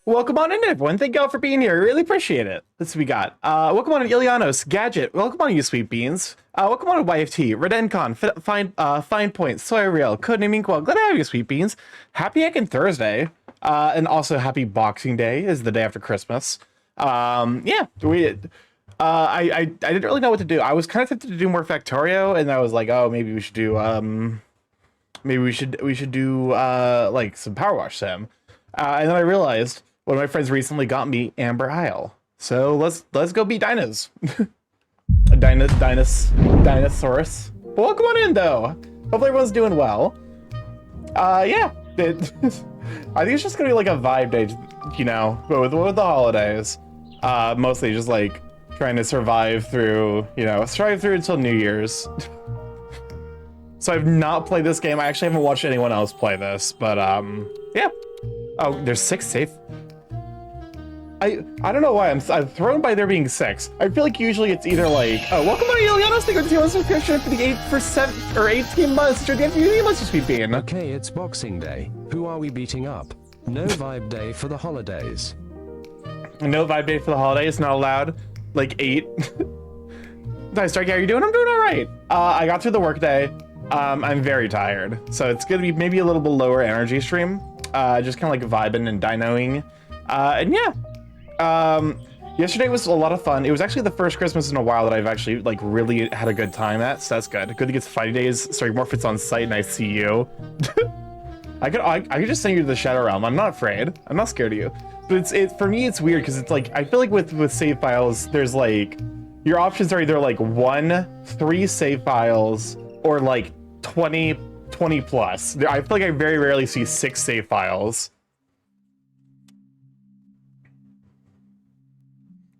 Welcome on in, everyone. Thank y'all for being here. I really appreciate it. Let's see what we got. Welcome on in, Ilianos, Gadget. Welcome on, you sweet beans. Welcome on in, YFT, Redencon, Fine Point, Soy Real, Codename Inkwell. Glad to have you, sweet beans. Happy Heckin' Thursday. And also happy Boxing Day is the day after Christmas. Yeah, I didn't really know what to do. I was kind of tempted to do more Factorio, and I was like, oh, maybe we should do like some Power Wash Sim. And then I realized one of my friends recently got me Amber Isle. So let's go be dinos. Dinosaurus. Well, welcome on in though. Hopefully everyone's doing well. Yeah. I think it's just gonna be like a vibe day, you know, but with the holidays. Mostly just like trying to survive through until New Year's. So I've not played this game. I actually haven't watched anyone else play this, but yeah. Oh, there's 6 safe. I don't know why I'm thrown by there being 6. I feel like usually it's either like, oh, welcome on Ilianos, thank you for the subscription for the 18 months. Sure, the 18 months just be being. Okay, it's Boxing Day. Who are we beating up? No vibe day for the holidays. No vibe day for the holidays, not allowed. Like 8. Hi, Starky, how are you doing? I'm doing all right. I got through the workday. I'm very tired, so it's gonna be maybe a little bit lower energy stream. Just kind of like vibing and dinoing. And yeah. Yesterday was a lot of fun. It was actually the first Christmas in a while that I've actually like really had a good time at, so that's good. Good to get 5 days. StarkyMorph, it's on site and I see you. I could just send you to the Shadow Realm. I'm not afraid. I'm not scared of you. But for me it's weird because it's like I feel like with save files, there's like your options are either like 3 save files or like 20 plus. I feel like I very rarely see 6 save files.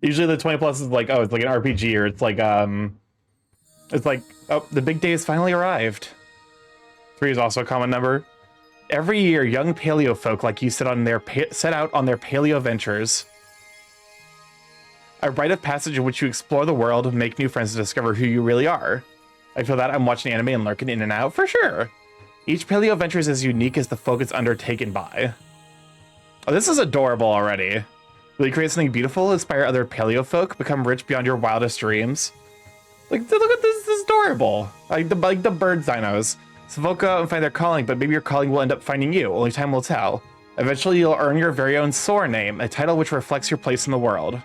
Usually the 20 plus is like, oh, it's like an RPG, or it's like, oh, the big day has finally arrived. 3 is also a common number. Every year, young paleo folk like you set out on their paleo ventures. A rite of passage in which you explore the world, make new friends, and discover who you really are. I feel that I'm watching anime and lurking in and out, for sure. Each paleo venture is as unique as the folk it's undertaken by. Oh, this is adorable already. Will you create something beautiful, inspire other paleo folk, become rich beyond your wildest dreams? Like, look at this, this is adorable. Like the bird dinos. So folk go out and find their calling, but maybe your calling will end up finding you. Only time will tell. Eventually, you'll earn your very own Soar name, a title which reflects your place in the world.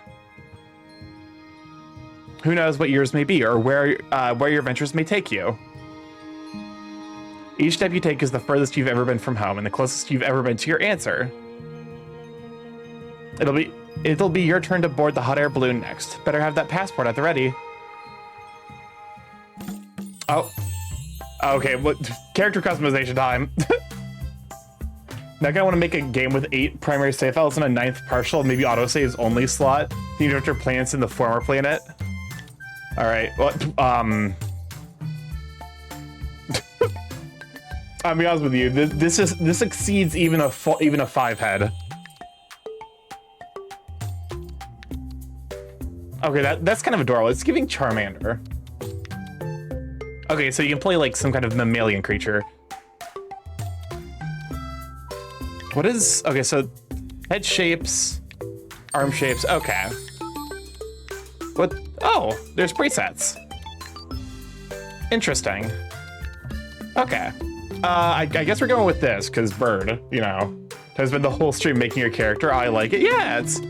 Who knows what yours may be, or where your ventures may take you. Each step you take is the furthest you've ever been from home, and the closest you've ever been to your answer. It'll be your turn to board the hot air balloon next. Better have that passport at the ready. Oh. Okay, what character customization time. Now I want to make a game with 8 primary save files and a 9th partial, maybe autosaves only slot. You enter planets in the former planet. Alright, what I'll be honest with you, this exceeds even a 5 head. Okay, that's kind of adorable. It's giving Charmander. Okay, so you can play like some kind of mammalian creature. What is... Okay, so head shapes, arm shapes. Okay. What? Oh, there's presets. Interesting. Okay. I guess we're going with this because Bird, you know, has been the whole stream making your character. I like it. Yeah, it's...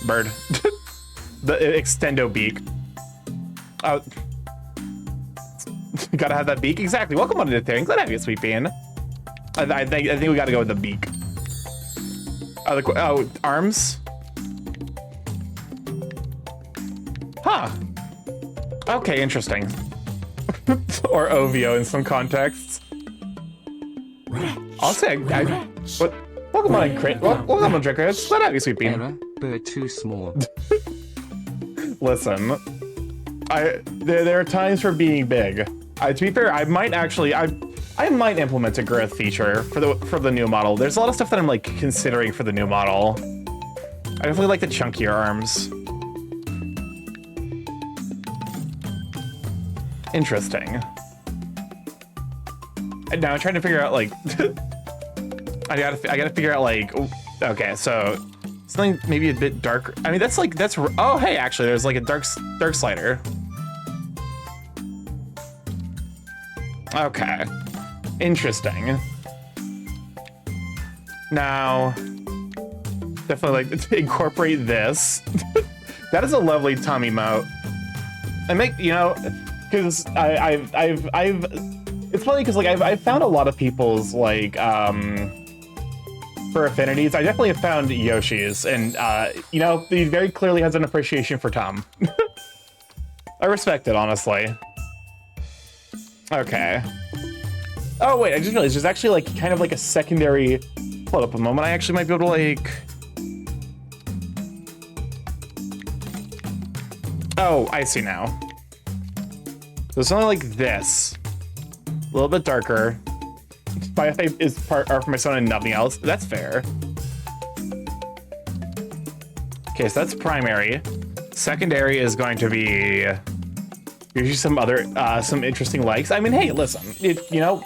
Bird. The extendo beak. Oh. Gotta have that beak. Exactly. Welcome on to the thing. Glad to have you, sweet bean. I think we gotta go with the beak. Oh, arms? Huh. Okay, interesting. Or OVO in some contexts. I'll say what? Welcome on, Crit. Welcome on, Drinkers. Glad to have you, sweet bean. Error, bird too small. Listen, there are times for being big. To be fair, I might implement a growth feature for the new model. There's a lot of stuff that I'm like considering for the new model. I definitely like the chunkier arms. Interesting. And now I'm trying to figure out like I gotta figure out like, okay, so something maybe a bit darker. I mean, that's oh, hey, actually, there's like a dark slider. Okay, interesting. Now, definitely like to incorporate this. That is a lovely tummy emote. I make, you know, because it's funny because like I've found a lot of people's like for affinities. I definitely have found Yoshi's, and you know, he very clearly has an appreciation for Tom. I respect it, honestly. Okay. Oh wait, I just realized there's actually like kind of like a secondary. Hold up a moment. I actually might be able to like. Oh, I see now. So something like this, a little bit darker. My is part are for my son and nothing else. That's fair. Okay, so that's primary. Secondary is going to be usually some other some interesting likes. I mean, hey, listen, you know,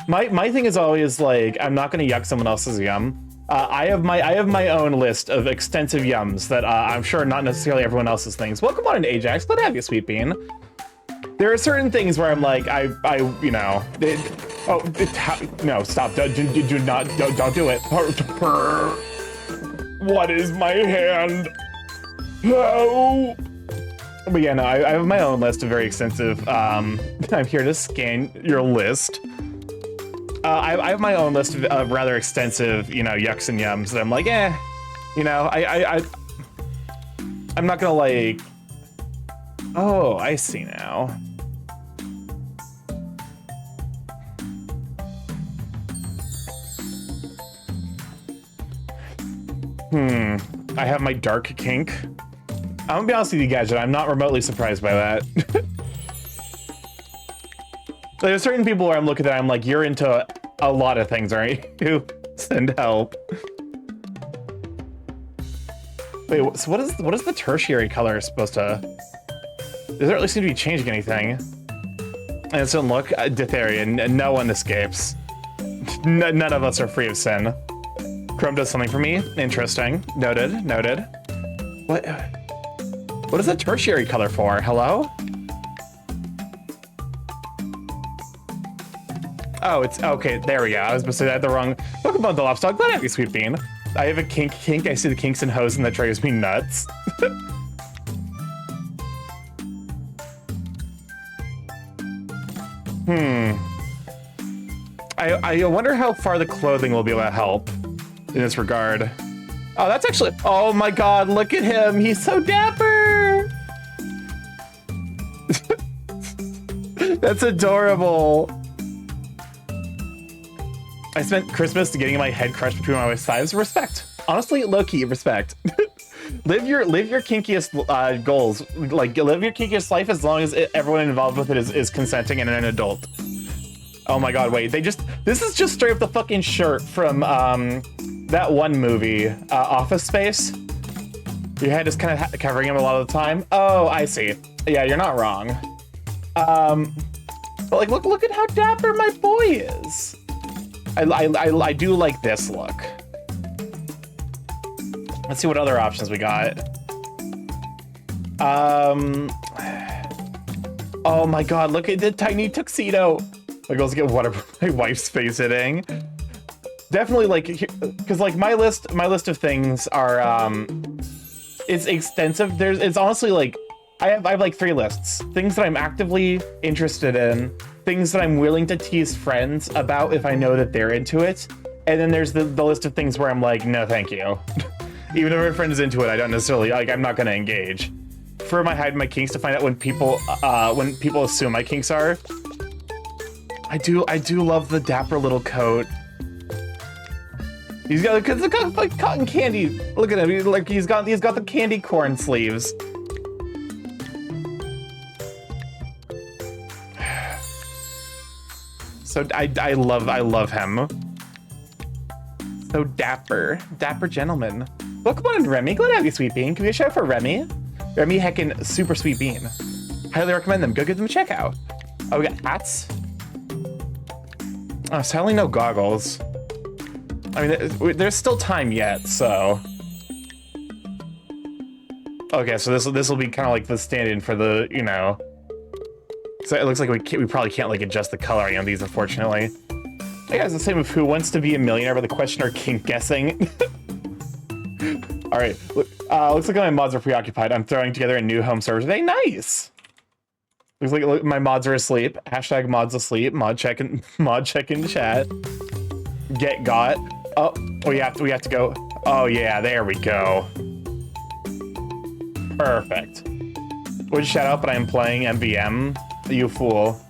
my thing is always like I'm not going to yuck someone else's yum. I have my own list of extensive yums that I'm sure not necessarily everyone else's things. Welcome on in, Ajax. Glad to have you, Sweet Bean. There are certain things where I'm like, you know, no, stop, don't do it. What is my hand? Oh. But yeah, no, I have my own list of very extensive. I'm here to scan your list. I have my own list of rather extensive, you know, yucks and yums that I'm like, you know, I'm not gonna like. Oh, I see now. I have my dark kink. I'm gonna be honest with you guys, I'm not remotely surprised by that. There's certain people where I'm looking at, I'm like, you're into a lot of things, aren't you? Send help. Wait, so what is the tertiary color supposed to? Doesn't really seem to be changing anything. And it doesn't look Ditheria, and no one escapes. None of us are free of sin. Chrome does something for me. Interesting. Noted. Noted. What is the tertiary color for? Hello? Oh, it's okay. There we go. I was supposed to say that the wrong. Welcome on the Lobstog. Glad to have you, Sweet Bean. I have a kink. I see the kinks and hoes, and that drives me nuts. I wonder how far the clothing will be able to help in this regard. Oh, that's actually. Oh my God! Look at him. He's so dapper. That's adorable. I spent Christmas getting my head crushed between my wife's thighs. Respect. Honestly, low-key, respect. live your kinkiest goals. Like, live your kinkiest life as long as everyone involved with it is consenting and an adult. Oh my God, wait. This is just straight up the fucking shirt from that one movie, Office Space. Your head is kind of covering him a lot of the time. Oh, I see. Yeah, you're not wrong. But like, look at how dapper my boy is. I do like this look. Let's see what other options we got. Oh my God, look at the tiny tuxedo. Like, let's get whatever my wife's face hitting. Definitely, like, because like my list of things are it's extensive. It's honestly like I have like 3 lists. Things that I'm actively interested in, things that I'm willing to tease friends about if I know that they're into it, and then there's the list of things where I'm like, no, thank you. Even if my friend is into it, I don't necessarily like. I'm not gonna engage. For my hide my kinks to find out when people assume my kinks are. I do love the dapper little coat. He's got like cotton candy. Look at him. He's got the candy corn sleeves. So I love him. So dapper gentleman. Welcome on, Remy. Glad to have you, Sweet Bean. Can we get a shout out for Remy? Remy heckin' super Sweet Bean. Highly recommend them. Go give them a check out. Oh, we got hats. Oh, sadly no goggles. I mean, there's still time yet, so. Okay, so this will be kind of like the stand-in for the, you know. So it looks like we probably can't like adjust the coloring on these, unfortunately. Hey guys, the same of who wants to be a millionaire, but the questioner kink guessing. All right, looks like my mods are preoccupied. I'm throwing together a new home server today. Nice. Looks like my mods are asleep. Hashtag mods asleep. Mod check in chat. Get got. Oh, we have to go. Oh yeah, there we go. Perfect. Would you shout out, but I am playing MVM. You fool.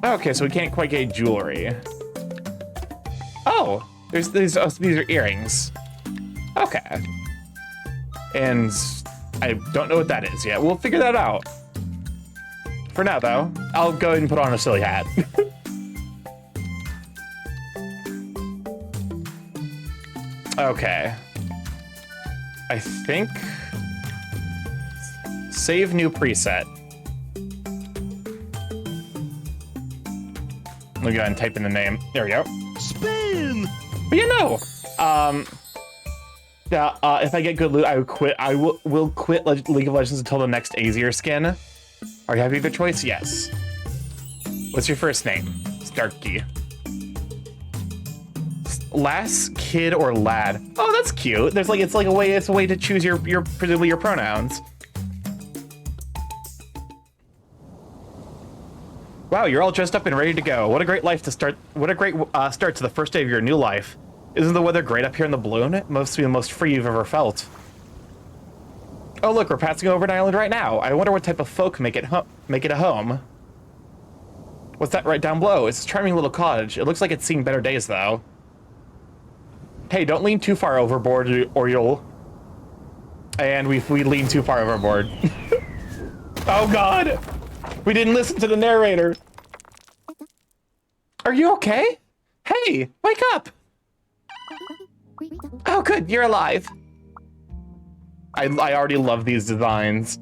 Okay, so we can't quite get jewelry. Oh, these are earrings. Okay. And I don't know what that is yet. We'll figure that out. For now, though, I'll go ahead and put on a silly hat. Okay. I think... Save new preset. Let me go ahead and type in the name. There we go. Spin! But you know, if I get good loot, I would quit. I will quit League of Legends until the next Azir skin. Are you happy with your choice? Yes. What's your first name? Starky. Last kid or lad? Oh, that's cute. There's like it's a way to choose your presumably your pronouns. Wow, you're all dressed up and ready to go. What a great life to start. What a great start to the first day of your new life. Isn't the weather great up here in the balloon? It must be the most free you've ever felt. Oh look, we're passing over an island right now. I wonder what type of folk make it a home. What's that right down below? It's a charming little cottage. It looks like it's seen better days though. Hey, don't lean too far overboard or you'll... And we lean too far overboard. Oh god! We didn't listen to the narrator. Are you okay? Hey, wake up! Oh good, you're alive. I already love these designs.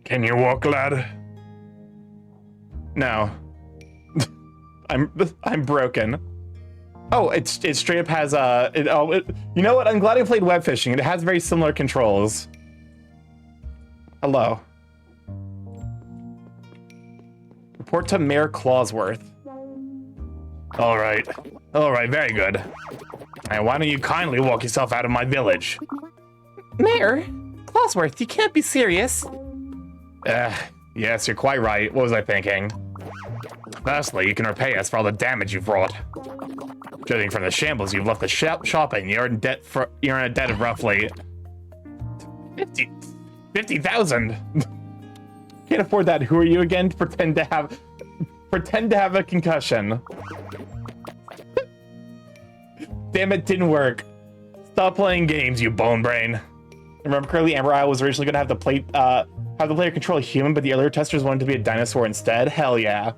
Can you walk, lad? No. I'm broken. Oh, it straight up has you know what? I'm glad I played web fishing. It has very similar controls. Hello. Report to Mayor Clawsworth. All right, very good. And why don't you kindly walk yourself out of my village? Mayor Clawsworth, you can't be serious. Yes, you're quite right. What was I thinking? Firstly, you can repay us for all the damage you've wrought. Judging from the shambles you've left the shop in, you're in a debt of roughly 50,000. Can't afford that. Who are you again? To pretend to have a concussion. Damn it, didn't work. Stop playing games, you bone brain. Remember correctly, Amber Isle was originally going to have the player control a human, but the earlier testers wanted to be a dinosaur instead. Hell yeah.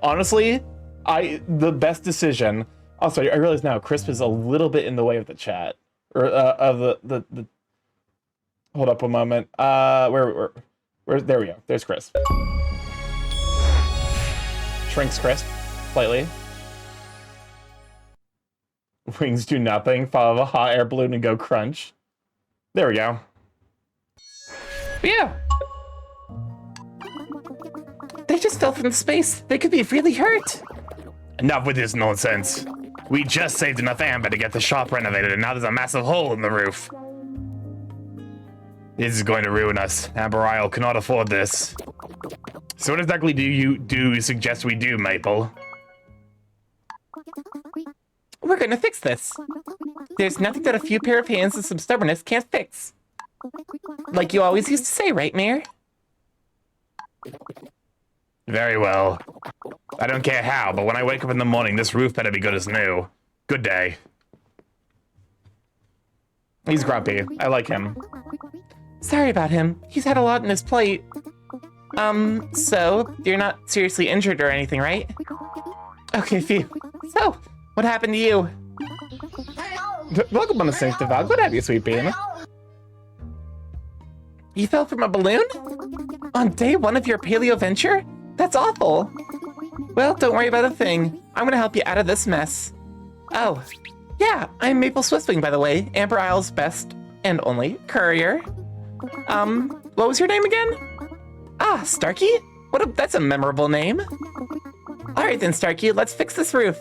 Honestly, the best decision. Also, I realize now Crisp is a little bit in the way of the chat, or of the. Hold up a moment. Where? There we go. There's Crisp. Shrinks Crisp slightly. Wings do nothing. Follow a hot air balloon and go crunch. There we go. But yeah. They just fell from space. They could be really hurt. Enough with this nonsense. We just saved enough amber to get the shop renovated, and now there's a massive hole in the roof. This is going to ruin us. Amber Isle cannot afford this. So what exactly do you suggest we do, Maple? We're gonna fix this. There's nothing that a few pair of hands and some stubbornness can't fix. Like you always used to say, right, Mayor? Very well. I don't care how, but when I wake up in the morning, this roof better be good as new. Good day. He's grumpy. I like him. Sorry about him. He's had a lot on his plate. So, you're not seriously injured or anything, right? Okay, phew. So, what happened to you? Welcome on the Sanctive Valve. Good to have you, sweet bean. You fell from a balloon? On day one of your paleo venture? That's awful. Well, don't worry about a thing. I'm gonna help you out of this mess. Oh, yeah, I'm Maple Swiftwing, by the way. Amber Isle's best and only courier. What was your name again? Ah, Starky? That's a memorable name. All right then, Starky, let's fix this roof.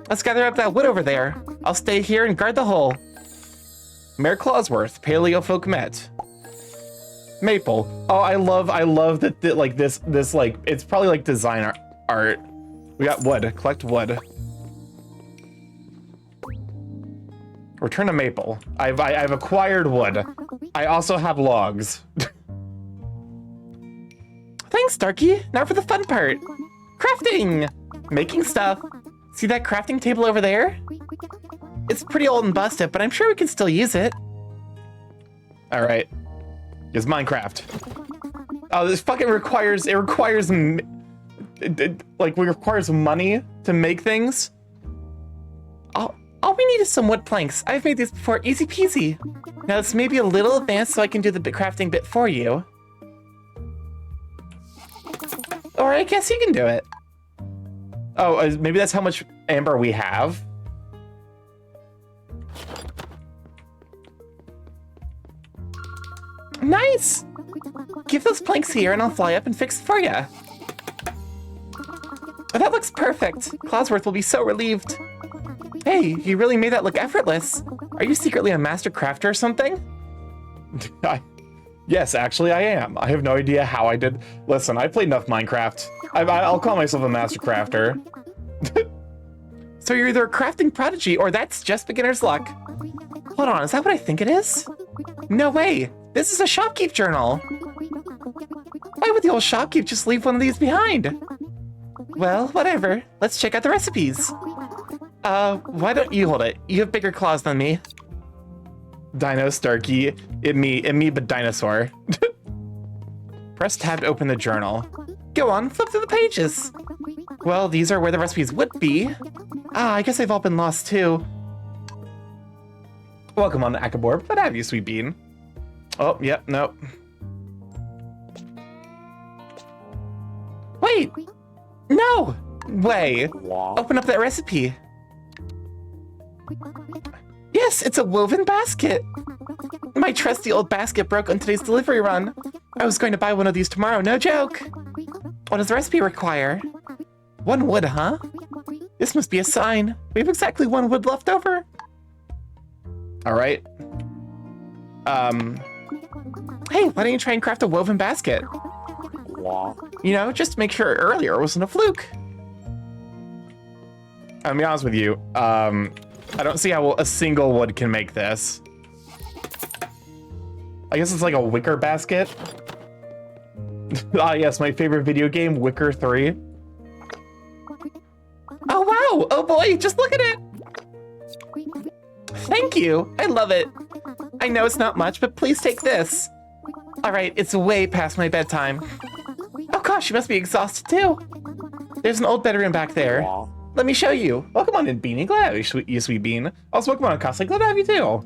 Let's gather up that wood over there. I'll stay here and guard the hole. Mayor Clawsworth, Paleo Folk Met. Maple. Oh, I love that like this like it's probably like design art. We got wood. Collect wood. Return to Maple. I've acquired wood. I also have logs. Thanks, Starky. Now for the fun part. Crafting! Making stuff. See that crafting table over there? It's pretty old and busted, but I'm sure we can still use it. All right. It's Minecraft. Oh, this fucking requires money to make things. All we need is some wood planks. I've made these before, easy peasy. Now this may be a little advanced, so I can do the crafting bit for you. Or I guess you can do it. Oh, maybe that's how much amber we have. Nice! Give those planks here and I'll fly up and fix it for you. Oh, that looks perfect. Clawsworth will be so relieved. Hey, you really made that look effortless. Are you secretly a master crafter or something? Yes, actually I am. I have no idea how I did. Listen, I played enough Minecraft. I'll call myself a master crafter. So you're either a crafting prodigy or that's just beginner's luck. Hold on, is that what I think it is? No way, this is a shopkeep journal. Why would the old shopkeep just leave one of these behind? Well, whatever. Let's check out the recipes. Why don't you hold it? You have bigger claws than me. Dino Starky, it me, but dinosaur. Press tab to open the journal. Go on, flip through the pages. Well, these are where the recipes would be. Ah, I guess they've all been lost too. Welcome on Akabor, but have you, sweet bean? Oh, yep, nope. Wait! No! Way! Open up that recipe. Yes, it's a woven basket. My trusty old basket broke on today's delivery run. I was going to buy one of these tomorrow, no joke. What does the recipe require? 1 wood, huh? This must be a sign. We have exactly 1 wood left over. All right. Hey, why don't you try and craft a woven basket? You know, just to make sure earlier wasn't a fluke. I'll be honest with you. I don't see how a single wood can make this. I guess it's like a wicker basket. Ah, yes, my favorite video game, Wicker 3. Oh, wow. Oh, boy. Just look at it. Thank you. I love it. I know it's not much, but please take this. All right, it's way past my bedtime. Oh, gosh, you must be exhausted, too. There's an old bedroom back there. Let me show you. Welcome on in, Beanie. Glad to have you, sweet bean. Also, welcome on, Cosplay. Glad to have you, too.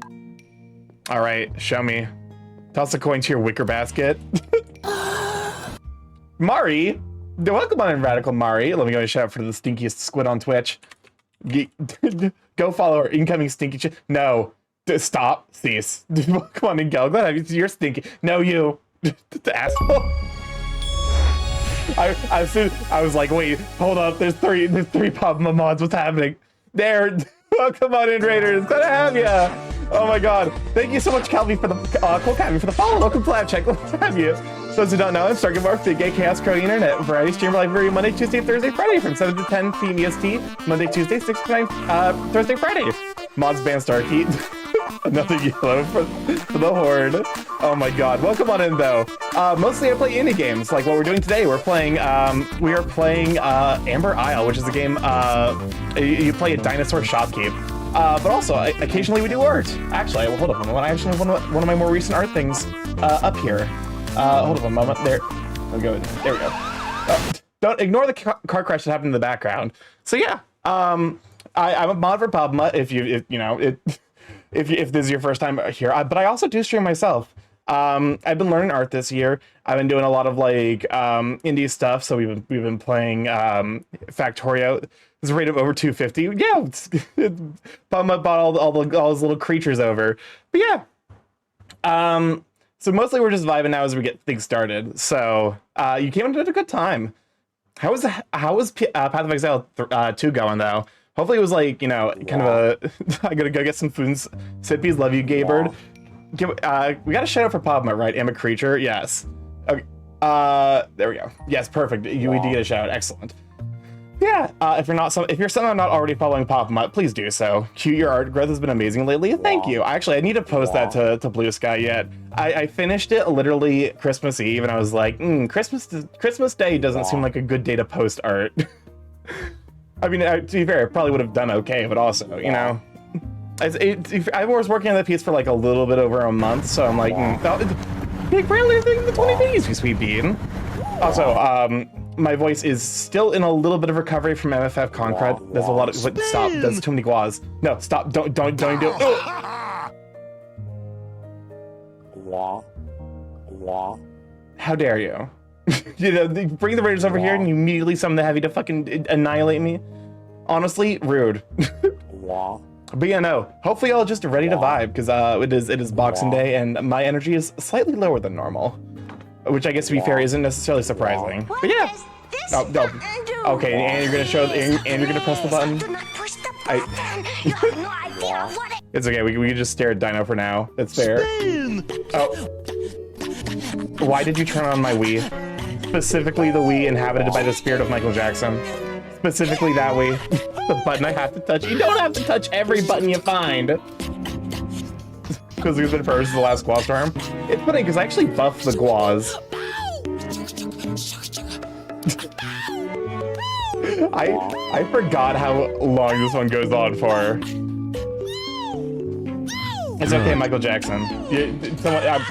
All right, show me. Toss a coin to your wicker basket. Mari. Welcome on in, Radical Mari. Let me go and shout out for the stinkiest squid on Twitch. Go follow our incoming stinky No. Stop. Cease. Come on in, Gal. Glad to have you. You're stinky. No, you. The asshole. I was like, wait, hold up. There's three Pop mods. What's happening? There. Welcome on in, Raiders. Glad to have you. Oh my god. Thank you so much, Calvi, for the Cole Calvi for the follow. Welcome to Lab Check. Glad to have you. For those who don't know, I'm StarkyMorph, the gay chaos crowd internet variety streamer live every Monday, Tuesday, Thursday, Friday from 7 to 10 p.m. EST. Monday, Tuesday, 6 to 9, Thursday, Friday. Mods ban Starky. Another yellow for the horde. Oh my god. Welcome on in though. Mostly I play indie games like what we're doing today. We are playing Amber Isle, which is a game you play a dinosaur shopkeep. But also occasionally we do art. Actually, hold up a moment. I actually have one of my more recent art things up here. Hold up a moment. There we go. There we go. Don't ignore the car crash that happened in the background. So yeah, I'm a mod for PubMut if this is your first time here. But I also do stream myself. I've been learning art this year. I've been doing a lot of like indie stuff. So we've been playing Factorio. It's a rate of over 250. Yeah, bought all those little creatures over. But yeah, so mostly we're just vibing now as we get things started. So you came into a good time. How was Path of Exile 2 going though? Hopefully it was like, you know, kind of a I gotta go get some food and sippies. Love you, Gaybird. We got a shout out for Pabma, right? Am a creature? Yes. Okay. There we go. Yes, perfect. We did get a shout out. Excellent. Yeah. If you're somehow not already following Pabma, please do so. Cute, your art growth has been amazing lately. Thank you. Actually, I need to post that to Blue Sky yet. I finished it literally Christmas Eve, and I was like, Christmas Day doesn't seem like a good day to post art. I mean, to be fair, it probably would have done okay, but also, you know. I was working on that piece for like a little bit over a month, so I'm like, barely the 20 days, you sweet bean. Also, my voice is still in a little bit of recovery from MFF Concrete. There's a lot of stop. There's too many guas. No, stop. Don't do it. How dare you? You know, they bring the Raiders over here and you immediately summon the Heavy to fucking annihilate me. Honestly, rude. But yeah, no. Hopefully, y'all just ready to vibe because it is Boxing Day and my energy is slightly lower than normal, which I guess to be fair isn't necessarily surprising. But yeah. Oh, no. Okay, and you're gonna you're gonna press the button. It's okay. We can just stare at Dino for now. That's fair. Oh. Why did you turn on my Wii? Specifically the Wii inhabited by the spirit of Michael Jackson. Specifically that Wii. The button I have to touch. You don't have to touch every button you find. Because we've been first the last Gua Storm. It's funny because I actually buffed the Guas. I forgot how long this one goes on for. It's okay, Michael Jackson.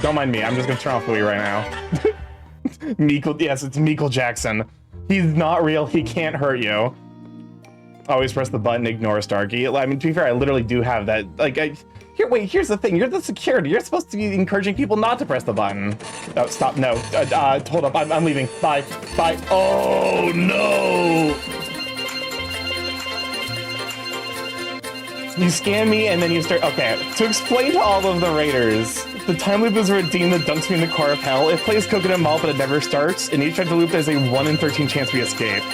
Don't mind me. I'm just gonna turn off the Wii right now. Yes, it's Michael Jackson. He's not real. He can't hurt you. Always press the button. Ignore Starky. I mean, to be fair, I literally do have that. Like, here's the thing. You're the security. You're supposed to be encouraging people not to press the button. No, stop. No. Hold up. I'm leaving. Bye. Bye. Oh no. You scan me and then you start. Okay. To explain to all of the raiders, the time loop is a redeem that dumps me in the core of hell. It plays Coconut Mall, but it never starts. And each time to loop, there's a 1 in 13 chance we escape.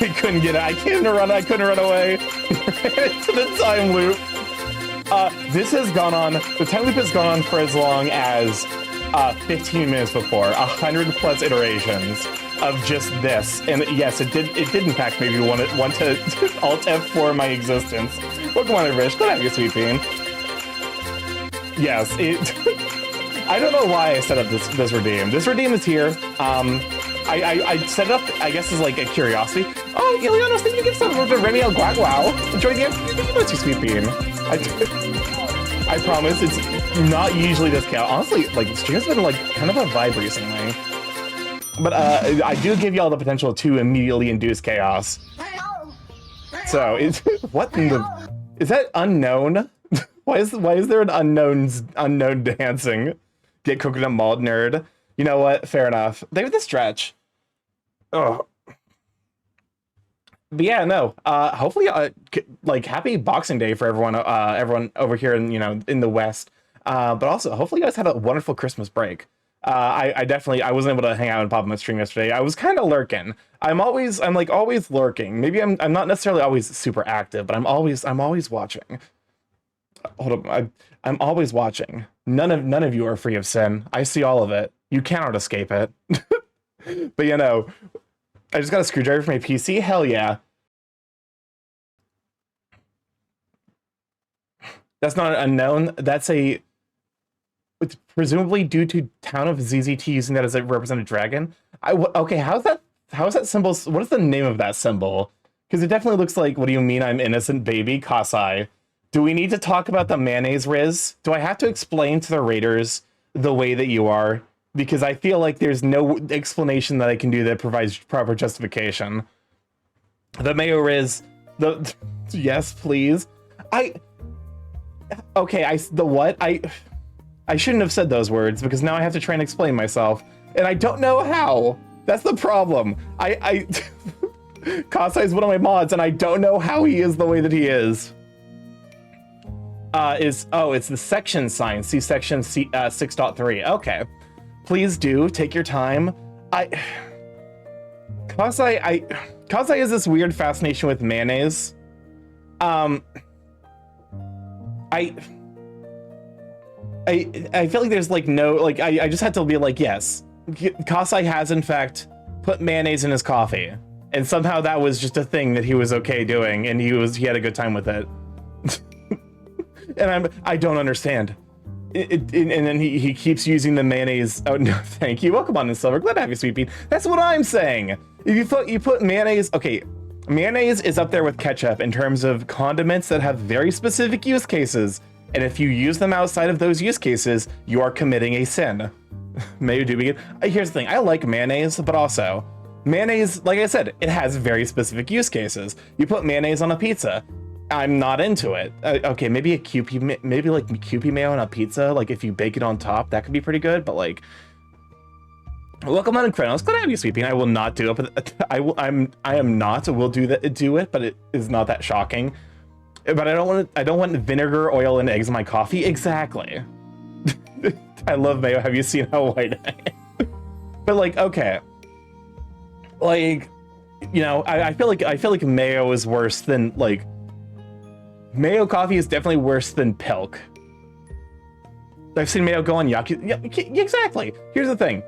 I couldn't get it. I couldn't run away. To the time loop. This has gone on. The time loop has gone on for as long as 15 minutes before. 100 plus iterations of just this. And yes, it did in fact maybe want to Alt F4 my existence. Welcome on, Rich. Good have you, sweet bean. Yes, I don't know why I set up this redeem. This redeem is here. I set it up, I guess, as like a curiosity. Oh, Ilianos, thank you for something to Remy El Guaguao. Enjoy the episode, you sweet bean. I promise it's not usually this chaos. Honestly, like, the stream has been like kind of a vibe recently. But I do give y'all the potential to immediately induce chaos. So what in the is that unknown? Why is there an unknown dancing? Get Coconut Malt nerd. You know what? Fair enough. They have the stretch. Oh. But yeah, no. Hopefully, like, happy Boxing Day for everyone over here in the West. But also, hopefully, you guys had a wonderful Christmas break. I wasn't able to hang out and pop up my stream yesterday. I was kind of lurking. I'm always lurking. Maybe I'm not necessarily always super active, but I'm always watching. Hold up, I'm always watching. None of you are free of sin. I see all of it. You cannot escape it. But I just got a screwdriver for my PC. Hell yeah. That's not an unknown. That's it's presumably due to Town of ZZT using that as a represented dragon. Okay, how is that symbol? What is the name of that symbol? Because it definitely looks like, what do you mean I'm innocent, baby? Kasai. Do we need to talk about the mayonnaise Riz? Do I have to explain to the raiders the way that you are? Because I feel like there's no explanation that I can do that provides proper justification. The mayo Riz. Yes, please. The what? I shouldn't have said those words because now I have to try and explain myself, and I don't know how. That's the problem. Kasai is one of my mods, and I don't know how he is the way that he is. It's the section sign. See section 6.3. Okay. Please do take your time. Kasai has this weird fascination with mayonnaise. I feel like there's like no, like, I just had to be like, yes, Kasai has in fact put mayonnaise in his coffee, and somehow that was just a thing that he was okay doing, and he had a good time with it. And I don't understand. And then he keeps using the mayonnaise. Oh no, thank you. Welcome on in, Silver. Glad to have you, Sweet Bean. That's what I'm saying. If you put mayonnaise, okay, mayonnaise is up there with ketchup in terms of condiments that have very specific use cases. And if you use them outside of those use cases, you are committing a sin. Mayo do begin. Here's the thing. I like mayonnaise, but also mayonnaise, like I said, it has very specific use cases. You put mayonnaise on a pizza. I'm not into it. Okay, maybe like Kewpie mayo on a pizza. Like if you bake it on top, that could be pretty good. But like, welcome on in, Kronos. Glad to have you, Sweet Bean. I will not do it. But I am not. Will do it. But it is not that shocking. But I don't want vinegar, oil, and eggs in my coffee. Exactly. I love mayo. Have you seen how white I am? But like, okay, like, you know, I feel like mayo is worse than like. Mayo coffee is definitely worse than Pilk. I've seen mayo go on Yaku. Yeah, exactly. Here's the thing.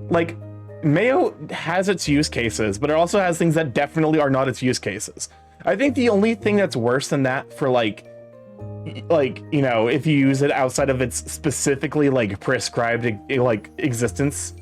Like, mayo has its use cases, but it also has things that definitely are not its use cases. I think the only thing that's worse than that for like, you know, if you use it outside of its specifically like prescribed like existence,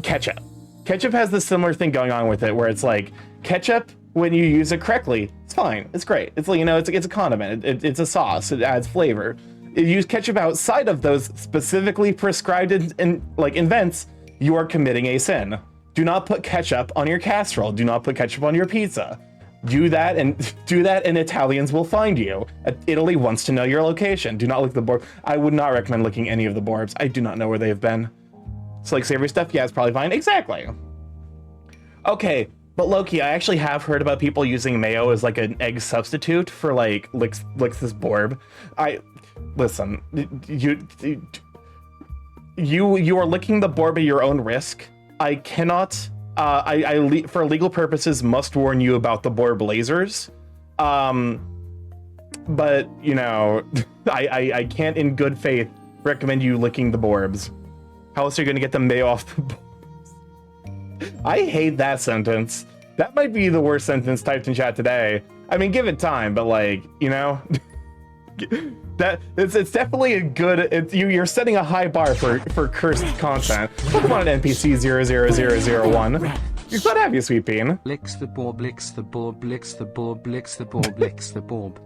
ketchup. Ketchup has this similar thing going on with it where it's like ketchup, when you use it correctly, it's fine. It's great. It's like, you know, it's a condiment. It's a sauce. It adds flavor. If you use ketchup outside of those specifically prescribed invents, you are committing a sin. Do not put ketchup on your casserole. Do not put ketchup on your pizza. Do that and Italians will find you. Italy wants to know your location. Do not lick the board. I would not recommend licking any of the borbs. I do not know where they have been. So like savory stuff, yeah, it's probably fine. Exactly. Okay. But Loki, I actually have heard about people using mayo as like an egg substitute for like licks this borb. Listen, you are licking the borb at your own risk. I cannot, for legal purposes, must warn you about the borb lasers. But you know, I can't in good faith recommend you licking the borbs. How else are you gonna get the mayo off the borbs? I hate that sentence. That might be the worst sentence typed in chat today. I mean, give it time, but like, you know, it's definitely a good. You're setting a high bar for cursed content. Come on, NPC 00001. You're glad to have you, Sweet Bean. Licks the borb, licks the borb, licks the borb, licks the borb, licks the borb.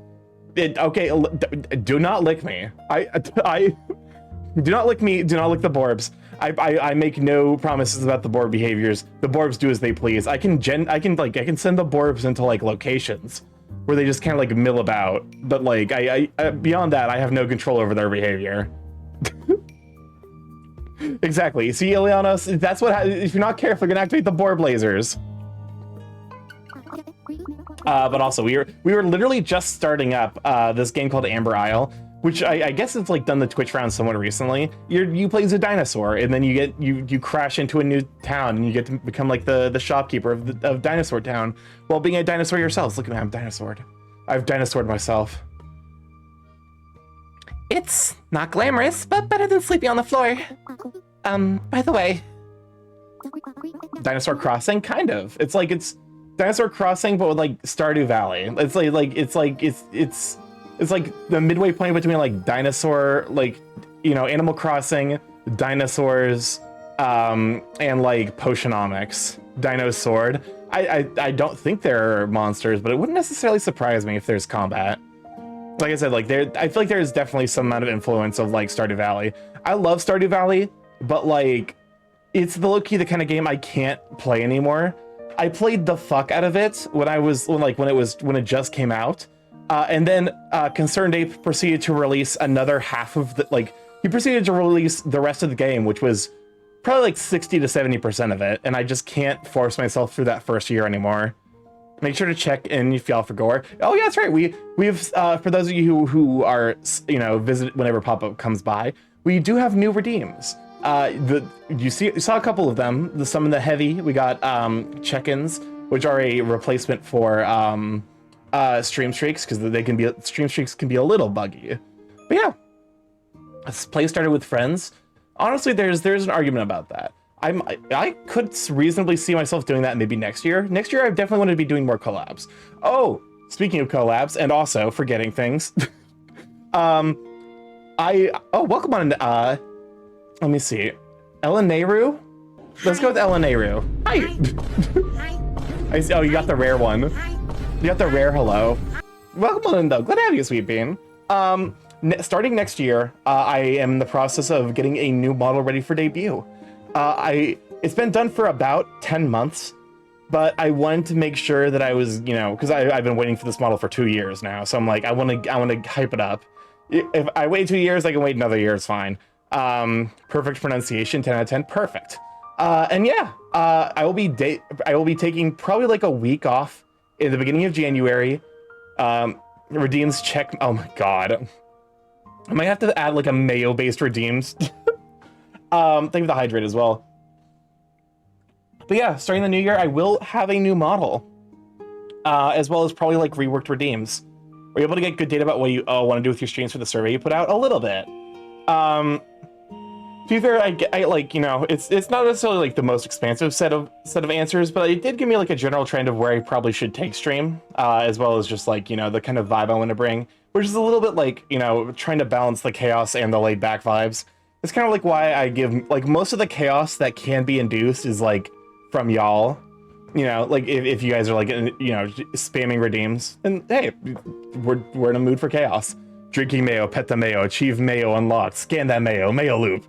Okay, do not lick me. I do not lick me. Do not lick the borbs. I make no promises about the borb behaviors. The borbs do as they please. I can send the borbs into like locations where they just kind of like mill about. But like I beyond that, I have no control over their behavior. Exactly. See, Ileanos, that's what if you're not careful, you're gonna activate the borb lasers. But also we were literally just starting up this game called Amber Isle, which I guess it's like done the Twitch round somewhat recently. You play as a dinosaur, and then you crash into a new town, and you get to become like the shopkeeper of Dinosaur Town, while being a dinosaur yourselves. Look at me, I'm dinosaured. I've dinosaured myself. It's not glamorous, but better than sleeping on the floor. By the way, Dinosaur Crossing, kind of. It's Dinosaur Crossing, but with like Stardew Valley. It's like the midway point between like dinosaur, like, you know, Animal Crossing, dinosaurs, and like Potionomics. Dino Sword. I don't think there are monsters, but it wouldn't necessarily surprise me if there's combat. Like I said, like I feel like there's definitely some amount of influence of like Stardew Valley. I love Stardew Valley, but like it's the low-key the kind of game I can't play anymore. I played the fuck out of it when it just came out. And then Concerned Ape proceeded to release another half of the, like, he proceeded to release the rest of the game, which was probably like 60 to 70% of it, and I just can't force myself through that first year anymore. Make sure to check in if y'all forgot. Oh yeah, that's right. We've for those of you who are, you know, visit whenever pop-up comes by, we do have new redeems. You saw a couple of them. Some of the heavy. We got check-ins, which are a replacement for stream streaks, because stream streaks can be a little buggy. But yeah, this play started with friends. Honestly, there's an argument about that. I could reasonably see myself doing that maybe next year. Next year, I definitely want to be doing more collabs. Oh, speaking of collabs, and also forgetting things, welcome on. Let me see, Ellen Nehru. Let's go with Ellen Nehru. Hi. Oh, you got the rare one. You got the rare hello. Welcome on, though. Glad to have you, Sweet Bean. Starting next year, I am in the process of getting a new model ready for debut. It's been done for about 10 months, but I wanted to make sure that I was, you know, because I've been waiting for this model for 2 years now. So I'm like, I want to hype it up. If I wait 2 years, I can wait another year. It's fine. Perfect pronunciation, 10 out of 10. Perfect. And yeah, I will be taking probably like a week off in the beginning of January. Redeems check. Oh my God. I might have to add like a mayo-based redeems. Thank you for the hydrate as well. But yeah, starting the new year, I will have a new model, as well as probably like reworked redeems. Are you able to get good data about what you want to do with your streams for the survey you put out? A little bit. To be fair, I like, you know, it's not necessarily like the most expansive set of answers, but it did give me like a general trend of where I probably should take stream, as well as just like, you know, the kind of vibe I want to bring, which is a little bit like, you know, trying to balance the chaos and the laid back vibes. It's kind of like why I give, like, most of the chaos that can be induced is like from y'all, you know, like if you guys are like, you know, spamming redeems, and hey, we're in a mood for chaos. Drinking mayo, pet the mayo, achieve mayo unlocked, scan that mayo, mayo loop.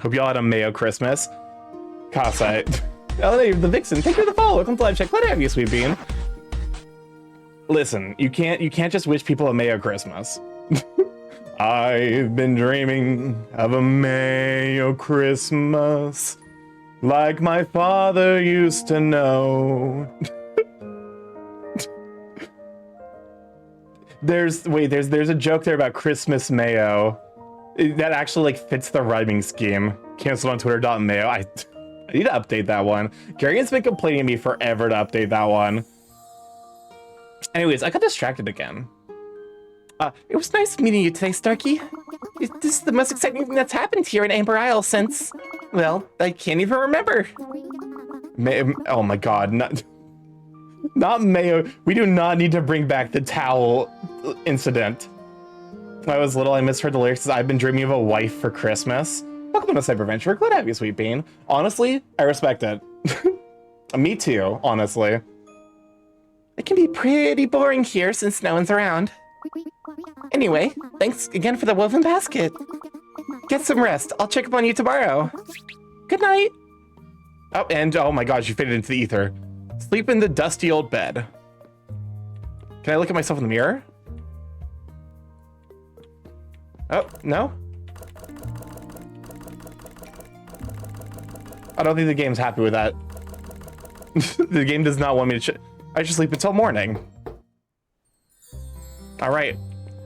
Hope y'all had a mayo Christmas. Casa. Oh, the Vixen, thank you for the follow. Welcome to live check. Glad to have you, Sweet Bean. Listen, you can't just wish people a mayo Christmas. I've been dreaming of a mayo Christmas, like my father used to know. There's a joke there about Christmas mayo that actually like fits the rhyming scheme. Canceled on Twitter.mayo. I need to update that one. Gary's been complaining to me forever to update that one. Anyways, I got distracted again. It was nice meeting you today, Starky. This is the most exciting thing that's happened here in Amber Isle since, well, I can't even remember. Oh my God, not mayo. We do not need to bring back the towel incident. When I was little, I misheard the lyrics. I've been dreaming of a wife for Christmas. Welcome to Cyberventure. Glad to have you, Sweet Bean. Honestly, I respect it. Me too, honestly. It can be pretty boring here since no one's around. Anyway, thanks again for the woven basket. Get some rest. I'll check up on you tomorrow. Good night. Oh, and oh my gosh, you faded into the ether. Sleep in the dusty old bed. Can I look at myself in the mirror? Oh, no? I don't think the game's happy with that. The game does not want me to I should sleep until morning. All right,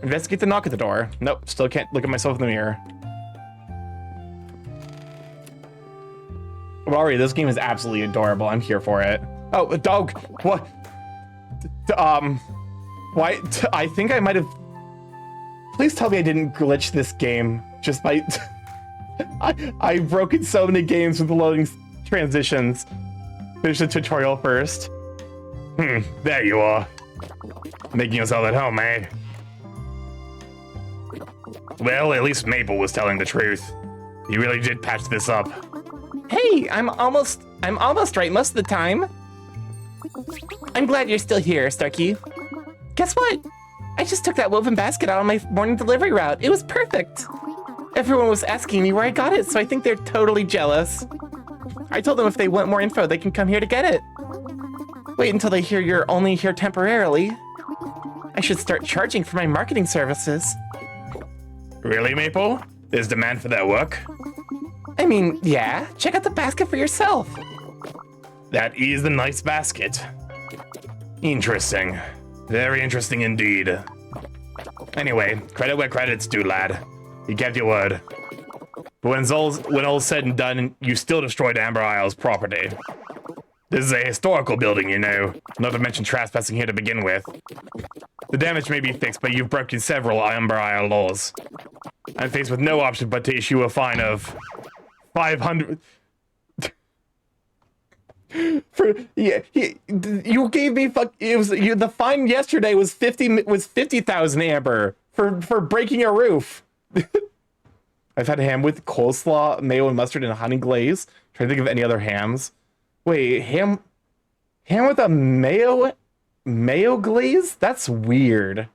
investigate the knock at the door. Nope, still can't look at myself in the mirror. Well, already, this game is absolutely adorable. I'm here for it. Oh, a dog. What? Why? I think I might have. Please tell me I didn't glitch this game just by. I've broken so many games with the loading transitions. Finish the tutorial first. There you are. Making yourself at home, eh? Well, at least Maple was telling the truth. You really did patch this up. Hey, I'm almost right most of the time. I'm glad you're still here, Starky. Guess what? I just took that woven basket out on my morning delivery route. It was perfect. Everyone was asking me where I got it, so I think they're totally jealous. I told them if they want more info, they can come here to get it. Wait until they hear you're only here temporarily. I should start charging for my marketing services. Really, Maple? There's demand for that work? I mean, yeah, check out the basket for yourself. That is a nice basket. Interesting. Very interesting indeed. Anyway, credit where credit's due, lad. You kept your word. But when all's said and done, you still destroyed Amber Isle's property. This is a historical building, you know, not to mention trespassing here to begin with. The damage may be fixed, but you've broken several Amber Isle laws. I'm faced with no option but to issue a fine of 500... you gave me the fine yesterday was 50,000 amber for breaking a roof. I've had ham with coleslaw, mayo and mustard, and honey glaze. Trying to think of any other hams. Wait, ham with a mayo glaze? That's weird.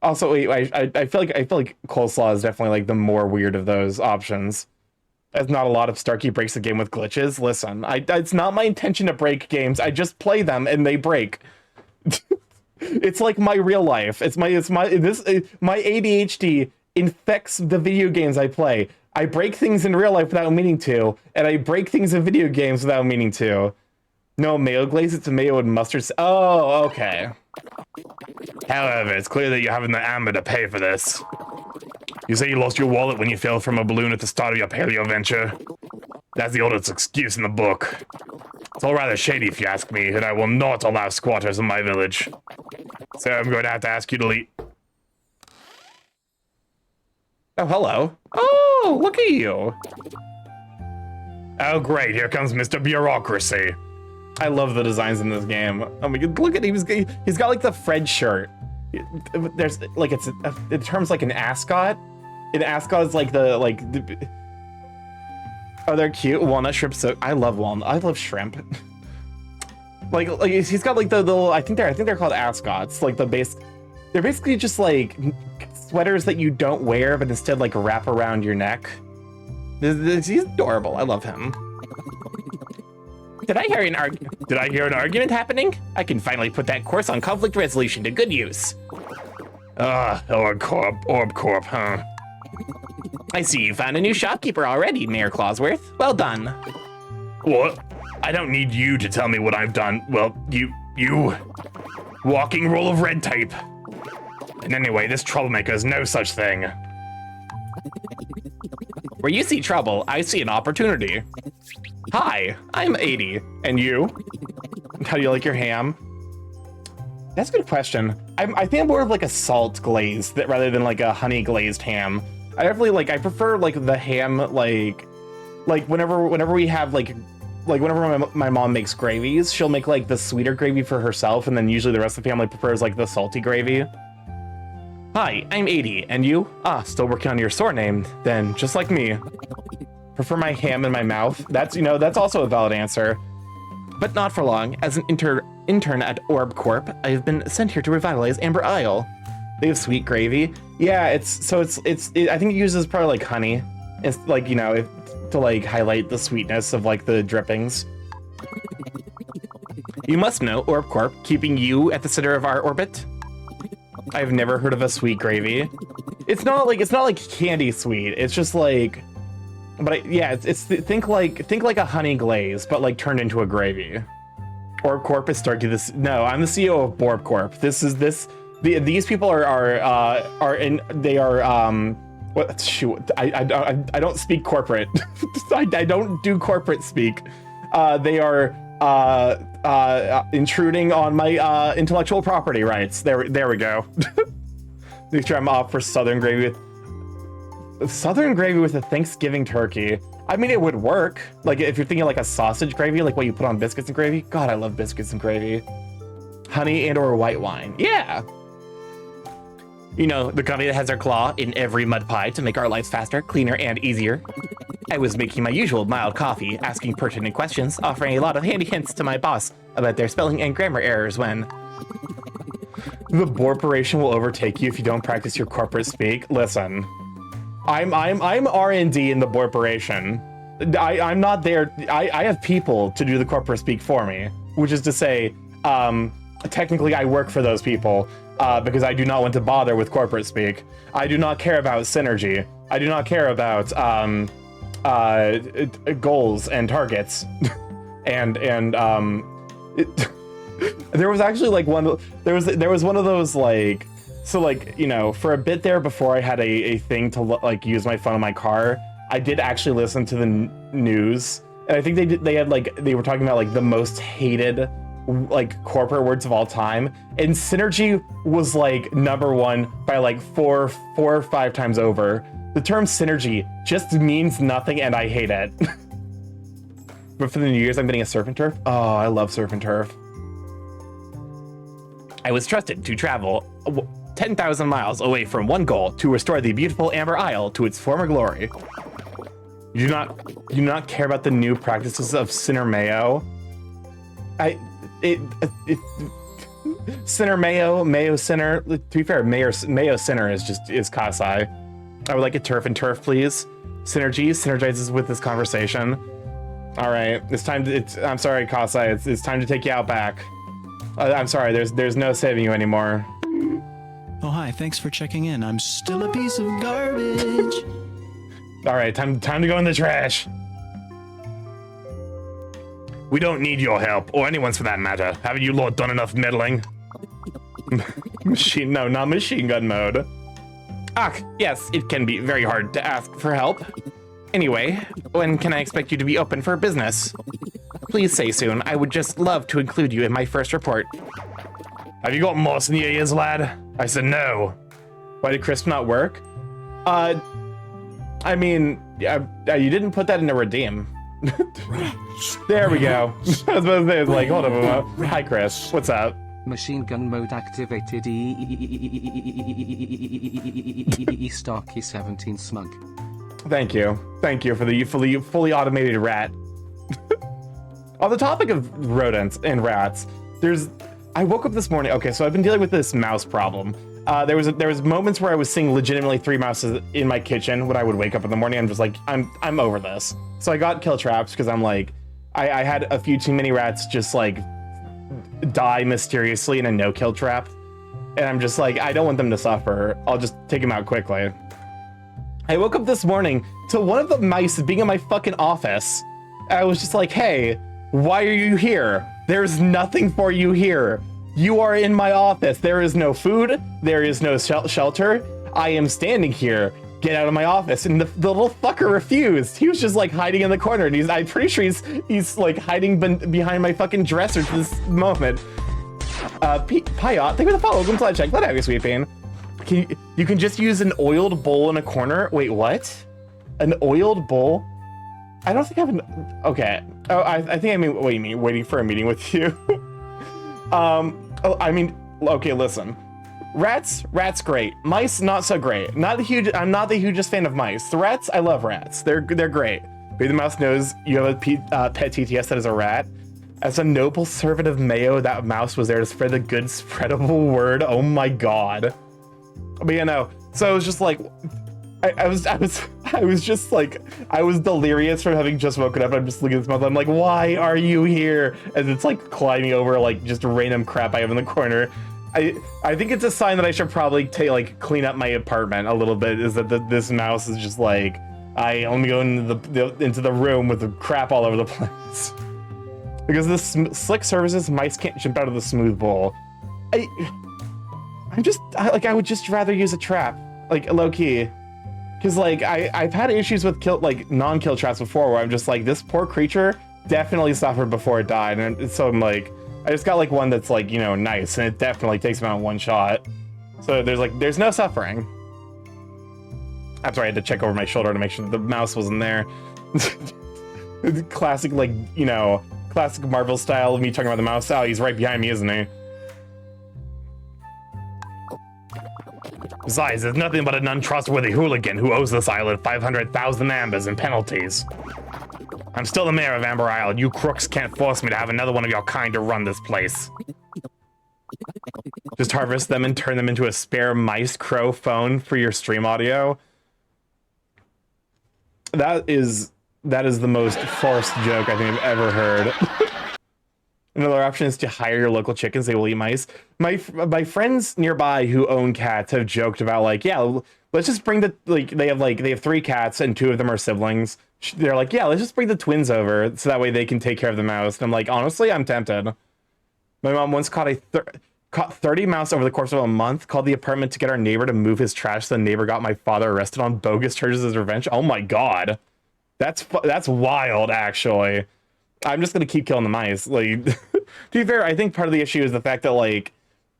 Also, wait, I feel like coleslaw is definitely like the more weird of those options. There's not a lot of Starky breaks the game with glitches. Listen, it's not my intention to break games. I just play them and they break. It's like my real life. My ADHD infects the video games I play. I break things in real life without meaning to, and I break things in video games without meaning to. No mayo glaze, it's mayo and mustard. Oh, okay. However, it's clear that you haven't the amber to pay for this. You say you lost your wallet when you fell from a balloon at the start of your paleo venture. That's the oldest excuse in the book. It's all rather shady if you ask me, and I will not allow squatters in my village. So I'm going to have to ask you to leave. Oh, hello. Oh, look at you. Oh, great. Here comes Mr. Bureaucracy. I love the designs in this game. Oh my god, look at him. He's got like the Fred shirt. There's like it terms like an ascot. An ascot is like oh, they're cute. Walnut shrimp. So I love walnut. I love shrimp. like he's got like the little. I think they're called ascots. Like the base. They're basically just like sweaters that you don't wear, but instead like wrap around your neck. He's adorable. I love him. Did I hear an argument happening? I can finally put that course on conflict resolution to good use. Orb Corp, huh? I see you found a new shopkeeper already, Mayor Clawsworth. Well done. What? I don't need you to tell me what I've done. Well, you walking roll of red tape. And anyway, this troublemaker is no such thing. Where you see trouble, I see an opportunity. Hi, I'm 80. And you? How do you like your ham? That's a good question. I think I'm more of like a salt glazed rather than like a honey glazed ham. I definitely I prefer like the ham like whenever we have whenever my mom makes gravies, she'll make like the sweeter gravy for herself, and then usually the rest of the family prefers like the salty gravy. Hi, I'm 80, and you? Still working on your store name, then, just like me. Prefer my ham in my mouth? That's also a valid answer. But not for long. As an intern at Orb Corp, I have been sent here to revitalize Amber Isle. They have sweet gravy. Yeah, I think it uses probably like honey. It's like, to like highlight the sweetness of like the drippings. You must know Orb Corp, keeping you at the center of our orbit. I've never heard of a sweet gravy. It's not like candy sweet. It's just like, think like a honey glaze, but like turned into a gravy. Orb Corp is Starky this. No, I'm the CEO of Orb Corp. These people what? Shoot, I don't speak corporate. I don't do corporate speak. They are intruding on my intellectual property rights. There we go. Make sure I'm off for Southern gravy with a Thanksgiving turkey. I mean, it would work. Like if you're thinking like a sausage gravy, like what you put on biscuits and gravy. God, I love biscuits and gravy. Honey and/or white wine. Yeah. The company that has their claw in every mud pie to make our lives faster, cleaner, and easier. I was making my usual mild coffee, asking pertinent questions, offering a lot of handy hints to my boss about their spelling and grammar errors when... The borporation will overtake you if you don't practice your corporate speak. Listen, I'm R&D in the borporation. I'm not there. I have people to do the corporate speak for me, which is to say, technically I work for those people. because I do not want to bother with corporate speak. I do not care about synergy. I do not care about goals and targets. and there was actually like there was one of those like, so like, you know, for a bit there before I had a thing to like use my phone in my car, I did actually listen to the news, and I think they were talking about like the most hated like corporate words of all time, and synergy was like #1 by like four or five times over. The term synergy just means nothing, and I hate it. But for the New Year's, I'm getting a surf and turf. Oh, I love surf and turf. I was trusted to travel 10,000 miles away from one goal to restore the beautiful Amber Isle to its former glory. You do not care about the new practices of Sinner Mayo? Sinner Mayo Sinner. To be fair, Mayo Sinner is Kasai. I would like a turf and turf, please. Synergy synergizes with this conversation. All right, it's time to. I'm sorry, Kasai. It's time to take you out back. I'm sorry. There's no saving you anymore. Oh hi, thanks for checking in. I'm still a piece of garbage. All right, time to go in the trash. We don't need your help, or anyone's for that matter. Haven't you lot done enough meddling? No, not machine gun mode. Ah, yes, it can be very hard to ask for help. Anyway, when can I expect you to be open for business? Please say soon. I would just love to include you in my first report. Have you got moss in your ears, lad? I said no. Why did crisp not work? I mean, you didn't put that in a redeem. There we go. I was about to say, like, hold up a moment. Hi, Chris. What's up? Machine gun mode activated. Starky 17 smug. Thank you for the fully automated rat. On the topic of rodents and rats, I woke up this morning. Okay, so I've been dealing with this mouse problem. There was moments where I was seeing legitimately 3 mouses in my kitchen when I would wake up in the morning. I'm just like, I'm over this. So I got kill traps because I'm like, I had a few too many rats just like die mysteriously in a no kill trap, and I'm just like, I don't want them to suffer. I'll just take them out quickly. I woke up this morning to one of the mice being in my fucking office. And I was just like, hey, why are you here? There's nothing for you here. You are in my office. There is no food. There is no shelter. I am standing here. Get out of my office. And the little fucker refused. He was just like hiding in the corner. And I'm pretty sure he's like hiding behind my fucking dresser to this moment. Payot, thank you for the follow. Welcome to check. Let out your sweet pain. You can just use an oiled bowl in a corner. Wait, what? An oiled bowl? I don't think I have an. Okay. Oh, I think I mean. What do you mean? Waiting for a meeting with you? I mean. Okay, listen. Rats, great. Mice, not so great. I'm not the hugest fan of mice. The rats, I love rats. They're great. Baby the Mouse knows you have a pet TTS that is a rat. As a noble servant of Mayo, that mouse was there to spread the good spreadable word. Oh my god. But you know, so I was just like, I was just like, I was delirious from having just woken up. I'm just looking at this mouse. I'm like, why are you here? As it's like climbing over like just random crap I have in the corner. I think it's a sign that I should probably clean up my apartment a little bit. Is that this mouse is just like, I only go into the room with the crap all over the place. Because this slick surfaces, mice can't jump out of the smooth bowl. I would just rather use a trap, like low key. Because like I've had issues with non-kill traps before where I'm just like, this poor creature definitely suffered before it died, and so I'm like, I just got like one that's like, you know, nice, and it definitely takes him out in one shot. So there's no suffering. I'm sorry, I had to check over my shoulder to make sure the mouse wasn't there. Classic, like, you know, classic Marvel style of me talking about the mouse. Oh, he's right behind me, isn't he? Besides, there's nothing but an untrustworthy hooligan who owes this island 500,000 ambers in penalties. I'm still the mayor of Amber Isle, and you crooks can't force me to have another one of your kind to run this place. Just harvest them and turn them into a spare mice crow phone for your stream audio. That is the most forced joke I think I've ever heard. Another option is to hire your local chickens. They will eat mice. My friends nearby who own cats have joked about like, yeah, let's just bring they have 3 cats and 2 of them are siblings. They're like, yeah, let's just bring the twins over so that way they can take care of the mouse. And I'm like, honestly, I'm tempted. My mom once caught 30 mouse over the course of a month, called the apartment to get our neighbor to move his trash. So the neighbor got my father arrested on bogus charges as revenge. Oh my God. That's wild, actually. I'm just gonna keep killing the mice. Like, to be fair, I think part of the issue is the fact that like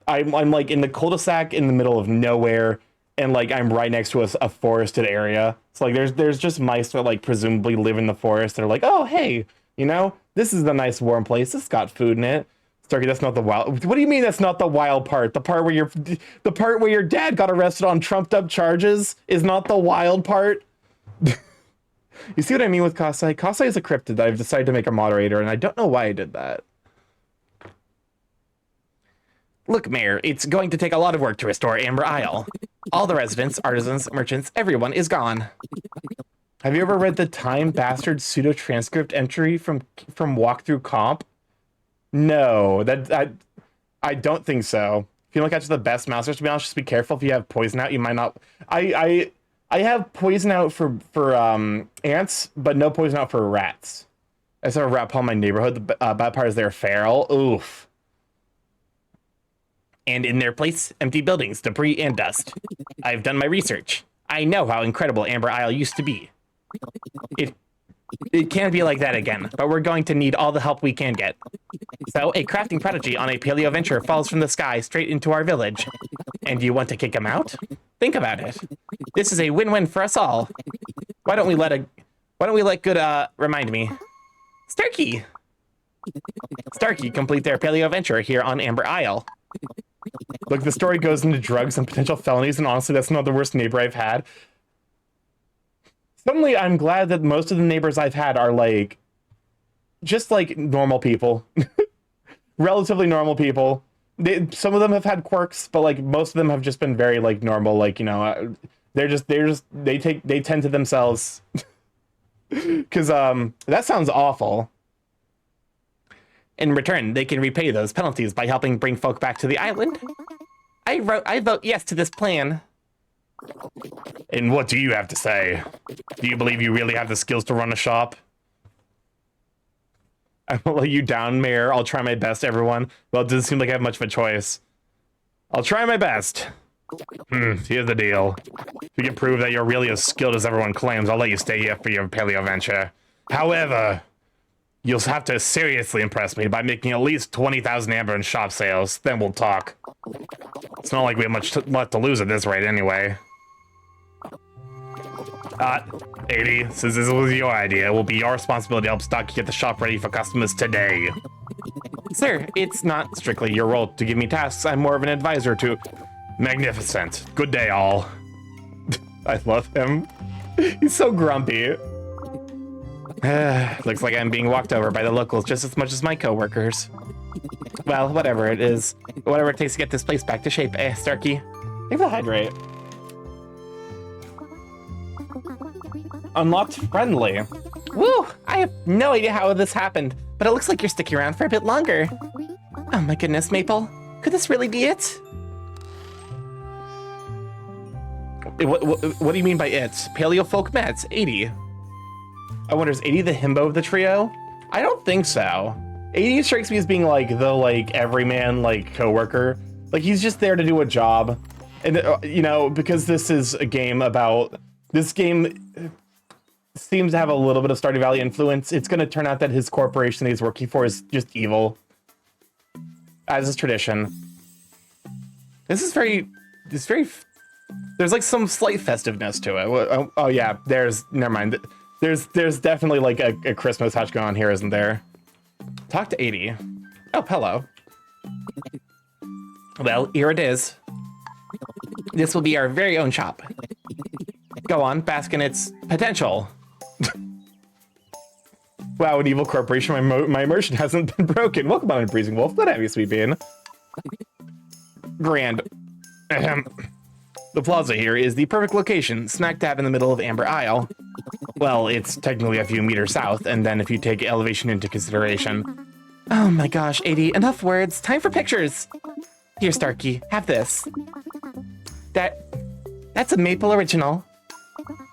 I'm like in the cul-de-sac in the middle of nowhere, and like I'm right next to a forested area. So like there's just mice that like presumably live in the forest. They're like, oh hey, you know, this is a nice warm place. It's got food in it. Starky, that's not the wild. What do you mean that's not the wild part? The part where your dad got arrested on trumped up charges is not the wild part. You see what I mean with Kasai? Kasai is a cryptid that I've decided to make a moderator, and I don't know why I did that. Look, Mayor, it's going to take a lot of work to restore Amber Isle. All the residents, artisans, merchants, everyone is gone. Have you ever read the Time Bastard pseudo transcript entry from Walkthrough Comp? No, I don't think so. If you look at the best mousers, to be honest, just be careful. If you have poison out, you might not. I have poison out for ants, but no poison out for rats. I saw a rat paw in my neighborhood. The bad part is they're feral. Oof. And in their place, empty buildings, debris, and dust. I've done my research. I know how incredible Amber Isle used to be. It can't be like that again, but we're going to need all the help we can get. So, a crafting prodigy on a paleo venture falls from the sky straight into our village. And you want to kick him out? Think about it. This is a win-win for us all. Why don't we let good, remind me. Starky complete their paleo venture here on Amber Isle. Look, the story goes into drugs and potential felonies, and honestly, that's not the worst neighbor I've had. Suddenly, I'm glad that most of the neighbors I've had are, like, just, like, normal people. Relatively normal people. Some of them have had quirks, but, like, most of them have just been very, like, normal, like, you know, they tend to themselves. Because, that sounds awful. In return, they can repay those penalties by helping bring folk back to the island. I vote yes to this plan. And what do you have to say? Do you believe you really have the skills to run a shop? I won't let you down, Mayor. I'll try my best, everyone. Well, it doesn't seem like I have much of a choice. I'll try my best. Here's the deal. If you can prove that you're really as skilled as everyone claims, I'll let you stay here for your paleo venture. However, you'll have to seriously impress me by making at least 20,000 amber in shop sales. Then we'll talk. It's not like we have much left to lose at this rate anyway. 80, since this was your idea, it will be your responsibility to help Stocky get the shop ready for customers today. Sir, it's not Strictly your role to give me tasks. I'm more of an advisor to... Magnificent. Good day, all. I love him. He's so grumpy. Looks like I'm being walked over by the locals just as much as my coworkers. Well, whatever it is. Whatever it takes to get this place back to shape, Starky. Thanks for the hydrate. Unlocked friendly. Woo! I have no idea how this happened, but it looks like you're sticking around for a bit longer. Oh my goodness, Maple. Could this really be it? What do you mean by it? Paleo folk meds, 80. I wonder, is 80 the himbo of the trio? I don't think so. 80 strikes me as being like the everyman coworker. Like he's just there to do a job. And you know, because this is a game about... This game seems to have a little bit of Stardew Valley influence. It's going to turn out that his corporation that he's working for is just evil. As is tradition. There's like some slight festiveness to it. Oh yeah, never mind. There's definitely like a Christmas touch going on here, isn't there? Talk to 80. Oh, hello. Well, here it is. This will be our very own shop. Go on, bask in its potential. Wow, an evil corporation. My immersion hasn't been broken. Welcome on, Breezing Wolf. Glad to have you, sweet bean. Grand. The plaza here is the perfect location, smack dab in the middle of Amber Isle. Well, it's technically a few meters south, and then if you take elevation into consideration. Oh my gosh, 80, enough words. Time for pictures. Here, Starky, have this. That's a maple original.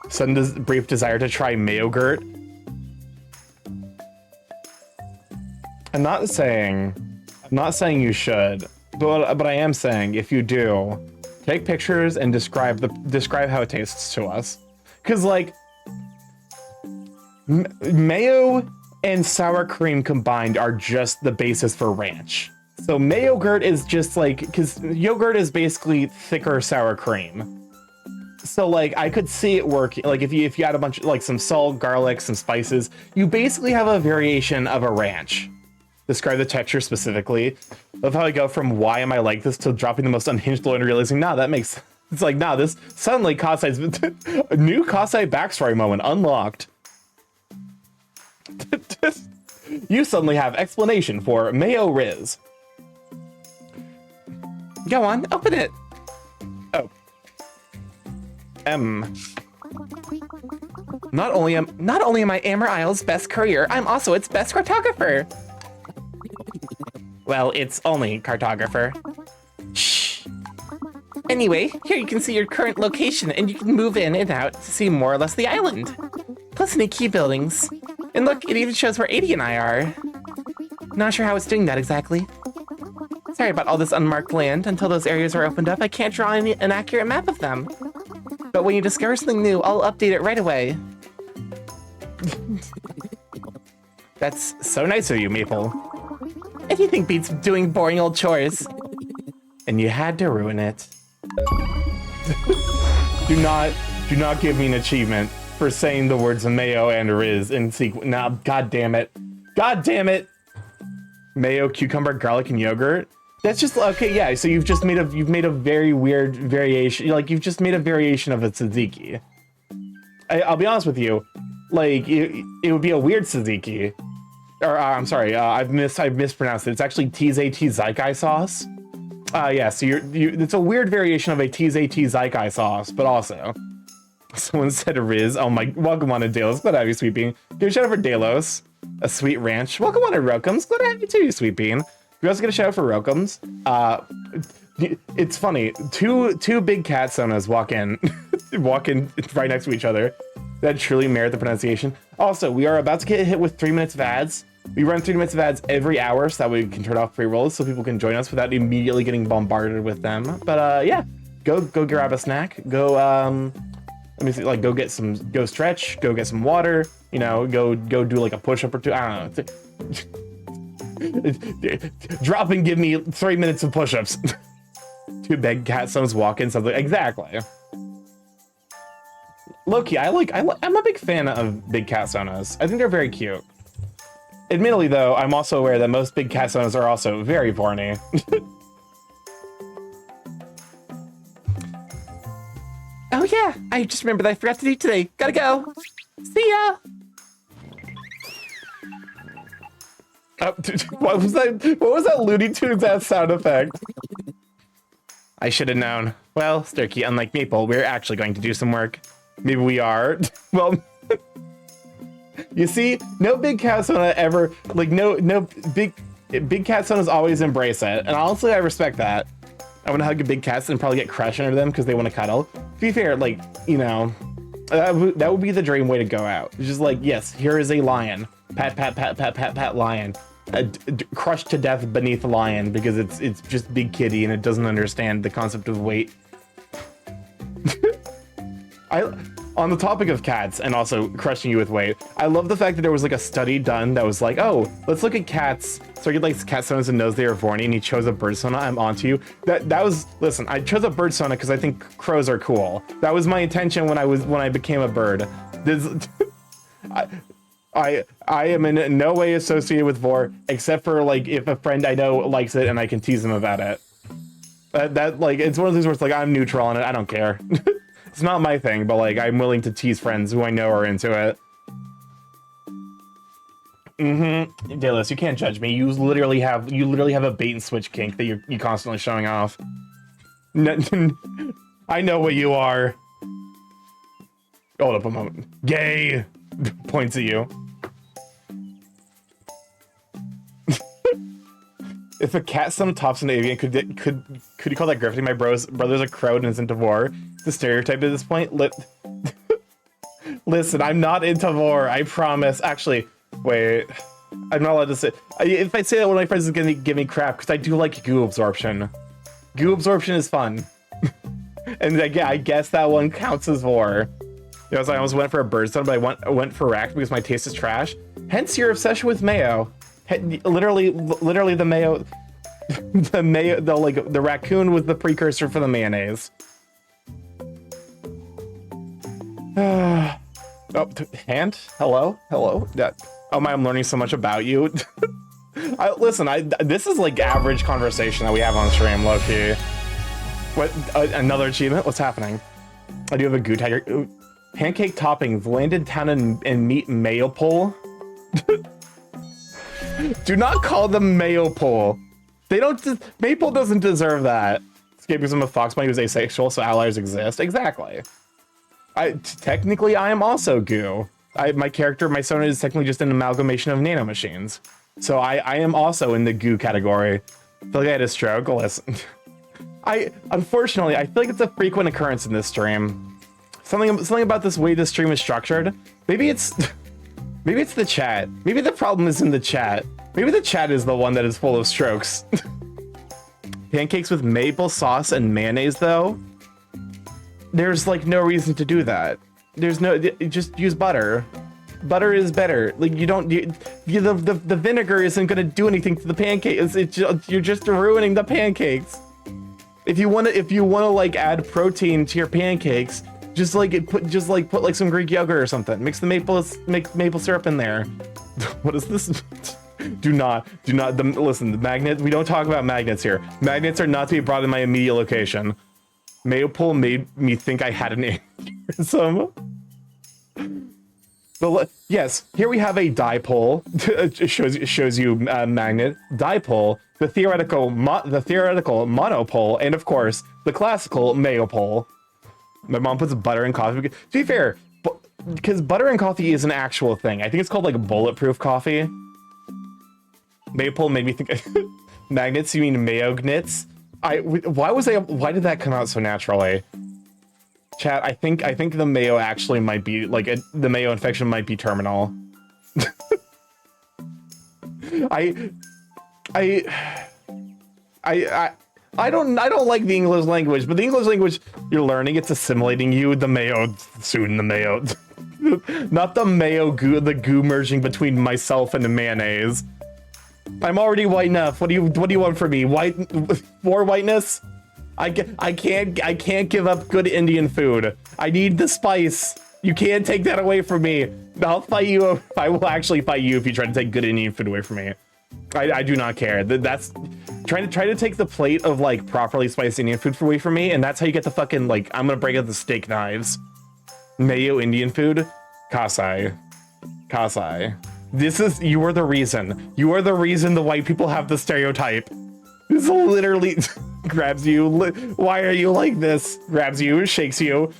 Sudden brief desire to try Mayogurt. I'm not saying you should, but I am saying if you do, take pictures and describe how it tastes to us. Cause like mayo and sour cream combined are just the basis for ranch. So Mayogurt is just like, cause yogurt is basically thicker sour cream. So like I could see it working. Like if you add a bunch of like some salt, garlic, some spices, you basically have a variation of a ranch. Describe the texture specifically. Love how I go from why am I like this to dropping the most unhinged low and realizing, nah, that makes, it's like, nah, this suddenly Kasai's a new Kasai backstory moment unlocked. You suddenly have explanation for Mayo Riz. Go on, open it. Oh. Not only am I Amber Isle's best courier, I'm also its best cartographer. Well, it's only cartographer. Shh. Anyway, here you can see your current location and you can move in and out to see more or less the island. Plus any key buildings. And look, it even shows where 80 and I are. Not sure how it's doing that exactly. Sorry about all this unmarked land. Until those areas are opened up, I can't draw an accurate map of them. But when you discover something new, I'll update it right away. That's so nice of you, Maple. Anything beats doing boring old chores. And you had to ruin it. Do not give me an achievement for saying the words Mayo and Riz in sequence. Nah, god damn it. God damn it. Mayo, cucumber, garlic, and yogurt. That's just okay, yeah, so you've made a very weird variation. Like you've just made a variation of a tzatziki. I'll be honest with you, like it would be a weird tzatziki. Or I'm sorry, I've mispronounced it. It's actually TZT Zaikai sauce. Yeah, so it's a weird variation of a TZT Zaikai sauce, but also someone said Riz. Oh my, welcome on to Delos. Glad to have you, Sweet Bean. Give a shout out for Delos, a sweet ranch. Welcome on to Rokums. Glad to have you too, Sweet Bean. We also get a shout out for Rokums. It's funny. Two big cat sonas walk in right next to each other. That truly merit the pronunciation. Also, we are about to get hit with 3 minutes of ads. We run 3 minutes of ads every hour so that we can turn off pre-rolls so people can join us without immediately getting bombarded with them. But yeah, go grab a snack. Go let me see, like go stretch, go get some water, you know, go do like a push-up or two. I don't know. Drop and give me 3 minutes of push-ups. Two big cat sonas walk in, something exactly. Low-key, I'm a big fan of big cat sonas. I think they're very cute. Admittedly, though, I'm also aware that most big cat sonas are also very porny. Oh yeah, I just remembered I forgot to do today. Gotta go. See ya. What was that? What was that Looney Tunes ass sound effect? I should have known. Well, Starky, unlike Maple, we're actually going to do some work. Maybe we are. Well, you see, no big cat sona ever, like no big cat sonas always embrace it, and honestly, I respect that. I want to hug a big cat and probably get crushed under them because they want to cuddle. To be fair, like, you know, that would be the dream way to go out. It's just like, yes, here is a lion. Pat, pat, pat, pat, pat, pat, lion. Crushed to death beneath a lion because it's just big kitty and it doesn't understand the concept of weight. On the topic of cats and also crushing you with weight, I love the fact that there was like a study done that was like, oh, let's look at cats. So he likes cat sonas and knows they are horny, and he chose a bird sona. I'm onto you. That was, listen, I chose a bird sona because I think crows are cool. That was my intention when I became a bird. I am in no way associated with vor, except for like if a friend I know likes it and I can tease them about it. That like, it's one of those where it's like I'm neutral on it. I don't care. It's not my thing, but like I'm willing to tease friends who I know are into it. Delos, you can't judge me. You literally have a bait and switch kink that you're constantly showing off. I know what you are. Hold up a moment. Gay. Points at you. If a cat some tops an avian, could you call that grifting? My brother's a crow and isn't Tavor. The stereotype at this point. Listen, I'm not into vor. I promise. Actually, wait. I'm not allowed to say. If I say that, one of my friends is gonna give me crap because I do like goo absorption. Goo absorption is fun, and yeah, I guess that one counts as vor. You know, so I almost went for a birdstone, but I went for rack because my taste is trash. Hence your obsession with mayo. Literally the mayo, the raccoon was the precursor for the mayonnaise. Oh, hand? Hello? Oh my, I'm learning so much about you. Listen, this is like average conversation that we have on stream, low-key. What, another achievement? What's happening? I do have a goo tiger. Pancake toppings, landed town and meat mayo pole. Do not call them mayo pole. They don't, Maple doesn't deserve that. Escapism of Fox Bunny was asexual, so allies exist. Exactly. Technically, I am also goo. My character, my Sona is technically just an amalgamation of nanomachines. So I am also in the goo category. I feel like I had a stroke. Listen. Unfortunately, I feel like it's a frequent occurrence in this stream. Something about this way this stream is structured. Maybe it's the chat. Maybe the problem is in the chat. Maybe the chat is the one that is full of strokes. Pancakes with maple sauce and mayonnaise, though. There's like no reason to do that. There's no, just use butter. Butter is better. Like you don't, the vinegar isn't gonna do anything to the pancakes. You're just ruining the pancakes. If you wanna like add protein to your pancakes, just put like some Greek yogurt or something. Mix the maple syrup in there. What is this? Do not. Listen, the magnet. We don't talk about magnets here. Magnets are not to be brought in my immediate location. Maypole made me think I had an aneurysm. But yes, here we have a dipole. It shows you magnet dipole, the theoretical monopole, and of course the classical mayopole. My mom puts butter in coffee. To be fair, because butter in coffee is an actual thing. I think it's called like bulletproof coffee. Maypole made me think. Magnets? You mean mayognits? Why did that come out so naturally? Chat, I think the mayo actually might be like the mayo infection might be terminal. I don't like the English language, but the English language you're learning, it's assimilating you. The mayo, soon the mayo, not the mayo goo, the goo merging between myself and the mayonnaise. I'm already white enough. What do you want from me? More whiteness? I can't give up good Indian food. I need the spice. You can't take that away from me. I'll fight you. I will actually fight you if you try to take good Indian food away from me. I do not care. That's try to take the plate of like properly spiced Indian food away from me, and that's how you get the fucking like I'm gonna break out the steak knives. Mayo Indian food, Kasai. You are the reason. You are the reason the white people have the stereotype. This literally grabs you. Why are you like this? Grabs you, shakes you.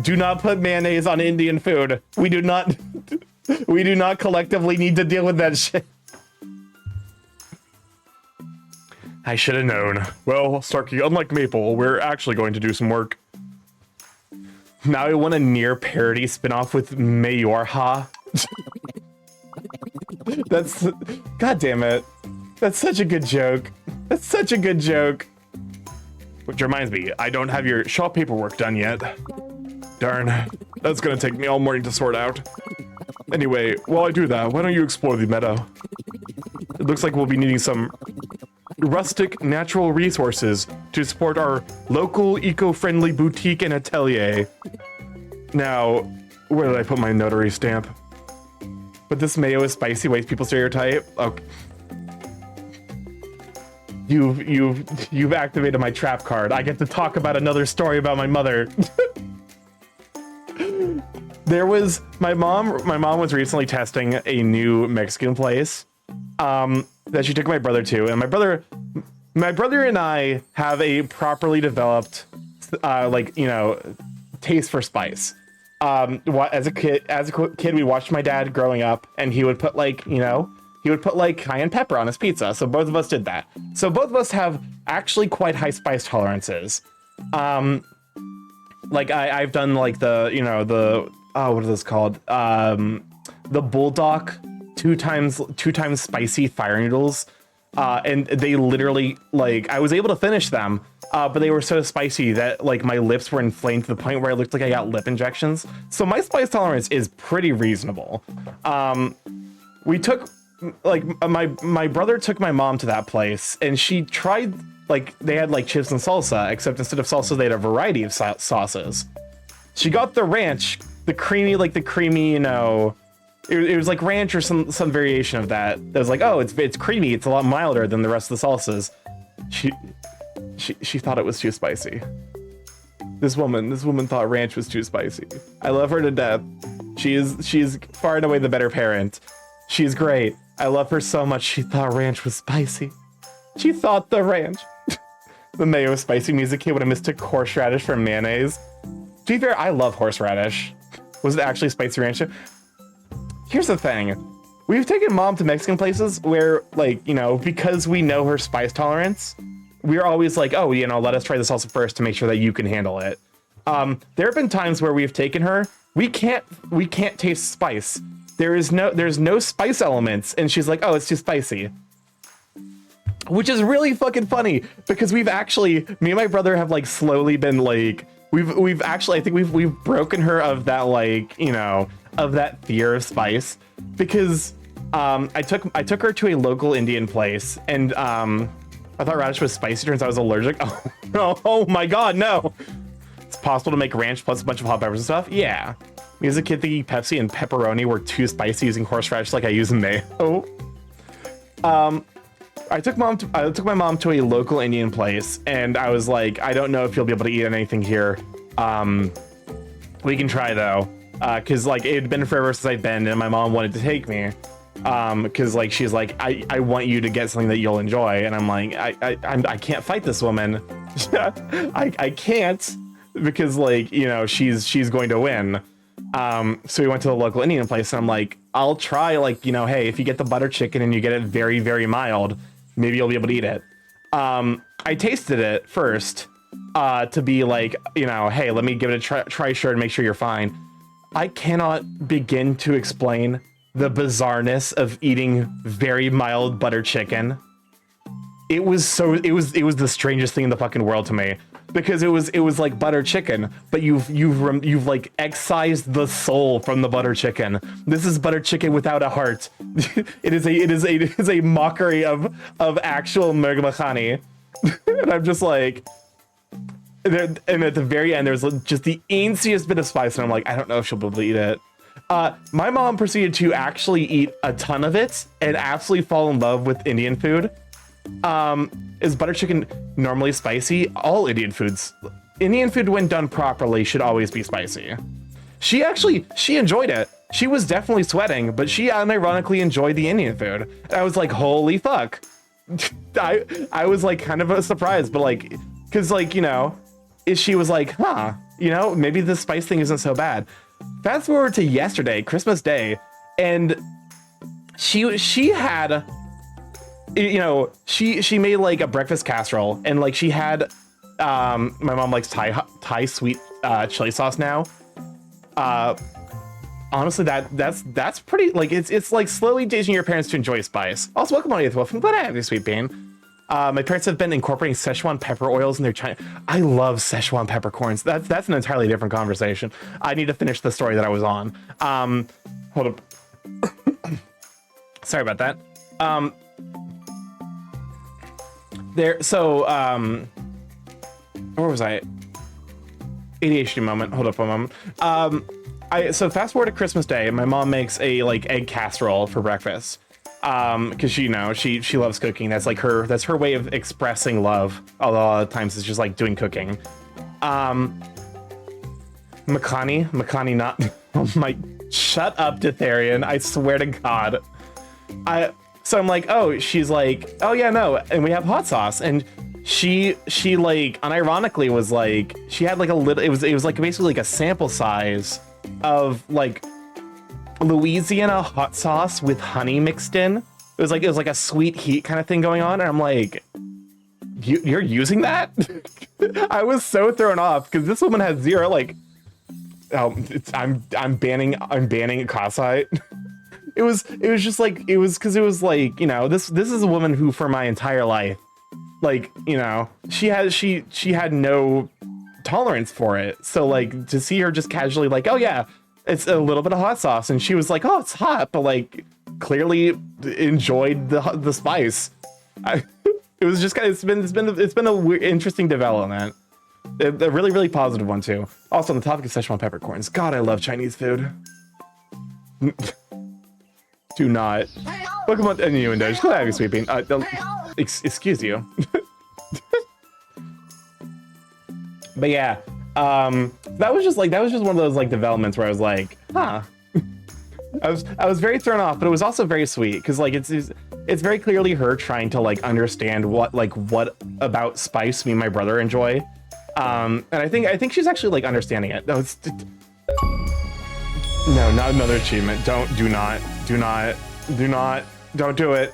Do not put mayonnaise on Indian food. We do not collectively need to deal with that shit. I should have known. Well, Starky, unlike Maple, we're actually going to do some work. Now I want a near parody spinoff with Mayorha. That's, god damn it. That's such a good joke. That's such a good joke. Which reminds me, I don't have your shop paperwork done yet. Darn, that's gonna take me all morning to sort out. Anyway, while I do that, why don't you explore the meadow? It looks like we'll be needing some rustic natural resources to support our local eco-friendly boutique and atelier. Now, where did I put my notary stamp? But this mayo is spicy, white people stereotype. Okay. You've activated my trap card. I get to talk about another story about my mother. There was my mom was recently testing a new Mexican place that she took my brother to, and my brother and I have a properly developed like, you know, taste for spice. As a kid we watched my dad growing up, and he would put like, you know, he would put like cayenne pepper on his pizza. So both of us did that. So both of us have actually quite high spice tolerances. Like I've done like the what is this called? The bulldog two times spicy fire noodles. And they literally, like, I was able to finish them, but they were so spicy that like my lips were inflamed to the point where it looked like I got lip injections. So my spice tolerance is pretty reasonable. We took, like, my brother took my mom to that place, and she tried, like, they had like chips and salsa, except instead of salsa they had a variety of sauces. She got the ranch, the creamy, you know, it was like ranch or some variation of that. That was like, oh, it's creamy. It's a lot milder than the rest of the salsas. She thought it was too spicy. This woman thought ranch was too spicy. I love her to death. She's far and away the better parent. She's great. I love her so much. She thought ranch was spicy. She thought the ranch. The mayo spicy music kit would have mistook horseradish for mayonnaise. To be fair, I love horseradish. Was it actually spicy ranch? Here's the thing. We've taken mom to Mexican places where, like, you know, because we know her spice tolerance, we're always like, oh, you know, let us try the salsa first to make sure that you can handle it. There have been times where we've taken her, we can't taste spice. There's no spice elements, and she's like, oh, it's too spicy. Which is really fucking funny, because we've actually, me and my brother have like slowly been like, we've actually, I think we've broken her of that, like, you know, of that fear of spice, because I took her to a local Indian place, and I thought radish was spicy. Turns out I was allergic. Oh no! Oh my god, no! It's possible to make ranch plus a bunch of hot peppers and stuff. Yeah, me as a kid thinking Pepsi and pepperoni were too spicy using horseradish like I use mayo. I took my mom to a local Indian place, and I was like, I don't know if you'll be able to eat anything here. We can try though. Cause like it had been forever since I'd been, and my mom wanted to take me. Cause like she's like, I want you to get something that you'll enjoy, and I'm like, I can't fight this woman. I can't, because like, you know, she's going to win. So we went to the local Indian place, and I'm like, I'll try, like, you know, hey, if you get the butter chicken and you get it very, very mild, maybe you'll be able to eat it. I tasted it first, to be like, you know, hey, let me give it a try sure and make sure you're fine. I cannot begin to explain the bizarreness of eating very mild butter chicken. It was the strangest thing in the fucking world to me, because it was like butter chicken, but you've like excised the soul from the butter chicken. This is butter chicken without a heart. It is a mockery of actual merg makhani. And I'm just like, and at the very end, there's just the easiest bit of spice, and I'm like, I don't know if she'll be able to eat it. My mom proceeded to actually eat a ton of it and absolutely fall in love with Indian food. Is butter chicken normally spicy? All Indian food when done properly should always be spicy. She enjoyed it. She was definitely sweating, but she unironically enjoyed the Indian food. And I was like, holy fuck. I was like kind of a surprise, but like, cause like, you know, she was like, huh, you know, maybe the spice thing isn't so bad. Fast forward to yesterday, Christmas Day, and she had, you know, she made like a breakfast casserole, and like she had, my mom likes Thai sweet chili sauce now. Honestly, that's pretty, like, it's like slowly teaching your parents to enjoy spice. Also, welcome on, Wolf. I'm glad I have you, sweet bean. My parents have been incorporating Szechuan pepper oils in their China. I love Szechuan peppercorns. That's an entirely different conversation. I need to finish the story that I was on. Hold up. Sorry about that. Where was I? ADHD moment. Hold up a moment. So fast forward to Christmas Day, my mom makes a like egg casserole for breakfast. Because she loves cooking. That's her way of expressing love. Although a lot of times it's just like doing cooking. Makani not. Oh my, shut up, Ditharian. I swear to God. So I'm like, oh, she's like, oh yeah, no, and we have hot sauce, and she like unironically was like, she had like a little, it was like basically like a sample size of like Louisiana hot sauce with honey mixed in. it was like a sweet heat kind of thing going on, and I'm like, you're using that? I was so thrown off because this woman has zero like. Oh, I'm banning Kasai. It was just like it was because it was like, you know, this is a woman who for my entire life, like, you know, she had no tolerance for it. So like to see her just casually like, oh yeah, it's a little bit of hot sauce, and she was like, oh, it's hot, but like clearly enjoyed the spice. It was just kind of it's been a weird, interesting development. A really, really positive one too. Also on the topic of Szechuan peppercorns, God, I love Chinese food. Do not. Welcome on innuendo. Just glad to have you sweeping. Excuse you. But yeah, that was just one of those like developments where I was like, huh. I was very thrown off, but it was also very sweet because like it's very clearly her trying to like understand what about spice me and my brother enjoy. And I think she's actually like understanding it. No, no, not another achievement. Do not do it.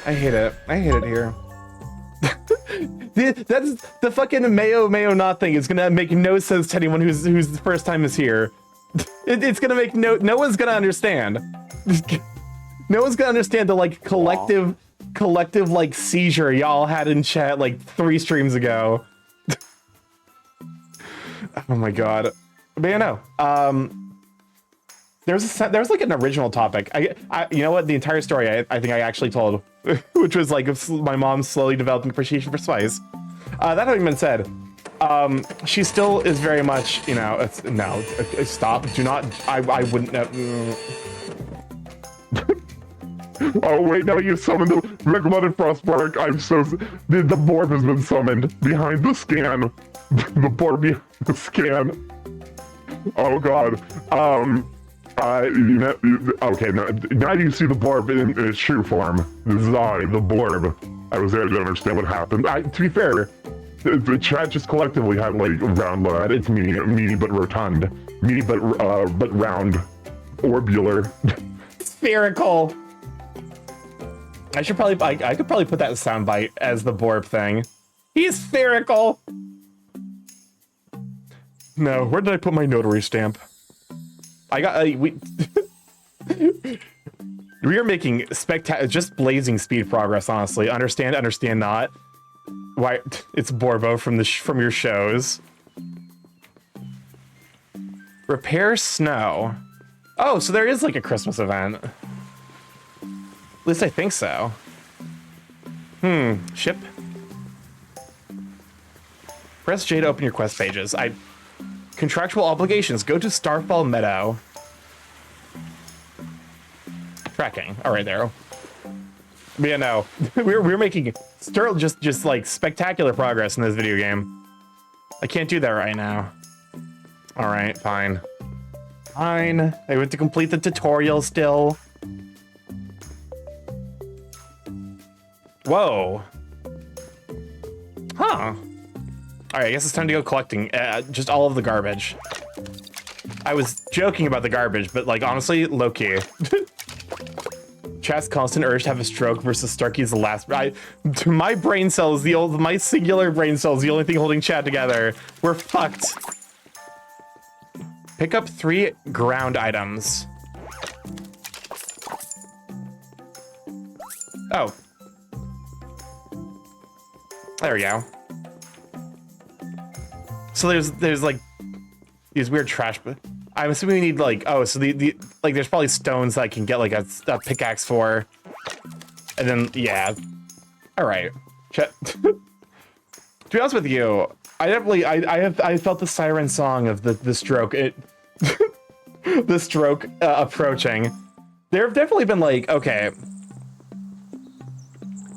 I hate it here. That's the fucking mayo not thing is gonna make no sense to anyone who's the first time is here. It's gonna make no one's gonna understand. No one's gonna understand the like collective like seizure y'all had in chat like 3 streams ago. Oh my god. But yeah, no. There's like an original topic. I you know what, the entire story I think I actually told, which was like my mom slowly developing appreciation for spice. That having been said, she still is very much, you know, no, stop, do not, I wouldn't have. Oh wait, now you summoned the Red-Blooded Frostbark. I'm so... The Borb has been summoned behind the scan. The Borb behind the scan. Oh god. Okay, now you see the Borb in its true form. This is I, the Borb. I was there to understand what happened. To be fair, the chat just collectively had like round load. It's meaty but rotund. Meaty but round. Orbular. Spherical. I could probably put that soundbite as the Borb thing. He's spherical. No, where did I put my notary stamp? We are making just blazing speed progress. Honestly, understand not. Why it's Borbo from your shows. Repair snow. Oh, so there is like a Christmas event. At least I think so. Ship. Press J to open your quest pages. Contractual obligations. Go to Starfall Meadow. Tracking. All right, there. But yeah, no. we're making just like spectacular progress in this video game. I can't do that right now. All right, fine. Fine. I have to complete the tutorial still. Whoa. Huh. All right, I guess it's time to go collecting just all of the garbage. I was joking about the garbage, but like honestly, low key. Chat's constant urge to have a stroke versus Starky's last. My brain cells, my singular brain cells, the only thing holding chat together. We're fucked. Pick up 3 ground items. Oh. There we go. So there's like these weird trash, but I'm assuming we need like, oh, so the like there's probably stones that I can get like a pickaxe for. And then yeah. All right. To be honest with you, I felt the siren song of the stroke the stroke approaching. There have definitely been like, okay.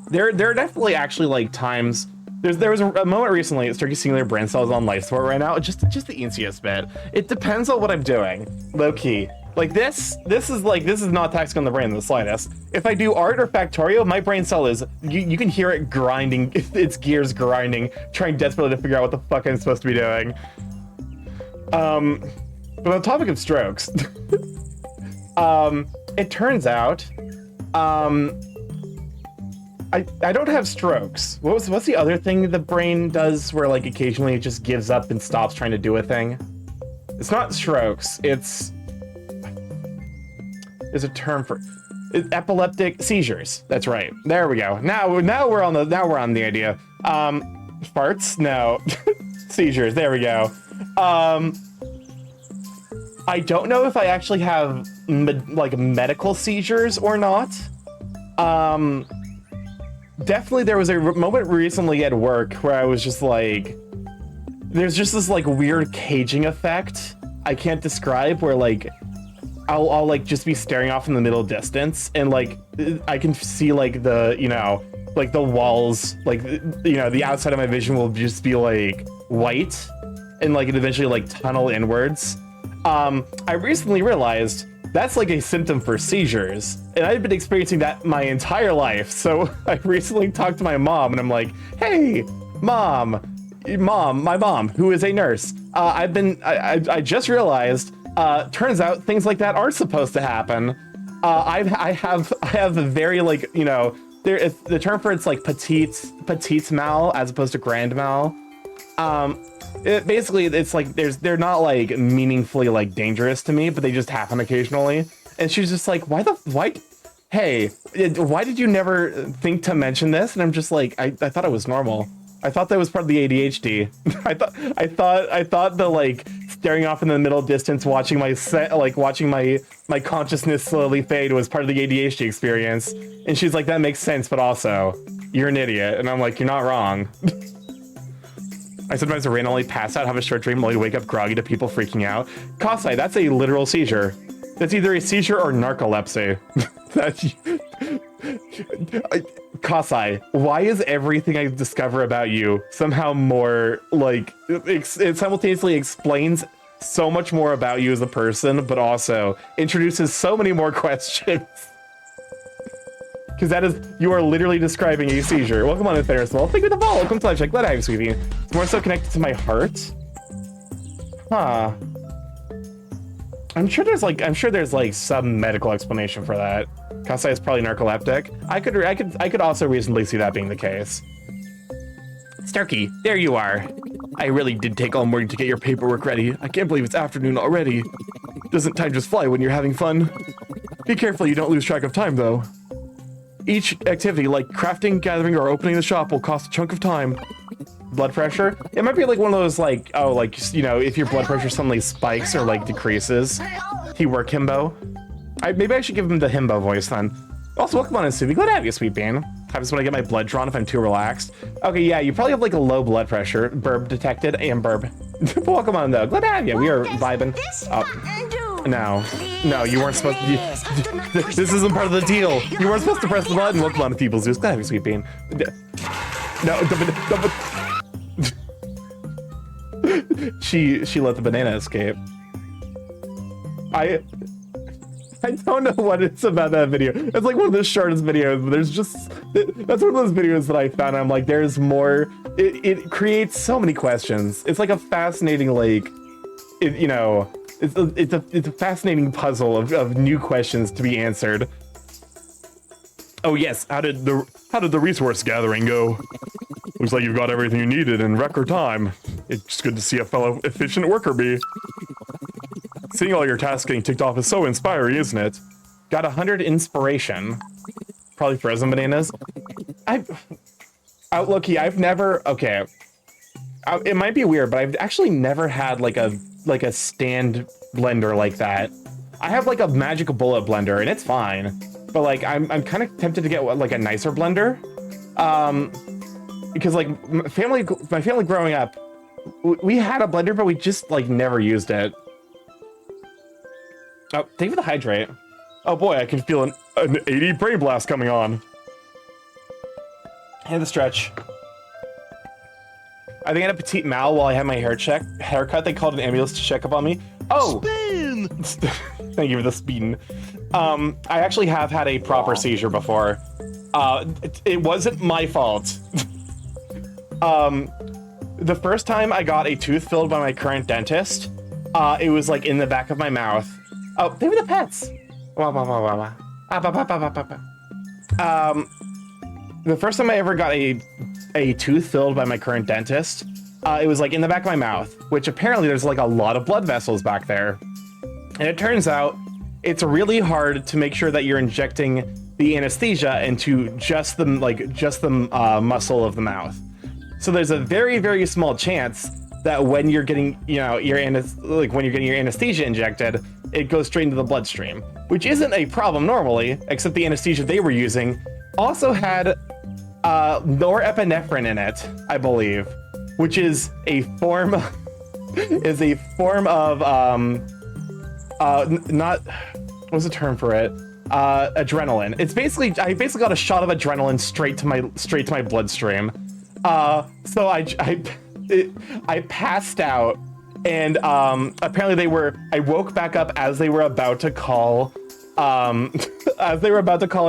There are definitely actually like times. There was a moment recently at Starky Singular Brain Cells on life support right now. Just the easiest bit. It depends on what I'm doing. Low key. Like this is not taxing on the brain in the slightest. If I do art or Factorio, my brain cell is you can hear it grinding, its gears grinding, trying desperately to figure out what the fuck I'm supposed to be doing. But on the topic of strokes, it turns out, I don't have strokes. What's the other thing the brain does where like occasionally it just gives up and stops trying to do a thing? It's not strokes. There's a term for epileptic seizures. That's right. There we go. Now we're on the idea. Farts? No. Seizures. There we go. I don't know if I actually have medical seizures or not. Definitely there was a moment recently at work where I was just like, there's just this like weird caging effect I can't describe where like I'll like just be staring off in the middle distance and like I can see like the, you know, like the walls, like, you know, the outside of my vision will just be like white and like it eventually like tunnel inwards. I recently realized that's like a symptom for seizures, and I've been experiencing that my entire life. So I recently talked to my mom and I'm like, hey, my mom, who is a nurse. I just realized, turns out things like that aren't supposed to happen. I have a very like, you know, the term for it's like petite mal as opposed to grand mal. Basically it's like they're not like meaningfully like dangerous to me, but they just happen occasionally. And she's just like, hey, why did you never think to mention this? And I'm just like, I thought it was normal. I thought that was part of the ADHD. I thought the like staring off in the middle distance, watching my consciousness slowly fade was part of the ADHD experience. And she's like, that makes sense, but also you're an idiot. And I'm like, you're not wrong. I sometimes randomly pass out, have a short dream, only to wake up groggy to people freaking out. Kasai, that's a literal seizure. That's either a seizure or narcolepsy. Kasai, why is everything I discover about you somehow more like it simultaneously explains so much more about you as a person, but also introduces so many more questions? Because that is, you are literally describing a seizure. Welcome on to Ferris Wheel. Thank you for the ball. Welcome to Live Check. Glad I have you, sweetie. It's more so connected to my heart. Huh. I'm sure there's like some medical explanation for that. Kasai is probably narcoleptic. I could also reasonably see that being the case. Starky, there you are. I really did take all morning to get your paperwork ready. I can't believe it's afternoon already. Doesn't time just fly when you're having fun? Be careful you don't lose track of time though. Each activity, like crafting, gathering, or opening the shop, will cost a chunk of time. Blood pressure? It might be like one of those like, oh, like, you know, if your blood pressure suddenly spikes or like decreases. He work himbo. Maybe I should give him the himbo voice then. Also, welcome on in, Subi. Glad to have you, sweet bean. Happens when I get my blood drawn if I'm too relaxed. Okay, yeah, you probably have like a low blood pressure. Burb detected and burb. Welcome on though. Glad to have you. We are vibing. No, you weren't supposed to. This isn't part of the deal. You weren't supposed to press the button. Welcome on to People's News. Glad to have you, sweet bean. No. She let the banana escape. I don't know what it's about that video. It's like one of the shortest videos, but there's just, that's one of those videos that I found. I'm like, there's more. It creates so many questions. It's like a fascinating, like, you know, it's a fascinating puzzle of new questions to be answered. Oh yes, how did the resource gathering go? Looks like you've got everything you needed in record time. It's good to see a fellow efficient worker bee. Seeing all your tasks getting ticked off is so inspiring, isn't it? Got 100 inspiration. Probably frozen bananas. Low-key, I've never, okay. It might be weird, but I've actually never had like a stand blender like that. I have like a magic bullet blender and it's fine. But like, I'm kind of tempted to get like a nicer blender. Because like my family growing up, we had a blender, but we just like never used it. Oh, thank you for the hydrate. Oh boy, I can feel an 80 brain blast coming on. And the stretch. I think I had a petite mal while I had my haircut. They called an ambulance to check up on me. Oh! Spin! Thank you for the spin. I actually have had a proper seizure before. It wasn't my fault. The first time I got a tooth filled by my current dentist, It was like in the back of my mouth. Oh, they were the pets. Wah, wah, wah, wah, wah. Ah, bah, bah, bah, bah, bah, bah. The first time I ever got a tooth filled by my current dentist, it was like in the back of my mouth, which apparently there's like a lot of blood vessels back there. And it turns out it's really hard to make sure that you're injecting the anesthesia into just the muscle of the mouth. So there's a very, very small chance that when you're getting, when you're getting your anesthesia injected, it goes straight into the bloodstream, which isn't a problem normally, except the anesthesia they were using also had norepinephrine in it, I believe, which is a form of not, what's the term for it? Adrenaline. It's basically, I basically got a shot of adrenaline straight to my bloodstream. So I passed out, and apparently I woke back up as they were about to call an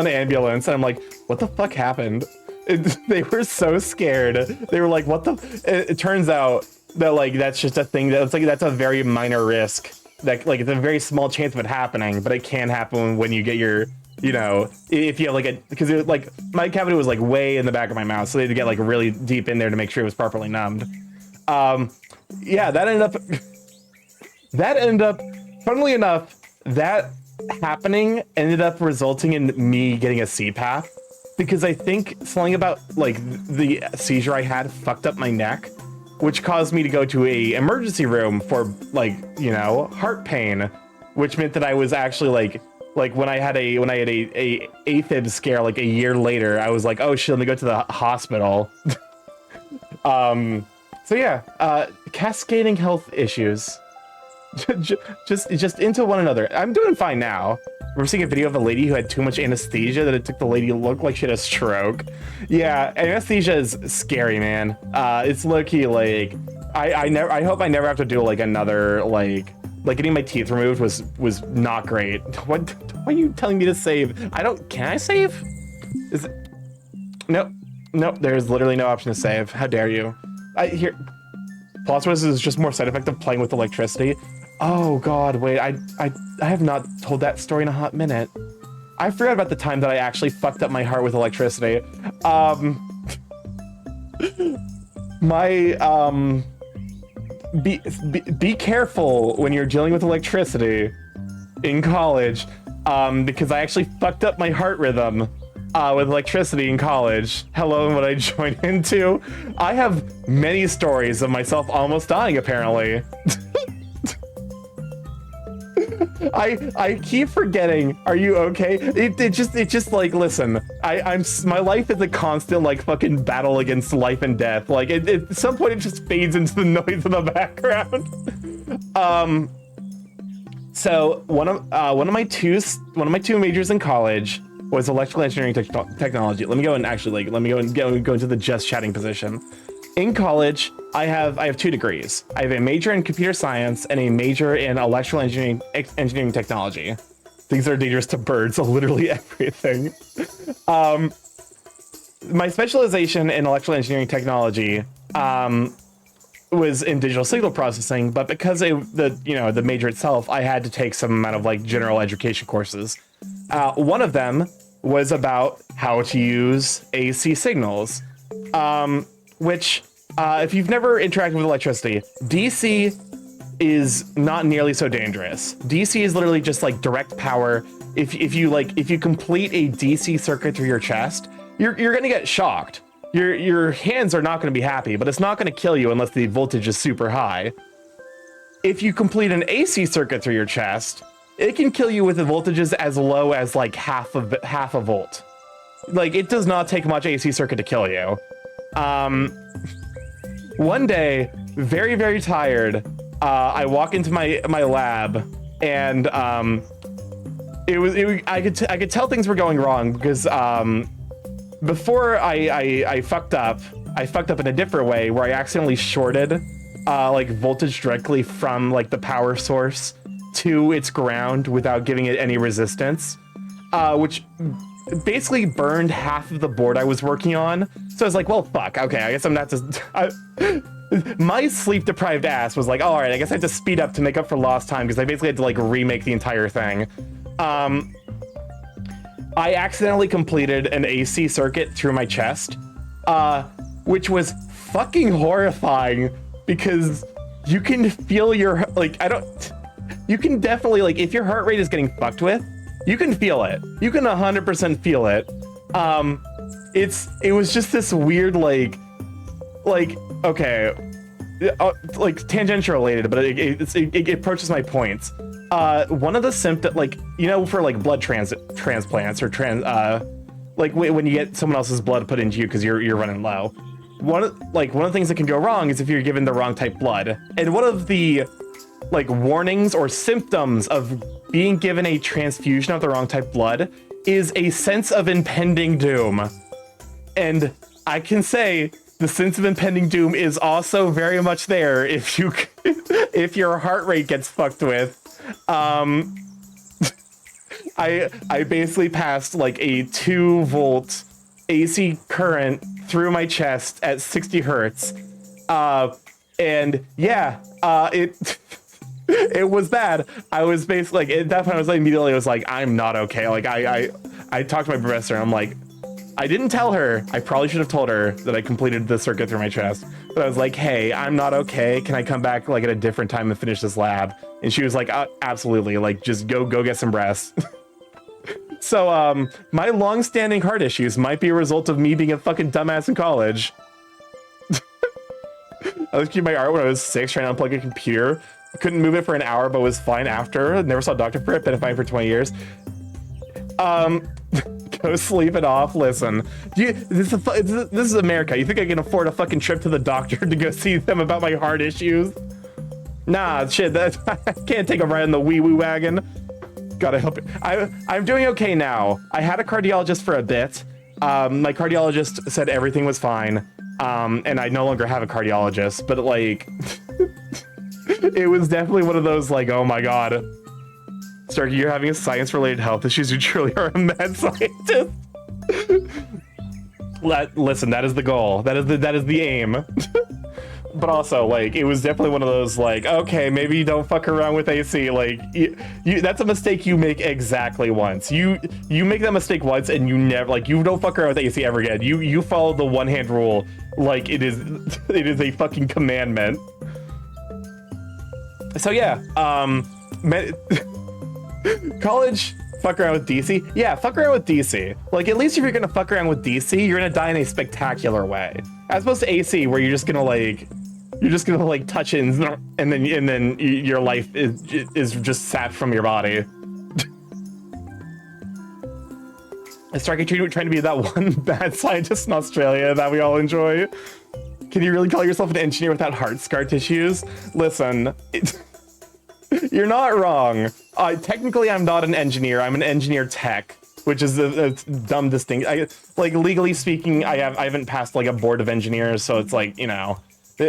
ambulance, and I'm like, what the fuck happened? They were so scared. They were like, what the? It turns out that like that's just a thing that's a very minor risk. That like it's a very small chance of it happening, but it can happen when you get your, if you have because it like my cavity was like way in the back of my mouth, so they had to get like really deep in there to make sure it was properly numbed. Yeah, that ended up, funnily enough, that happening ended up resulting in me getting a CPAP, because I think something about like the seizure I had fucked up my neck, which caused me to go to a emergency room for heart pain, which meant that I was actually like when I had a AFib scare like a year later, I was like, oh shit, let me go to the hospital. So yeah, cascading health issues, just into one another. I'm doing fine now. We're seeing a video of a lady who had too much anesthesia that it took the lady to look like she had a stroke. Yeah, anesthesia is scary, man. It's low-key like I hope I never have to do like another like getting my teeth removed was not great. What are you telling me to save? Can I save? Is it? Nope. There's literally no option to save. How dare you? Phosphorus is just more side effect of playing with electricity. Oh god, wait, I have not told that story in a hot minute. I forgot about the time that I actually fucked up my heart with electricity. Be careful when you're dealing with electricity in college, because I actually fucked up my heart rhythm with electricity in college. Hello, and what I joined into. I have many stories of myself almost dying, apparently. I keep forgetting. Are you okay? It just like, listen, my life is a constant like fucking battle against life and death. Like at some point it just fades into the noise in the background. So one of my two majors in college was electrical engineering technology. Let me go and actually go into the just chatting position. In college, I have 2 degrees. I have a major in computer science and a major in electrical engineering technology. Things that are dangerous to birds, literally everything. My specialization in electrical engineering technology was in digital signal processing, but because the major itself, I had to take some amount of like general education courses. One of them was about how to use AC signals, which if you've never interacted with electricity, DC is not nearly so dangerous. DC is literally just like direct power. If you complete a DC circuit through your chest, you're gonna get shocked. Your hands are not gonna be happy, but it's not gonna kill you unless the voltage is super high. If you complete an AC circuit through your chest, it can kill you with the voltages as low as like half a volt. Like, it does not take much AC circuit to kill you. One day, very, very tired, I walk into my lab, and I could tell things were going wrong because before I fucked up in a different way where I accidentally shorted like voltage directly from like the power source to its ground without giving it any resistance, which basically burned half of the board I was working on. So I was like, well, fuck, okay, I guess I'm not just... my sleep deprived ass was like, all right, I guess I have to speed up to make up for lost time because I basically had to like remake the entire thing. I accidentally completed an AC circuit through my chest, which was fucking horrifying because you can feel your, like, you can definitely, like, if your heart rate is getting fucked with, you can feel it. You can 100% feel it. It was just this weird, like, okay, like tangential related, but it approaches my points. One of the symptoms, like, you know, for like blood transplants or like when you get someone else's blood put into you because you're running low. One of the things that can go wrong is if you're given the wrong type blood. And one of the like warnings or symptoms of being given a transfusion of the wrong type blood is a sense of impending doom. And I can say the sense of impending doom is also very much there if your heart rate gets fucked with. I basically passed like a 2-volt AC current through my chest at 60 hertz. And yeah, it was bad. I was basically like, at that point I was like, immediately I was like, I'm not okay. Like I talked to my professor and I'm like, I didn't tell her. I probably should have told her that I completed the circuit through my chest. But I was like, hey, I'm not okay. Can I come back like at a different time and finish this lab? And she was like, absolutely. Like, just go get some rest. So, my long-standing heart issues might be a result of me being a fucking dumbass in college. I was keeping my art when I was 6, trying to unplug a computer. Couldn't move it for an hour, but was fine after. Never saw a doctor for it. Been fine for 20 years. Go sleep it off. Listen, this is America. You think I can afford a fucking trip to the doctor to go see them about my heart issues? Nah, shit. I can't take a ride in the wee-wee wagon. Gotta help it. I'm doing okay now. I had a cardiologist for a bit. My cardiologist said everything was fine. And I no longer have a cardiologist. But like, it was definitely one of those like, oh my god. Starky, you're having a science-related health issues. You truly are a mad scientist. Listen, that is the goal. That is the aim. But also, like, it was definitely one of those, like, okay, maybe you don't fuck around with AC. Like, that's a mistake you make exactly once. You make that mistake once, and you never, like, you don't fuck around with AC ever again. You follow the one-hand rule, like it is a fucking commandment. So yeah, college, fuck around with DC. Yeah, fuck around with DC. Like, at least if you're gonna fuck around with DC, you're gonna die in a spectacular way. As opposed to AC, where you're just gonna touch it and then your life is just sapped from your body. Starky trying to be that one bad scientist in Australia that we all enjoy. Can you really call yourself an engineer without heart scar tissues? Listen, you're not wrong. Technically, I'm not an engineer. I'm an engineer tech, which is a dumb distinction. Like, legally speaking, I haven't passed like a board of engineers, so it's like, you know,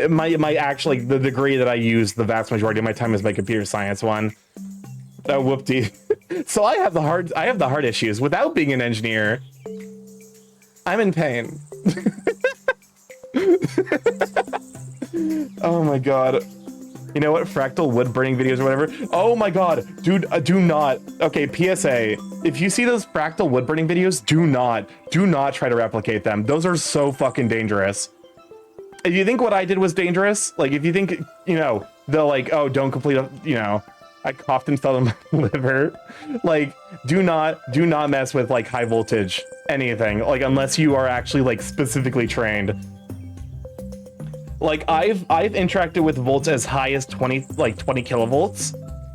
my actually the degree that I use the vast majority of my time is my computer science one. Oh, whoop-dee. So I have the heart issues without being an engineer. I'm in pain. Oh my god. You know what? Fractal wood burning videos or whatever. Oh my god, dude, do not. Okay, PSA. If you see those fractal wood burning videos, do not try to replicate them. Those are so fucking dangerous. If you think what I did was dangerous, like if you think, you know, they'll like, oh, don't complete a, you know, I coughed and fell in my liver. Like, do not mess with like high voltage anything, like unless you are actually like specifically trained. Like I've interacted with volts as high as 20 kilovolts,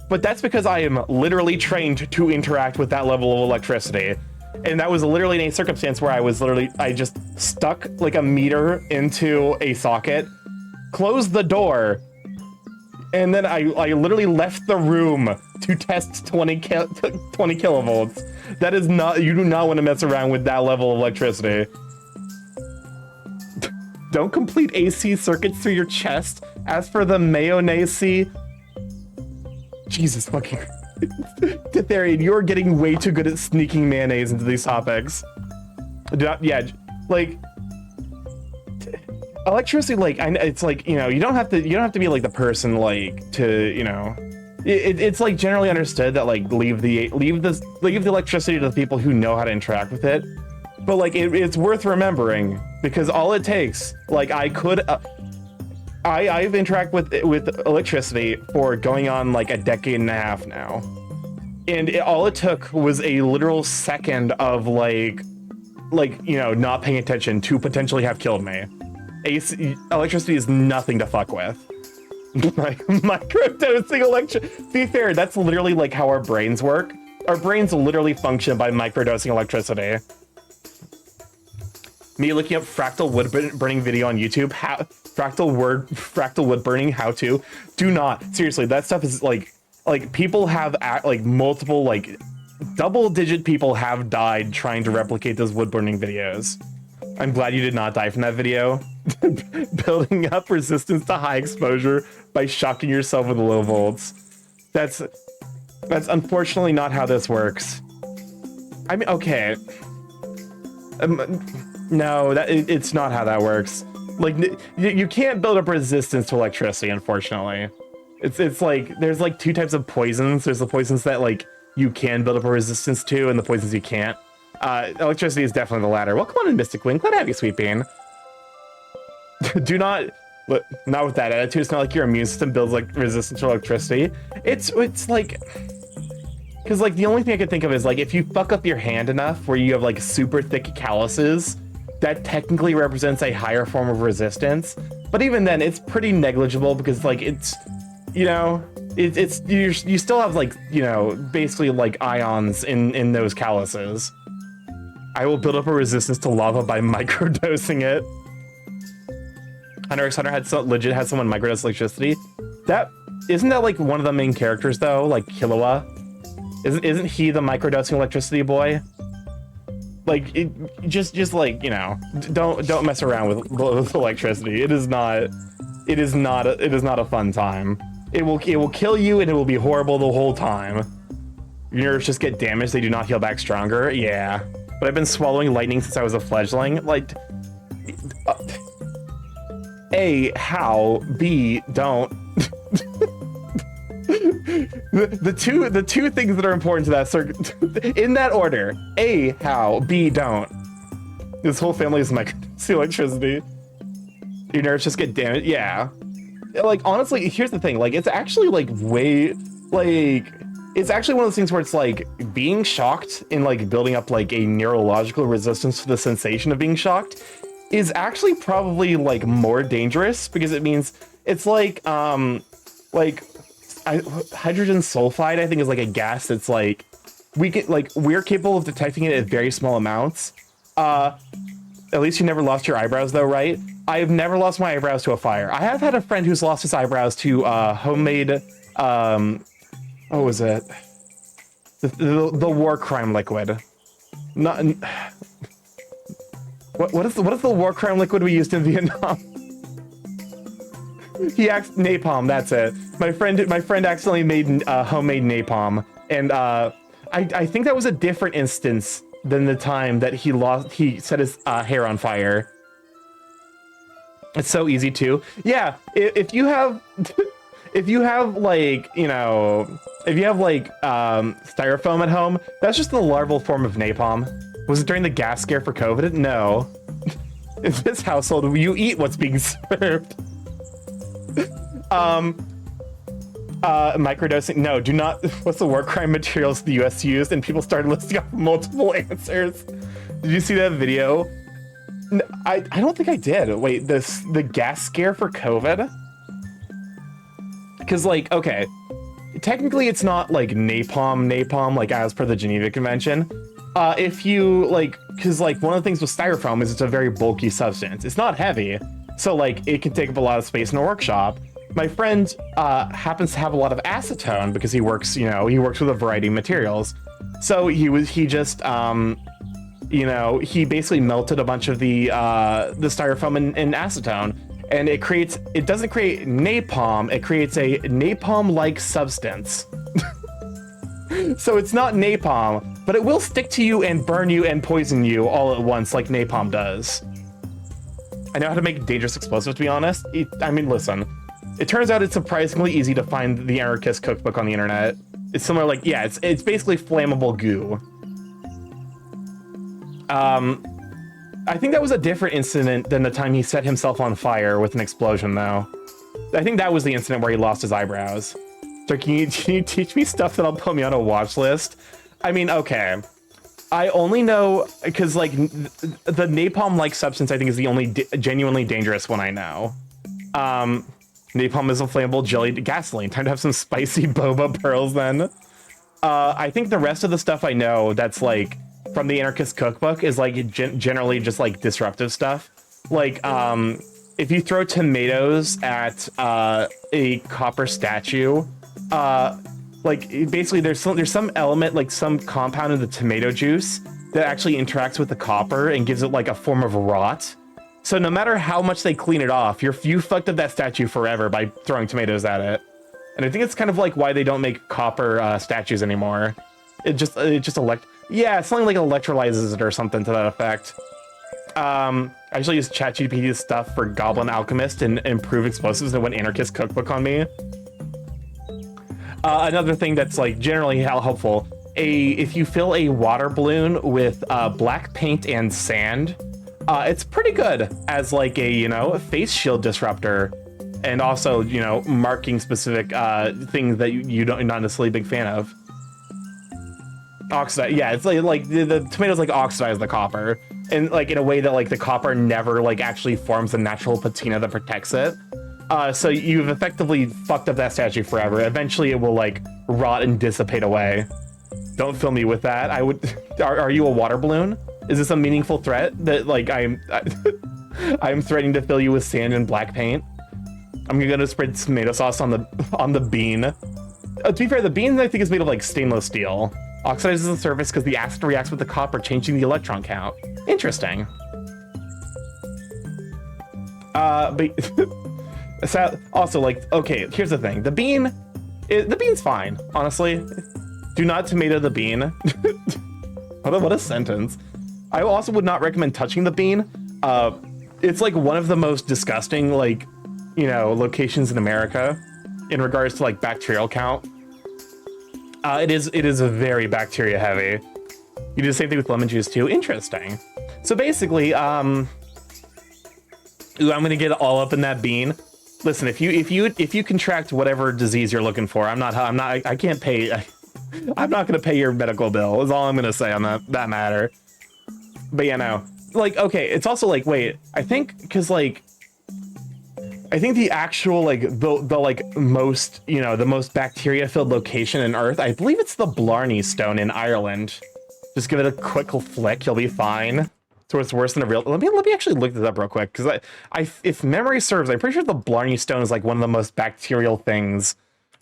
but that's because I am literally trained to interact with that level of electricity. And that was literally in a circumstance where I just stuck like a meter into a socket, closed the door, and then I literally left the room to test 20 kilovolts. That is not, you do not want to mess around with that level of electricity. Don't complete AC circuits through your chest. As for the mayonnaise, Jesus fucking Christ. Ditharian, you're getting way too good at sneaking mayonnaise into these topics. Yeah, like, electricity, like, it's like, you know, you don't have to be like the person like to, you know, it's like generally understood that like leave the electricity to the people who know how to interact with it. But like it's worth remembering, because all it takes, like I've interacted with electricity for going on like a decade and a half now, and all it took was a literal second of like you know, not paying attention to potentially have killed me. Electricity is nothing to fuck with. Like microdosing electricity. To be fair, that's literally like how our brains work. Our brains literally function by microdosing electricity. Me looking up fractal wood burning video on YouTube. Fractal wood burning how to. Do not, seriously, that stuff is like people have like multiple like double-digit people have died trying to replicate those wood burning videos. I'm glad you did not die from that video. Building up resistance to high exposure by shocking yourself with low volts. That's unfortunately not how this works. I mean, okay. No, it's not how that works. Like, you can't build up resistance to electricity, unfortunately. It's like, there's like two types of poisons. There's the poisons that like you can build up a resistance to, and the poisons you can't. Electricity is definitely the latter. Welcome on in, Mystic Wing. Glad to have you, Sweet Bean. Do not with that attitude. It's not like your immune system builds like resistance to electricity. It's like, because like the only thing I could think of is like if you fuck up your hand enough where you have like super thick calluses, that technically represents a higher form of resistance. But even then, it's pretty negligible, because like it's, you know, you still have like, you know, basically like ions in those calluses. I will build up a resistance to lava by microdosing it. Hunter x Hunter legit had someone microdose electricity. Isn't that like one of the main characters though? Like Killua? Isn't he the microdosing electricity boy? Like just like, you know, don't mess around with electricity. It is not a fun time. It will kill you, and it will be horrible the whole time. Your nerves just get damaged. They do not heal back stronger. Yeah. But I've been swallowing lightning since I was a fledgling. Like, A, how? B, don't. the two things that are important to that circuit, in that order: A, how? B, don't. This whole family is microdosing electricity. Your nerves just get damaged. Yeah. Like, honestly, here's the thing. Like, it's actually like way like. It's actually one of those things where it's like being shocked and like building up like a neurological resistance to the sensation of being shocked is actually probably like more dangerous, because it means it's like hydrogen sulfide, I think, is like a gas that's like we're capable of detecting it at very small amounts. At least you never lost your eyebrows though, right? I've never lost my eyebrows to a fire. I have had a friend who's lost his eyebrows to homemade what was it? The war crime liquid. Not what is the war crime liquid we used in Vietnam? Napalm. That's it. My friend accidentally made homemade napalm, and I think that was a different instance than the time that he set his hair on fire. It's so easy too. Yeah, if you have if you have like, you know, if you have like styrofoam at home, that's just the larval form of napalm. Was it during the gas scare for COVID? No. In this household, you eat what's being served. Microdosing. No, do not. What's the war crime materials the US used? And people started listing off multiple answers. Did you see that video? I don't think I did. Wait, the gas scare for COVID? Because, like, okay, technically it's not like napalm, like as per the Geneva Convention. If you like, because like one of the things with styrofoam is it's a very bulky substance. It's not heavy, so like it can take up a lot of space in a workshop. My friend happens to have a lot of acetone because he works with a variety of materials. So he just he basically melted a bunch of the styrofoam in acetone. And it doesn't create napalm, it creates a napalm-like substance. So it's not napalm, but it will stick to you and burn you and poison you all at once like napalm does. I know how to make dangerous explosives, to be honest. I mean, listen. It turns out it's surprisingly easy to find the anarchist cookbook on the internet. It's similar, like, yeah, it's basically flammable goo. I think that was a different incident than the time he set himself on fire with an explosion, though. I think that was the incident where he lost his eyebrows. So can you teach me stuff that'll put me on a watch list? I mean, okay. I only know, because, like, the napalm-like substance, I think, is the only genuinely dangerous one I know. Napalm is a flammable jelly gasoline. Time to have some spicy boba pearls, then. I think the rest of the stuff I know that's, like, from the Anarchist Cookbook is, like, generally just, like, disruptive stuff. Like, if you throw tomatoes at a copper statue, like, basically there's some element, like some compound in the tomato juice that actually interacts with the copper and gives it like a form of rot. So no matter how much they clean it off, you fucked up that statue forever by throwing tomatoes at it. And I think it's kind of like why they don't make copper statues anymore. It just yeah, something like electrolyzes it or something to that effect. I actually used ChatGPT stuff for Goblin Alchemist and improve explosives and went Anarchist Cookbook on me. Another thing that's like generally helpful, if you fill a water balloon with black paint and sand, it's pretty good as like a, you know, face shield disruptor, and also, you know, marking specific things that you're not necessarily a big fan of. Oxide, yeah, it's like the tomatoes like oxidize the copper, and like in a way that like the copper never like actually forms the natural patina that protects it. So you've effectively fucked up that statue forever. Eventually it will like rot and dissipate away. Don't fill me with that. I would. Are you a water balloon? Is this a meaningful threat that like I'm threatening to fill you with sand and black paint? I'm gonna spread tomato sauce on the bean. To be fair, the bean I think is made of like stainless steel. Oxidizes the surface because the acid reacts with the copper, changing the electron count. Interesting. But so also, like, okay, here's the thing. The bean's fine, honestly. Do not tomato the bean. What a sentence. I also would not recommend touching the bean. It's like one of the most disgusting, like, you know, locations in America in regards to like bacterial count. It is a very bacteria heavy. You do the same thing with lemon juice too. Interesting. So basically, ooh, I'm gonna get all up in that bean. Listen, if you contract whatever disease you're looking for, I can't pay. I'm not gonna pay your medical bill. Is all I'm gonna say on that matter. But yeah, no, like, okay, it's also like, wait, I think the actual like the like most, you know, the most bacteria filled location in Earth, I believe it's the Blarney Stone in Ireland. Just give it a quick flick, you'll be fine. So it's worse than a real. Let me actually look this up real quick, because if memory serves, I'm pretty sure the Blarney Stone is like one of the most bacterial things,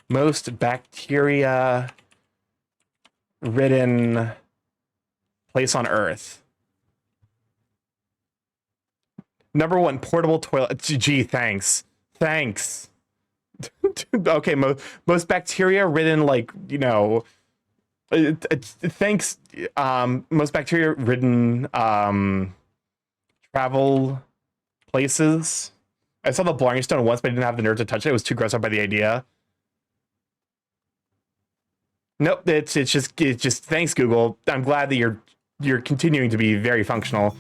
most bacteria ridden place on Earth. Number one, portable toilet. Gee, thanks. Okay, most bacteria ridden, like, you know, thanks. Most bacteria ridden travel places. I saw the Blarney Stone once, but I didn't have the nerve to touch it. It was too grossed out by the idea. Nope, it's just thanks, Google. I'm glad that you're continuing to be very functional.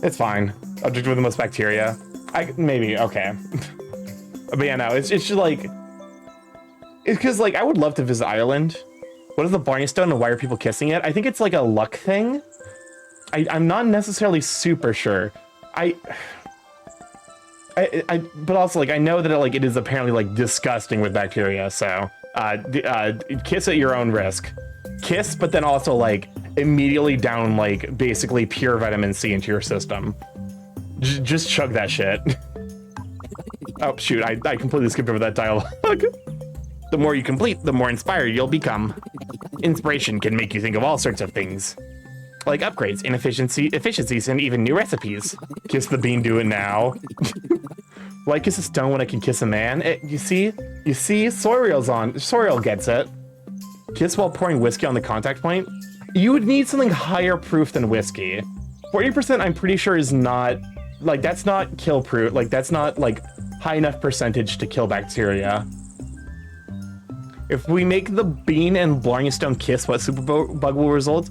It's fine. Object with the most bacteria. Maybe, okay. But yeah, no, it's just like, it's because like I would love to visit Ireland. What is the Blarney Stone and why are people kissing it? I think it's like a luck thing. I'm not necessarily super sure. But also like I know that it is apparently like disgusting with bacteria. So kiss at your own risk. Kiss, but then also like immediately down like basically pure vitamin C into your system. Just chug that shit. Oh shoot, I completely skipped over that dialogue. The more you complete, the more inspired you'll become. Inspiration can make you think of all sorts of things, like upgrades, efficiencies, and even new recipes. Kiss the bean, do it now. Why kiss a stone when I can kiss a man? You see, Sorial gets it. Kiss while pouring whiskey on the contact point. You would need something higher proof than whiskey. 40% I'm pretty sure is not like that's not kill proof. Like that's not like high enough percentage to kill bacteria. If we make the bean and Blarney Stone kiss, what super bug will result?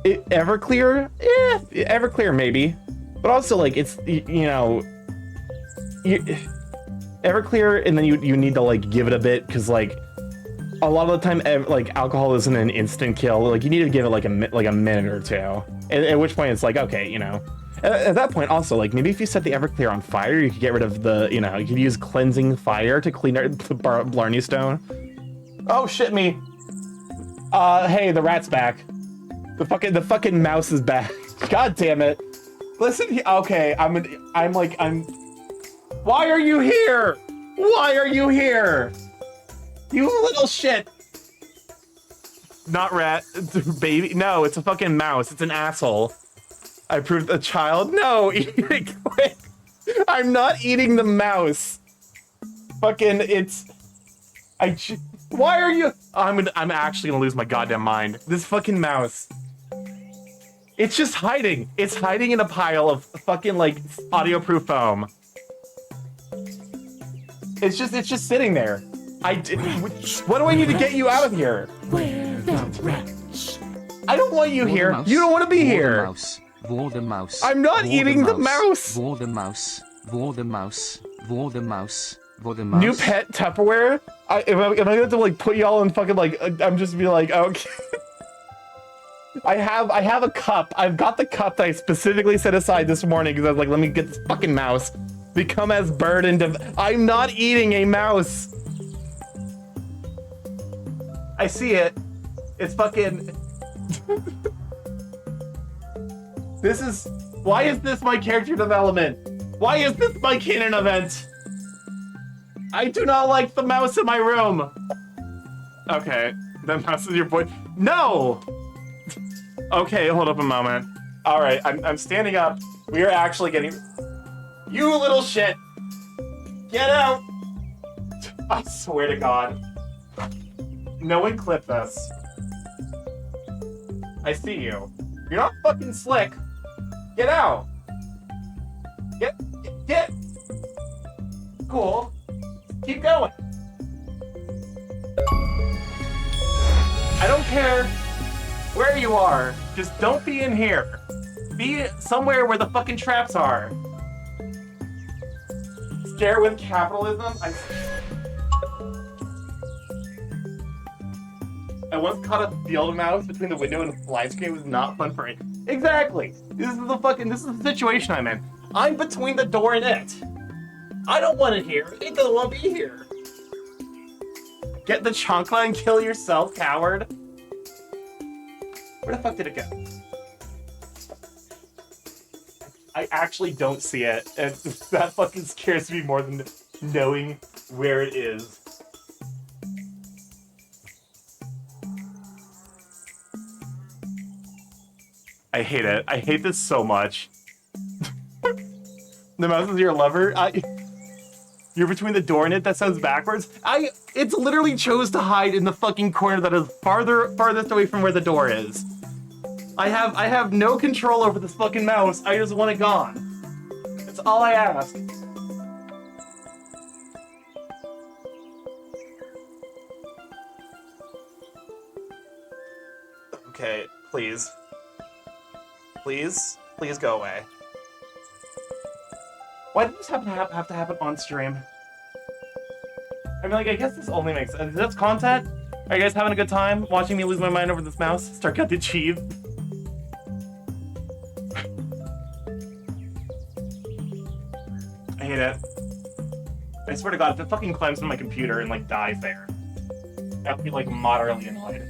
Everclear? Everclear maybe. But also like it's, you know, Everclear, and then you need to like give it a bit, because like a lot of the time like alcohol isn't an instant kill. Like you need to give it like a minute or two. At which point it's like, okay, you know. At that point also, like maybe if you set the Everclear on fire, you could get rid of the, you know, you could use cleansing fire to clean out the Blarney Stone. Oh shit me. Hey, the rat's back. The fucking mouse is back. God damn it. Listen, okay, why are you here? Why are you here? You little shit. Not rat, baby. No, it's a fucking mouse. It's an asshole. I proved a child. No, eat it quick. I'm not eating the mouse. Fucking, why are you? I'm actually gonna lose my goddamn mind. This fucking mouse. It's just hiding. It's hiding in a pile of fucking like audio-proof foam. It's just sitting there. What do I need to get you out of here? Where the rats? I don't want you here. You don't want to be here. War the mouse. I'm not eating the mouse. War the mouse. War the mouse. War the mouse. War the mouse. New pet Tupperware? Am I going to like put y'all in fucking like, I'm just be like, okay. I have a cup. I've got the cup that I specifically set aside this morning because I was like, let me get this fucking mouse. Become as burdened of, I'm not eating a mouse. I see it. It's fucking. Why is this my character development? Why is this my canon event? I do not like the mouse in my room. Okay, the mouse is your boy. No! Okay, hold up a moment. All right, I'm standing up. We are actually getting. You little shit! Get out! I swear to God. No one clip this. I see you. You're not fucking slick. Get out! Get! Cool. Keep going. I don't care where you are. Just don't be in here. Be somewhere where the fucking traps are. Scare with capitalism? I once caught a field mouse between the window and the fly screen. It was not fun for it. Exactly. This is the situation I'm in. I'm between the door and it. I don't want it here. It doesn't want to be here. Get the chancla and kill yourself, coward. Where the fuck did it go? I actually don't see it, and that fucking scares me more than knowing where it is. I hate it. I hate this so much. The mouse is your lover? You're between the door and it? That sounds backwards. It's literally chose to hide in the fucking corner that is farthest away from where the door is. I have no control over this fucking mouse. I just want it gone. That's all I ask. Okay, please. Please go away. Why did this have to happen on stream? I mean, like, I guess this only makes sense. That's content? Are you guys having a good time watching me lose my mind over this mouse? Start cut the cheese. I hate it. I swear to God, if it fucking climbs on my computer and, like, dies there, I'll be, like, moderately annoyed.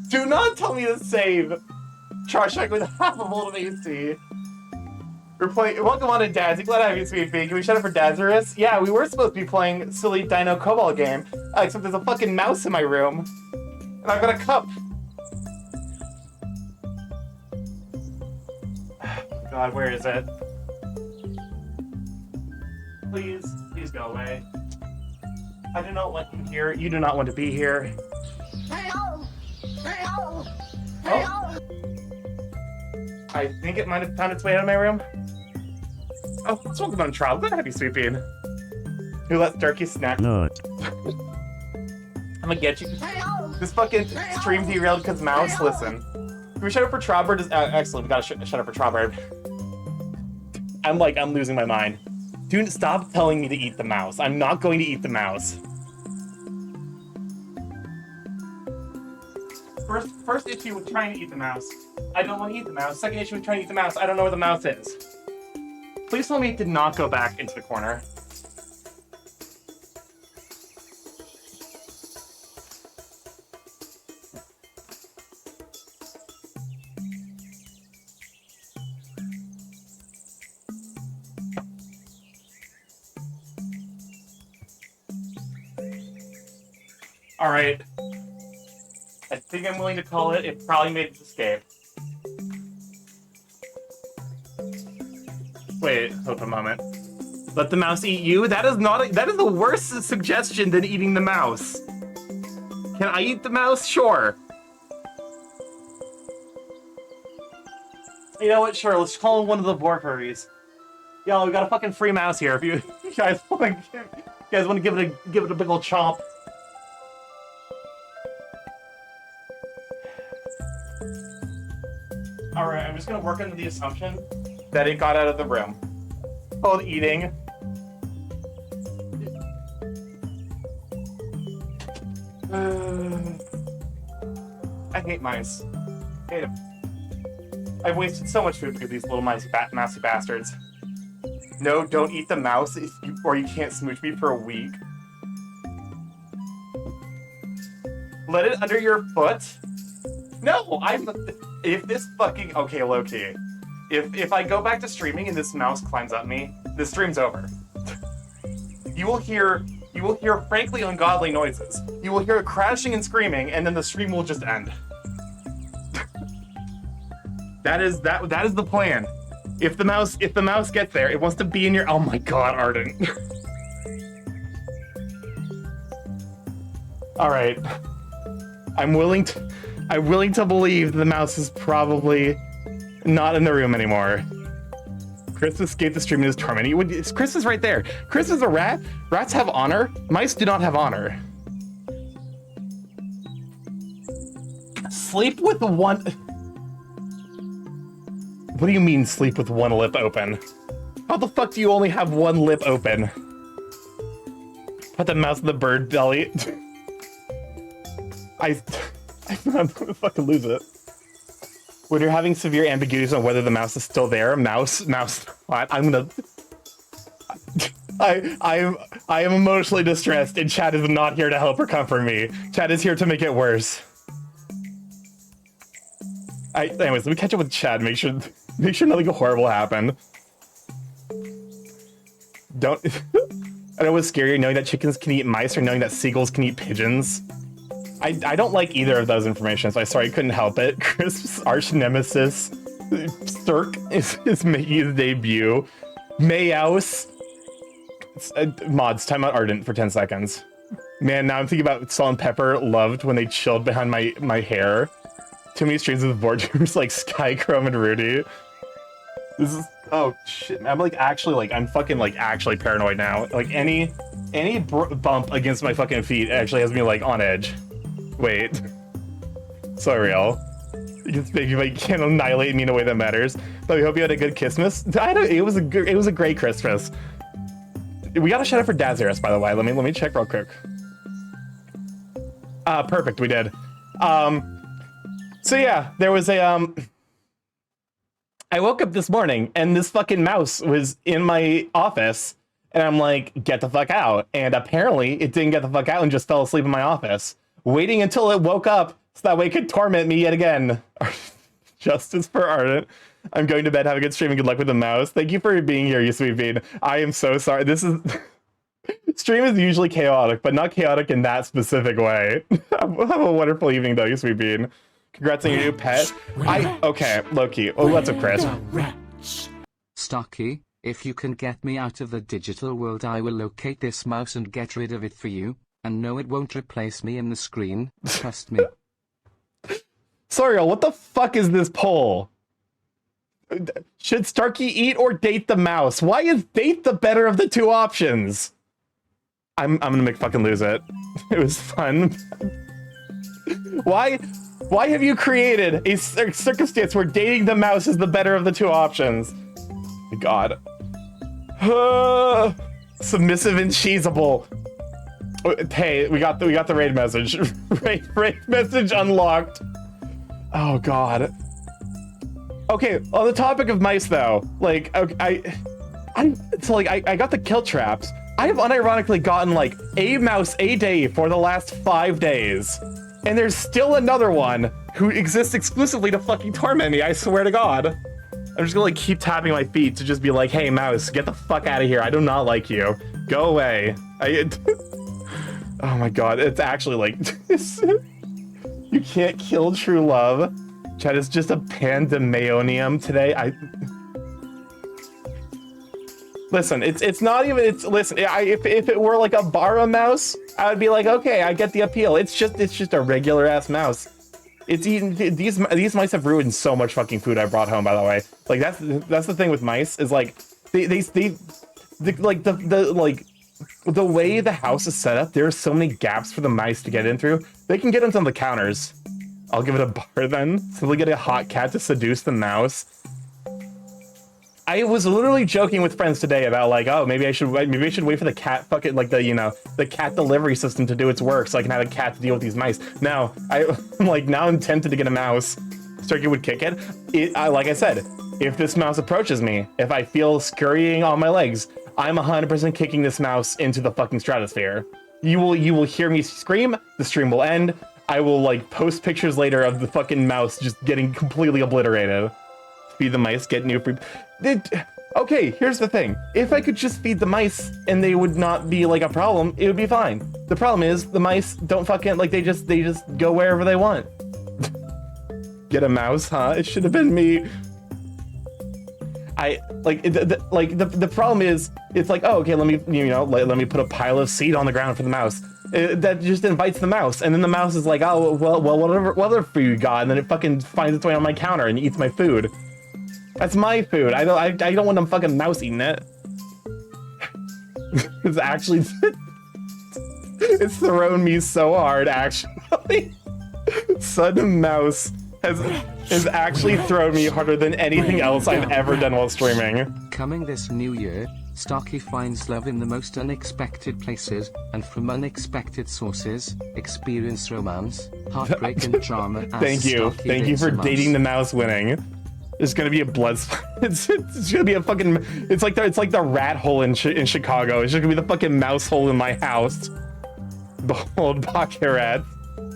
Do not tell me to save Charshak with half a volt of AC. We're playing. Welcome on to Dazzy. Glad I have you, Sweet Bee. Can we shut up for Dazarus? Yeah, we were supposed to be playing silly Dino Cobalt game. Except there's a fucking mouse in my room. And I've got a cup. God, where is it? Please go away. I do not want you here. You do not want to be here. Oh. I think it might have found its way out of my room. Oh, it's welcome on trial. Good happy Sweet Bean. Who let Starky snack? No. I'm gonna get you. This fucking stream derailed because mouse. Listen. Can we shut up for Trobert? Excellent. We gotta shut up for Trobert. I'm losing my mind. Dude, stop telling me to eat the mouse. I'm not going to eat the mouse. First issue with trying to eat the mouse. I don't want to eat the mouse. Second issue with trying to eat the mouse. I don't know where the mouse is. Please tell me it did not go back into the corner. All right. I think I'm willing to call it. It probably made its escape. Wait, hold a moment. Let the mouse eat you? That is the worst suggestion than eating the mouse. Can I eat the mouse? Sure. You know what? Sure, let's call him one of the Vor furries. Yo, we got a fucking free mouse here. If you guys want to give it a big ol' chomp. Alright, I'm just gonna work under the assumption that it got out of the room. Called eating. I hate mice. Hate them. I've wasted so much food with these little mousy bastards. No, don't eat the mouse or you can't smooch me for a week. Let it under your foot? No, if this fucking, okay, low-key. If I go back to streaming and this mouse climbs up me, the stream's over. You will hear frankly ungodly noises. You will hear crashing and screaming, and then the stream will just end. That is the plan. If the mouse gets there, it wants to be in your, oh my god, Arden. Alright. I'm willing to believe the mouse is probably not in the room anymore. Chris escaped the stream and is tormenting. Chris is right there. Chris is a rat. Rats have honor. Mice do not have honor. Sleep with one... What do you mean sleep with one lip open? How the fuck do you only have one lip open? Put the mouse in the bird belly. I'm gonna fucking lose it. When you're having severe ambiguities on whether the mouse is still there, mouse, what? I'm gonna... I am emotionally distressed, and Chad is not here to help or comfort me. Chad is here to make it worse. Anyways, let me catch up with Chad, make sure nothing horrible happened. Don't... I know what's scarier, knowing that chickens can eat mice or knowing that seagulls can eat pigeons. I don't like either of those information, so I couldn't help it. Crisp's arch nemesis, Cirque, is making his debut. Mayhouse. Mods, time out Ardent for 10 seconds. Man, now I'm thinking about Salt and Pepper loved when they chilled behind my hair. Too many streams with board games like Skychrome and Rudy. This is, oh shit, I'm I'm fucking actually paranoid now. Like any bump against my fucking feet actually has me on edge. Wait, so real. You can't annihilate me in a way that matters. But we hope you had a good Christmas. It was a great Christmas. We gotta shut up for Dazaris, by the way. Let me check real quick. Perfect, we did. So yeah, there was a I woke up this morning and this fucking mouse was in my office, and I'm like, get the fuck out. And apparently it didn't get the fuck out and just fell asleep in my office, waiting until it woke up so that way it could torment me yet again. Justice for Ardent. I'm going to bed. Have a good stream and good luck with the mouse. Thank you for being here, you sweet bean. I am so sorry. This is... Stream is usually chaotic, but not chaotic in that specific way. Have a wonderful evening, though, you sweet bean. Congrats on your new pet. Okay, Loki. Oh, what's up, Chris? Starky, if you can get me out of the digital world, I will locate this mouse and get rid of it for you. And no, it won't replace me in the screen. Trust me. Soriel, what the fuck is this poll? Should Starky eat or date the mouse? Why is date the better of the two options? I'm gonna make fucking lose it. It was fun. Why have you created a circumstance where dating the mouse is the better of the two options? My God. Submissive and cheesable. Hey, we got the raid message. raid message unlocked. Oh God. Okay, on the topic of mice though, like I got the kill traps. I have unironically gotten like a mouse a day for the last 5 days. And there's still another one who exists exclusively to fucking torment me, I swear to God. I'm just gonna like keep tapping my feet to just be like, hey mouse, get the fuck out of here. I do not like you. Go away. Oh my God, it's actually like, you can't kill true love. Chat is just a pandemonium today. Listen, it's not even, listen, if it were like a Bara mouse, I would be like, okay, I get the appeal. It's just a regular ass mouse. It's eating, these mice have ruined so much fucking food I brought home, by the way. Like that's the thing with mice is like, the way the house is set up, there are so many gaps for the mice to get in through. They can get into the counters. I'll give it a bar then. So they get a hot cat to seduce the mouse. I was literally joking with friends today about like, oh, maybe I should wait for the cat fucking like the cat delivery system to do its work so I can have a cat to deal with these mice. Now I'm tempted to get a mouse. Starky would kick it. Like I said, if this mouse approaches me, if I feel scurrying on my legs, I'm 100% kicking this mouse into the fucking stratosphere. You will hear me scream. The stream will end. I will like post pictures later of the fucking mouse just getting completely obliterated. Feed the mice, get new food. Okay, here's the thing. If I could just feed the mice and they would not be like a problem, it would be fine. The problem is the mice don't fucking like they just go wherever they want. Get a mouse, huh? It should have been me. The problem is it's like, oh, okay, let me put a pile of seed on the ground for the mouse. That just invites the mouse, and then the mouse is like, oh well whatever food you got, and then it fucking finds its way on my counter and eats my food. That's my food. I don't want them fucking mouse eating it. It's actually it's thrown me so hard actually. Son Mouse has actually thrown me harder than anything else I've ever done while streaming. Coming this new year, Starky finds love in the most unexpected places, and from unexpected sources, experience romance, heartbreak and drama as Thank you for dating the mouse winning. There's gonna be a blood it's gonna be a fucking it's like the rat hole in Chicago. It's just gonna be the fucking mouse hole in my house. The old pocket rat.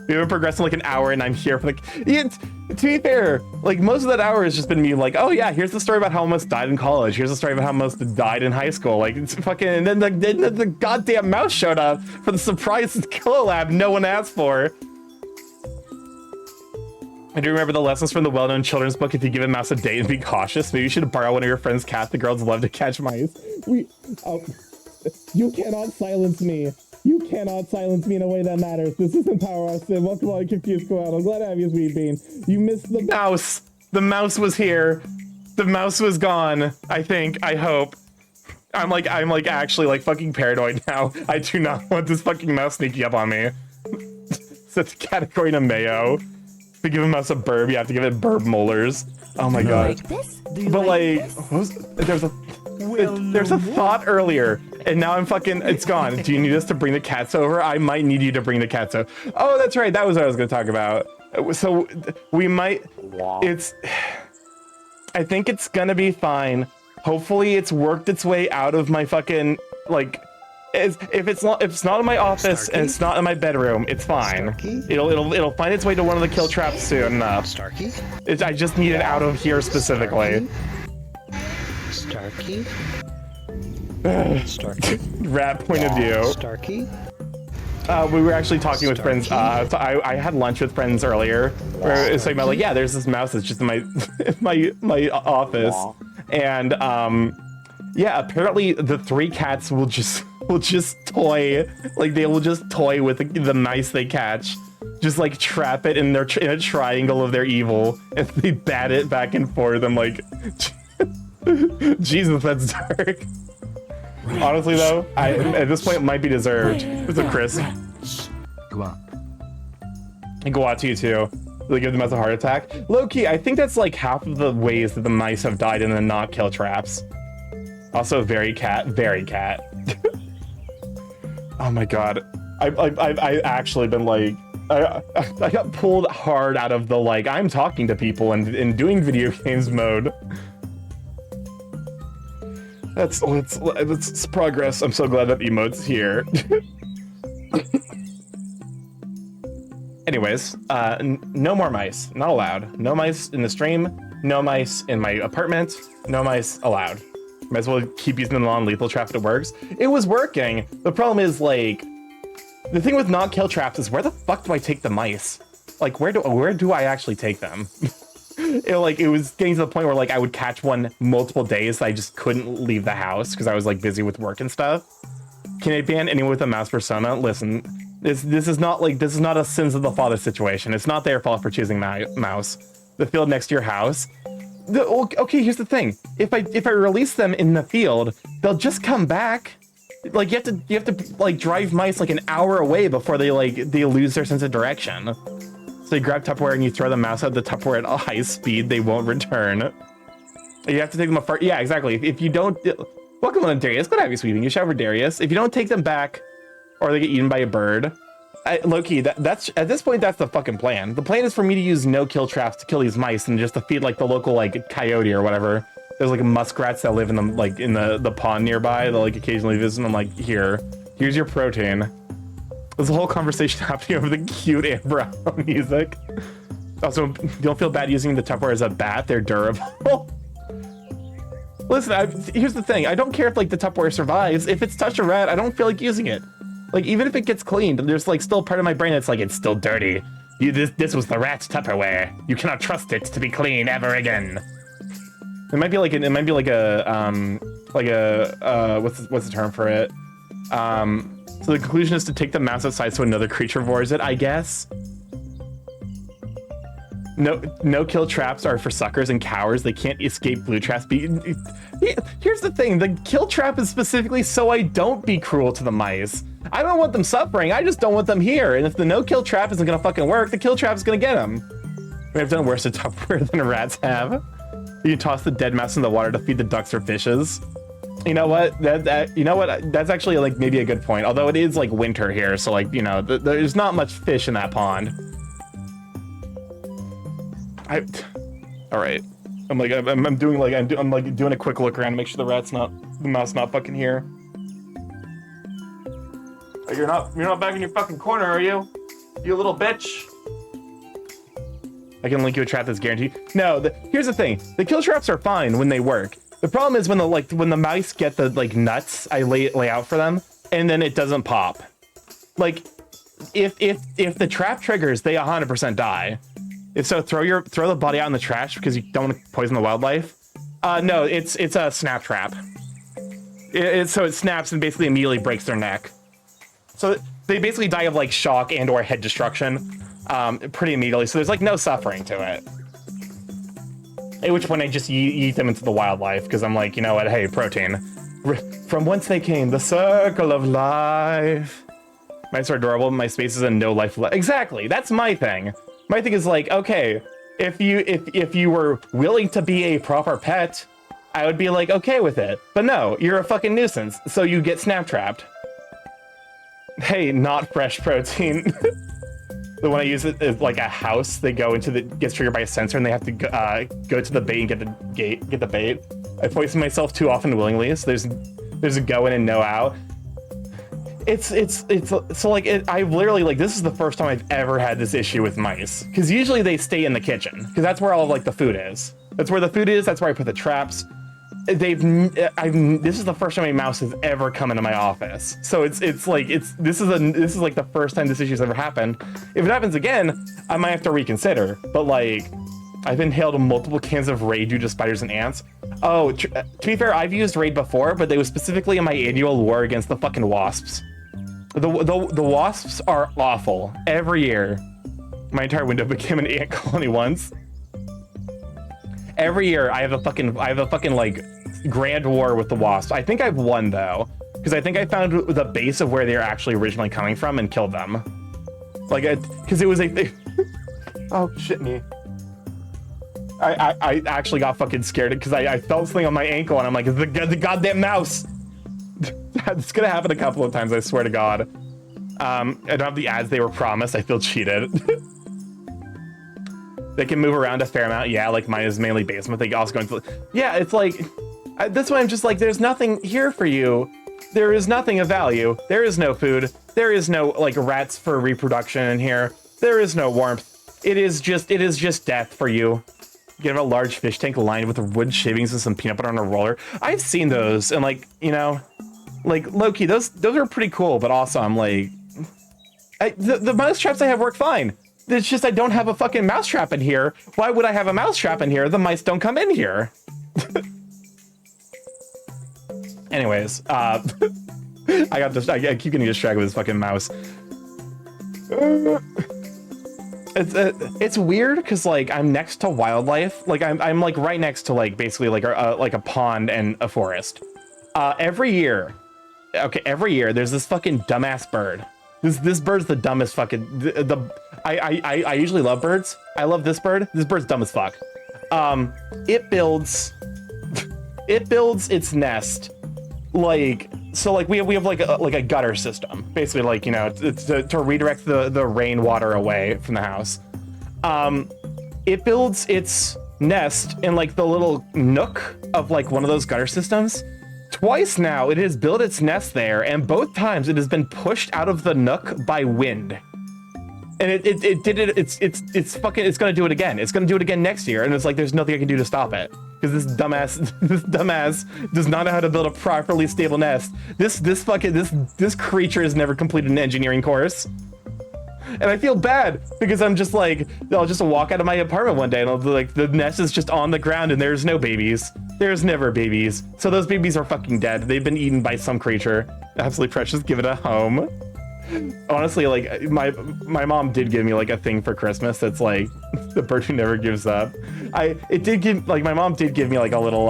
We haven't progressed in like an hour and I'm here for like to be fair, like most of that hour has just been me like, oh yeah, here's the story about how I almost died in college. Here's the story about how I almost died in high school. Like it's fucking and then the goddamn mouse showed up for the surprise collab no one asked for. I do remember the lessons from the well-known children's book. If you give a mouse a date and be cautious, maybe you should borrow one of your friend's cats. The girls love to catch mice. You cannot silence me. You cannot silence me in a way that matters. This isn't Power Austin. Welcome all confused go out. I'm glad to have you, Sweet Bean. You missed the mouse. The mouse was here. The mouse was gone. I think. I hope. I'm like actually like fucking paranoid now. I do not want this fucking mouse sneaking up on me. It's a category to Mayo. To give a mouse a burb, you have to give it burb molars. Oh my god. But like, there's a thought earlier, and now I'm fucking, it's gone. Do you need us to bring the cats over? I might need you to bring the cats over. Oh, that's right, that was what I was gonna talk about. So, we might, I think it's gonna be fine. Hopefully it's worked its way out of my fucking, like, if it's not in my office and it's not in my bedroom, it's fine. It'll find its way to one of the kill traps soon enough. Starky? I just need it out of here specifically. Starky? Rat point of view. Starky? We were actually talking with friends. So I had lunch with friends earlier where it's talking about like, yeah, there's this mouse that's just in my office, and yeah, apparently the 3 cats will just toy, like they will just toy with the mice they catch. just like trap it in in a triangle of their evil, and they bat it back and forth. I'm like, Jesus, that's dark. Honestly, though, at this point it might be deserved. It's a crisp. Gua. And go out to you too. They give them as a heart attack. Low key, I think that's like half of the ways that the mice have died in the not kill traps. Also, very cat. Oh my god, I actually been like, I got pulled hard out of the like I'm talking to people and doing video games mode. That's progress. I'm so glad that emote's here. Anyways, no more mice. Not allowed. No mice in the stream. No mice in my apartment. No mice allowed. Might as well keep using the non-lethal trap if it works. It was working. The problem is, like, the thing with not kill traps is where the fuck do I take the mice? Like, where do I actually take them? It was getting to the point where like I would catch one multiple days that I just couldn't leave the house because I was like busy with work and stuff. Can I ban anyone with a mouse persona? Listen, this is not a sins of the father situation. It's not their fault for choosing mouse. The field next to your house. Okay, here's the thing. If I release them in the field, they'll just come back. Like you have to like drive mice like an hour away before they lose their sense of direction. So you grab Tupperware and you throw the mouse at the Tupperware at a high speed, they won't return. You have to take them apart. Yeah, exactly. If you don't... Welcome on, Darius. Good to have you, sweeting. You shower, Darius. If you don't take them back, or they get eaten by a bird, low-key, that's at this point, that's the fucking plan. The plan is for me to use no-kill traps to kill these mice and just to feed like the local like coyote or whatever. There's like muskrats that live in the pond nearby that like occasionally visit, and I'm like, here's your protein. There's a whole conversation happening over the cute Amber Owl music. Also, don't feel bad using the Tupperware as a bat. They're durable. Listen, here's the thing. I don't care if like the Tupperware survives. If it's touched a rat, I don't feel like using it. Like even if it gets cleaned, there's like still part of my brain that's like it's still dirty. This was the rat's Tupperware. You cannot trust it to be clean ever again. It might be like what's the term for it? So the conclusion is to take the mouse outside so another creature roars it, I guess. No kill traps are for suckers and cowards. They can't escape blue traps. Here's the thing. The kill trap is specifically so I don't be cruel to the mice. I don't want them suffering. I just don't want them here. And if the no kill trap isn't gonna fucking work, the kill trap is gonna get them. We have done worse to Tupperware than rats have. You can toss the dead mouse in the water to feed the ducks or fishes. You know what? That's actually like maybe a good point. Although it is like winter here, so like there's not much fish in that pond. All right. I'm doing a quick look around to make sure the mouse not fucking here. You're not back in your fucking corner, are you? You little bitch. I can link you a trap that's guaranteed. No, here's the thing. The kill traps are fine when they work. The problem is when the mice get the like nuts I lay out for them, and then it doesn't pop. Like, if the trap triggers, they 100% die. If so, throw the body out in the trash because you don't want to poison the wildlife. No, it's a snap trap. So it snaps and basically immediately breaks their neck. So they basically die of like shock and/or head destruction pretty immediately. So there's like no suffering to it. At which point I just eat them into the wildlife because I'm like, you know what? Hey, protein. From whence they came, the circle of life. Mice are adorable. My space is a no life left. Exactly. That's my thing. My thing is like, okay, if you were willing to be a proper pet, I would be like okay with it. But no, you're a fucking nuisance, so you get snap trapped. Hey, not fresh protein. The one I use it is like a house. They go into gets triggered by a sensor, and they have to go to the bait and get the bait. I poison myself too often willingly, so there's a go in and no out. It's so like I literally like this is the first time I've ever had this issue with mice because usually they stay in the kitchen because that's where all of like the food is. That's where the food is. That's where I put the traps. This is the first time a mouse has ever come into my office. So this is like the first time this issue's ever happened. If it happens again, I might have to reconsider. But like, I've inhaled multiple cans of Raid due to spiders and ants. Oh, to be fair, I've used Raid before, but they was specifically in my annual war against the fucking wasps. The wasps are awful every year. My entire window became an ant colony once. Every year I have a fucking like grand war with the wasps. I think I've won though, because I think I found the base of where they're actually originally coming from and killed them. Like, because it was a oh shit me. I actually got fucking scared because I felt something on my ankle and I'm like, the goddamn mouse. It's gonna happen a couple of times, I swear to God. I don't have the ads they were promised. I feel cheated. They can move around a fair amount. Yeah, like mine is mainly basement. They also go into... Yeah, it's like... That's why I'm just like, there's nothing here for you. There is nothing of value. There is no food. There is no, like, rats for reproduction in here. There is no warmth. It is just death for you. You have a large fish tank lined with wood shavings and some peanut butter on a roller. I've seen those, and like, you know, like, low-key, those are pretty cool, but also I'm like... the mouse traps I have work fine. It's just I don't have a fucking mousetrap in here. Why would I have a mousetrap in here? The mice don't come in here. Anyways, I keep getting distracted with this fucking mouse. It's weird because like I'm next to wildlife. Like I'm like right next to like basically like a pond and a forest. Every year there's this fucking dumbass bird. This bird's the dumbest fucking I usually love birds. I love this bird. This bird's dumb as fuck. It builds its nest like so like we have like a gutter system basically, like, you know, it's to redirect the rainwater away from the house. It builds its nest in like the little nook of like one of those gutter systems. Twice now it has built its nest there, and both times it has been pushed out of the nook by wind. And it's gonna do it again. It's gonna do it again next year, and it's like there's nothing I can do to stop it. Because this dumbass does not know how to build a properly stable nest. This creature has never completed an engineering course. And I feel bad because I'm just like, I'll just walk out of my apartment one day and I'll be like, the nest is just on the ground and there's no babies. There's never babies. So those babies are fucking dead. They've been eaten by some creature. Absolutely precious. Give it a home. Honestly, like my mom did give me like a thing for Christmas that's like the bird who never gives up. My mom did give me like a little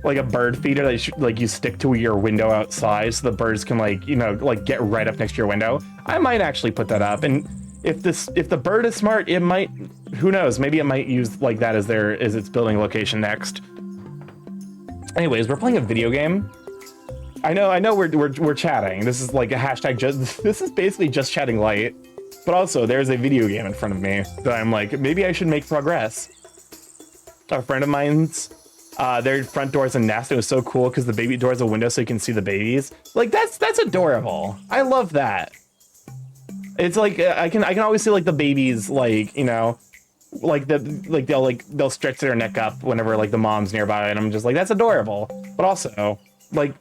like a bird feeder that you stick to your window outside so the birds can like, you know, like get right up next to your window. I might actually put that up, and if the bird is smart, it might, who knows, maybe it might use like that as its building location next. Anyways, we're playing a video game. I know we're chatting. This is like a hashtag this is basically just chatting light, but also there's a video game in front of me that I'm like, maybe I should make progress. A friend of mine's their front door is a nest. It was so cool because the baby door is a window so you can see the babies. Like that's adorable. I love that. It's like I can always see like the babies, like, you know, like they'll stretch their neck up whenever like the mom's nearby, and I'm just like, that's adorable. But also like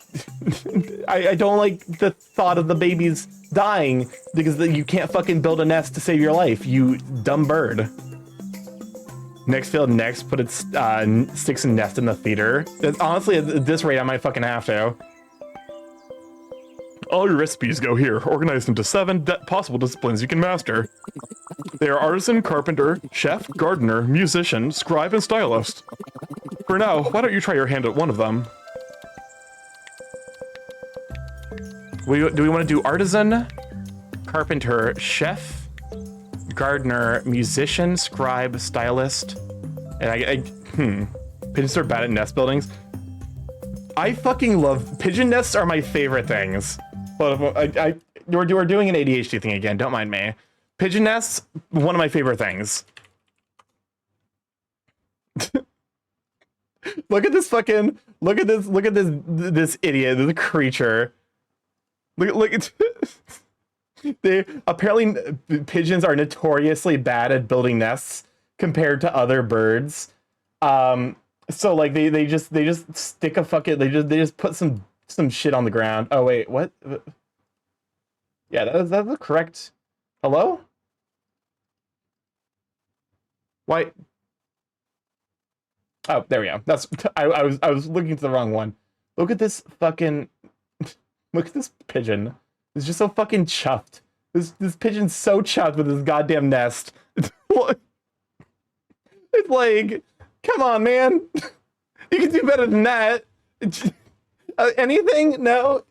I don't like the thought of the babies dying because you can't fucking build a nest to save your life, you dumb bird. Next field next, put its sticks and nest in the feeder. Honestly, at this rate, I might fucking have to. All your recipes go here, organized into 7 possible disciplines you can master. They are artisan, carpenter, chef, gardener, musician, scribe, and stylist. For now, why don't you try your hand at one of them? Do we want to do artisan, carpenter, chef, gardener, musician, scribe, stylist? And pigeons are bad at nest buildings. I fucking love pigeon nests. Are my favorite things. But we're doing an ADHD thing again. Don't mind me. Pigeon nests, one of my favorite things. Look at this idiot, this creature. Look at they apparently pigeons are notoriously bad at building nests compared to other birds. So like they just stick a fucking they just put some shit on the ground. Oh wait, what? Yeah, that's the correct. Hello? Why? Oh, there we go. That's I was looking to the wrong one. Look at this fucking look at this pigeon. It's just so fucking chuffed This pigeon's so chuffed with his goddamn nest. It's like, come on, man. You can do better than that. Anything? No?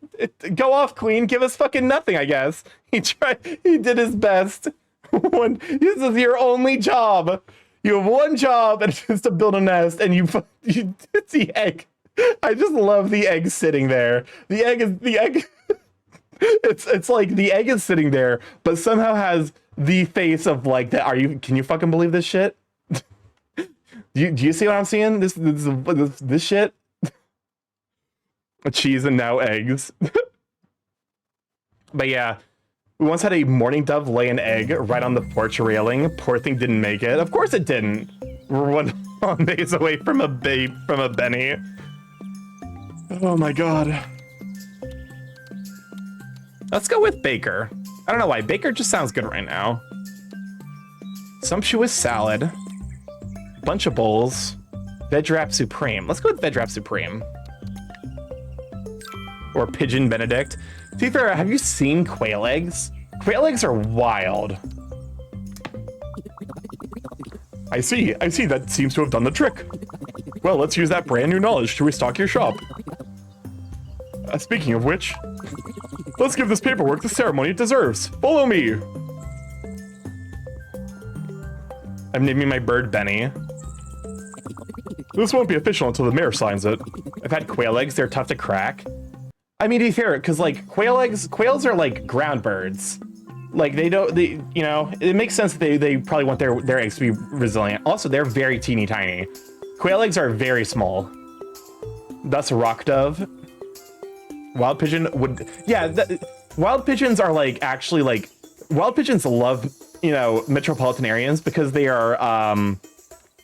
Go off, queen. Give us fucking nothing, I guess. He tried. He did his best. This is your only job. You have one job, and it's to build a nest, and it's the egg. I just love the egg sitting there. The egg. It's like the egg is sitting there, but somehow has the face of like that. Can you fucking believe this shit? Do you see what I'm seeing? This shit. Cheese and now eggs. But yeah, we once had a mourning dove lay an egg right on the porch railing. Poor thing didn't make it. Of course it didn't. We're one days away from a Benny. Oh my god. Let's go with Baker. I don't know why. Baker just sounds good right now. Sumptuous salad. Bunch of bowls. Veg wrap supreme. Let's go with veg wrap supreme. Or pigeon benedict. To be fair, have you seen quail eggs? Quail eggs are wild. I see. That seems to have done the trick. Well, let's use that brand new knowledge to restock your shop. Speaking of which, let's give this paperwork the ceremony it deserves. Follow me. I'm naming my bird Benny. This won't be official until the mayor signs it. I've had quail eggs. They're tough to crack. I mean, to be fair, because like quails are like ground birds. Like it makes sense that they probably want their eggs to be resilient. Also, they're very teeny tiny. Quail eggs are very small. Thus, rock dove. Wild pigeon would, yeah. Wild pigeons are like actually like wild pigeons love metropolitan areas because they are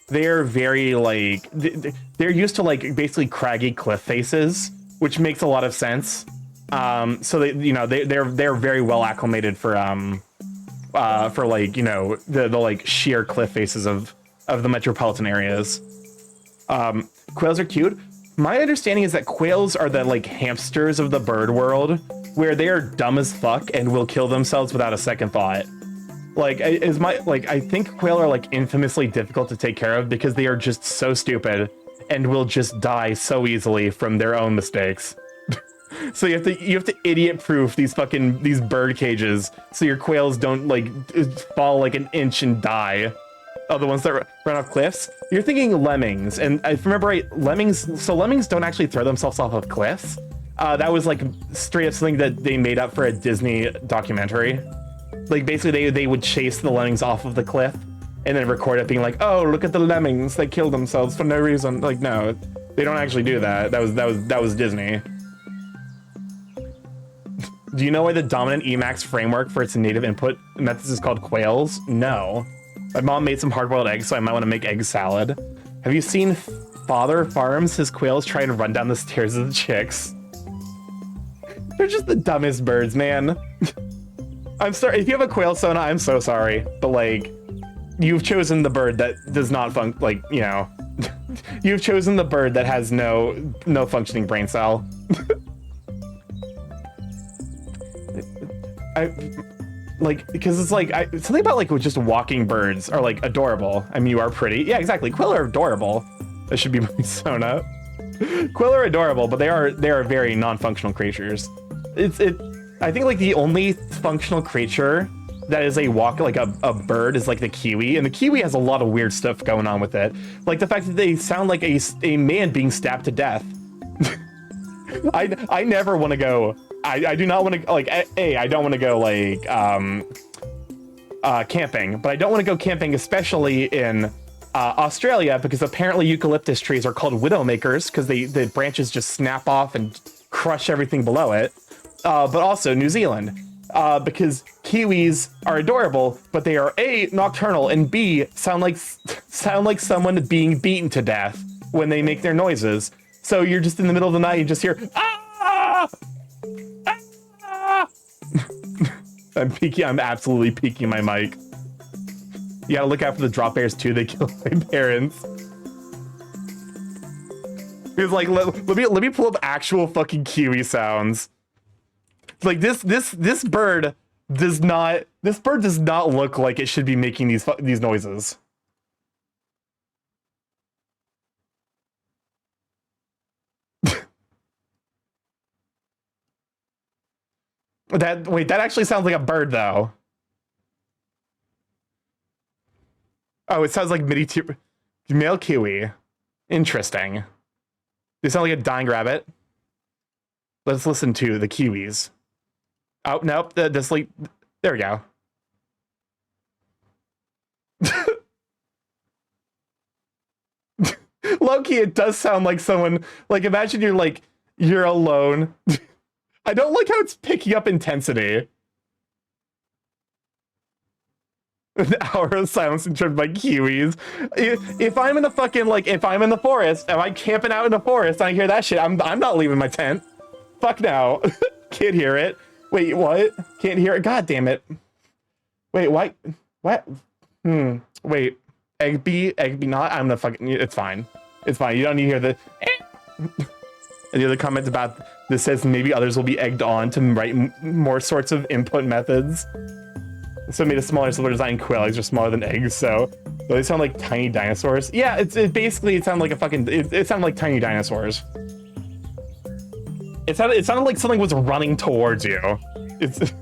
very like they're used to like basically craggy cliff faces, which makes a lot of sense. So they're very well acclimated for like the like sheer cliff faces of the metropolitan areas. Quails are cute. My understanding is that quails are the like hamsters of the bird world, where they are dumb as fuck and will kill themselves without a second thought. Like I think quail are like infamously difficult to take care of because they are just so stupid and will just die so easily from their own mistakes. So you have to idiot proof these bird cages so your quails don't like fall like an inch and die. Oh, the ones that run off cliffs? You're thinking lemmings, and if I remember right, lemmings don't actually throw themselves off of cliffs. That was like straight up something that they made up for a Disney documentary. Like basically they would chase the lemmings off of the cliff and then record it being like, oh, look at the lemmings, they killed themselves for no reason. Like, no, they don't actually do that. That was Disney. Do you know why the dominant Emacs framework for its native input methods is called quails? No. My mom made some hard-boiled eggs, so I might want to make egg salad. Have you seen Father farms his quails try and run down the stairs of the chicks? They're just the dumbest birds, man. I'm sorry, if you have a quail Sona, I'm so sorry. But like, you've chosen the bird that does not you've chosen the bird that has no functioning brain cell. Because it's like something about like just walking birds are like adorable. I mean, you are pretty. Yeah, exactly. Quail are adorable. That should be my Sona. Quail are adorable, but they are very non-functional creatures. I think like the only functional creature that is a bird is like the kiwi, and the kiwi has a lot of weird stuff going on with it. Like the fact that they sound like a man being stabbed to death. I never want to go. I do not want to like I don't want to go like camping, but I don't want to go camping, especially in Australia, because apparently eucalyptus trees are called widowmakers because the branches just snap off and crush everything below it. But also New Zealand, because kiwis are adorable, but they are A, nocturnal, and B, sound like someone being beaten to death when they make their noises. So you're just in the middle of the night, you just hear ah! Ah! I'm absolutely peeking my mic. You gotta look out for the drop bears too. They killed my parents. It's like let me pull up actual fucking kiwi sounds. Like this bird does not. This bird does not look like it should be making these noises. That actually sounds like a bird though. Oh, it sounds like male kiwi. Interesting. They sound like a dying rabbit. Let's listen to the kiwis. Oh, nope. There we go. Low-key, it does sound like someone, like, imagine you're alone. I don't like how it's picking up intensity. An hour of silence interrupted by kiwis. If I'm in a fucking, if I'm in the forest, am I camping out in the forest and I hear that shit, I'm not leaving my tent. Fuck no. Can't hear it. Wait, what? Can't hear it? God damn it. Wait, what? What? Wait. Egg bee not? I'm gonna fucking, it's fine. It's fine. You don't need to hear the and the other comment about this says maybe others will be egged on to write more sorts of input methods. So it made a smaller, simpler design quill. Eggs are smaller than eggs, so they sound like tiny dinosaurs. Yeah, it basically sounded like a fucking, it sounded like tiny dinosaurs. It sounded like something was running towards you. It's this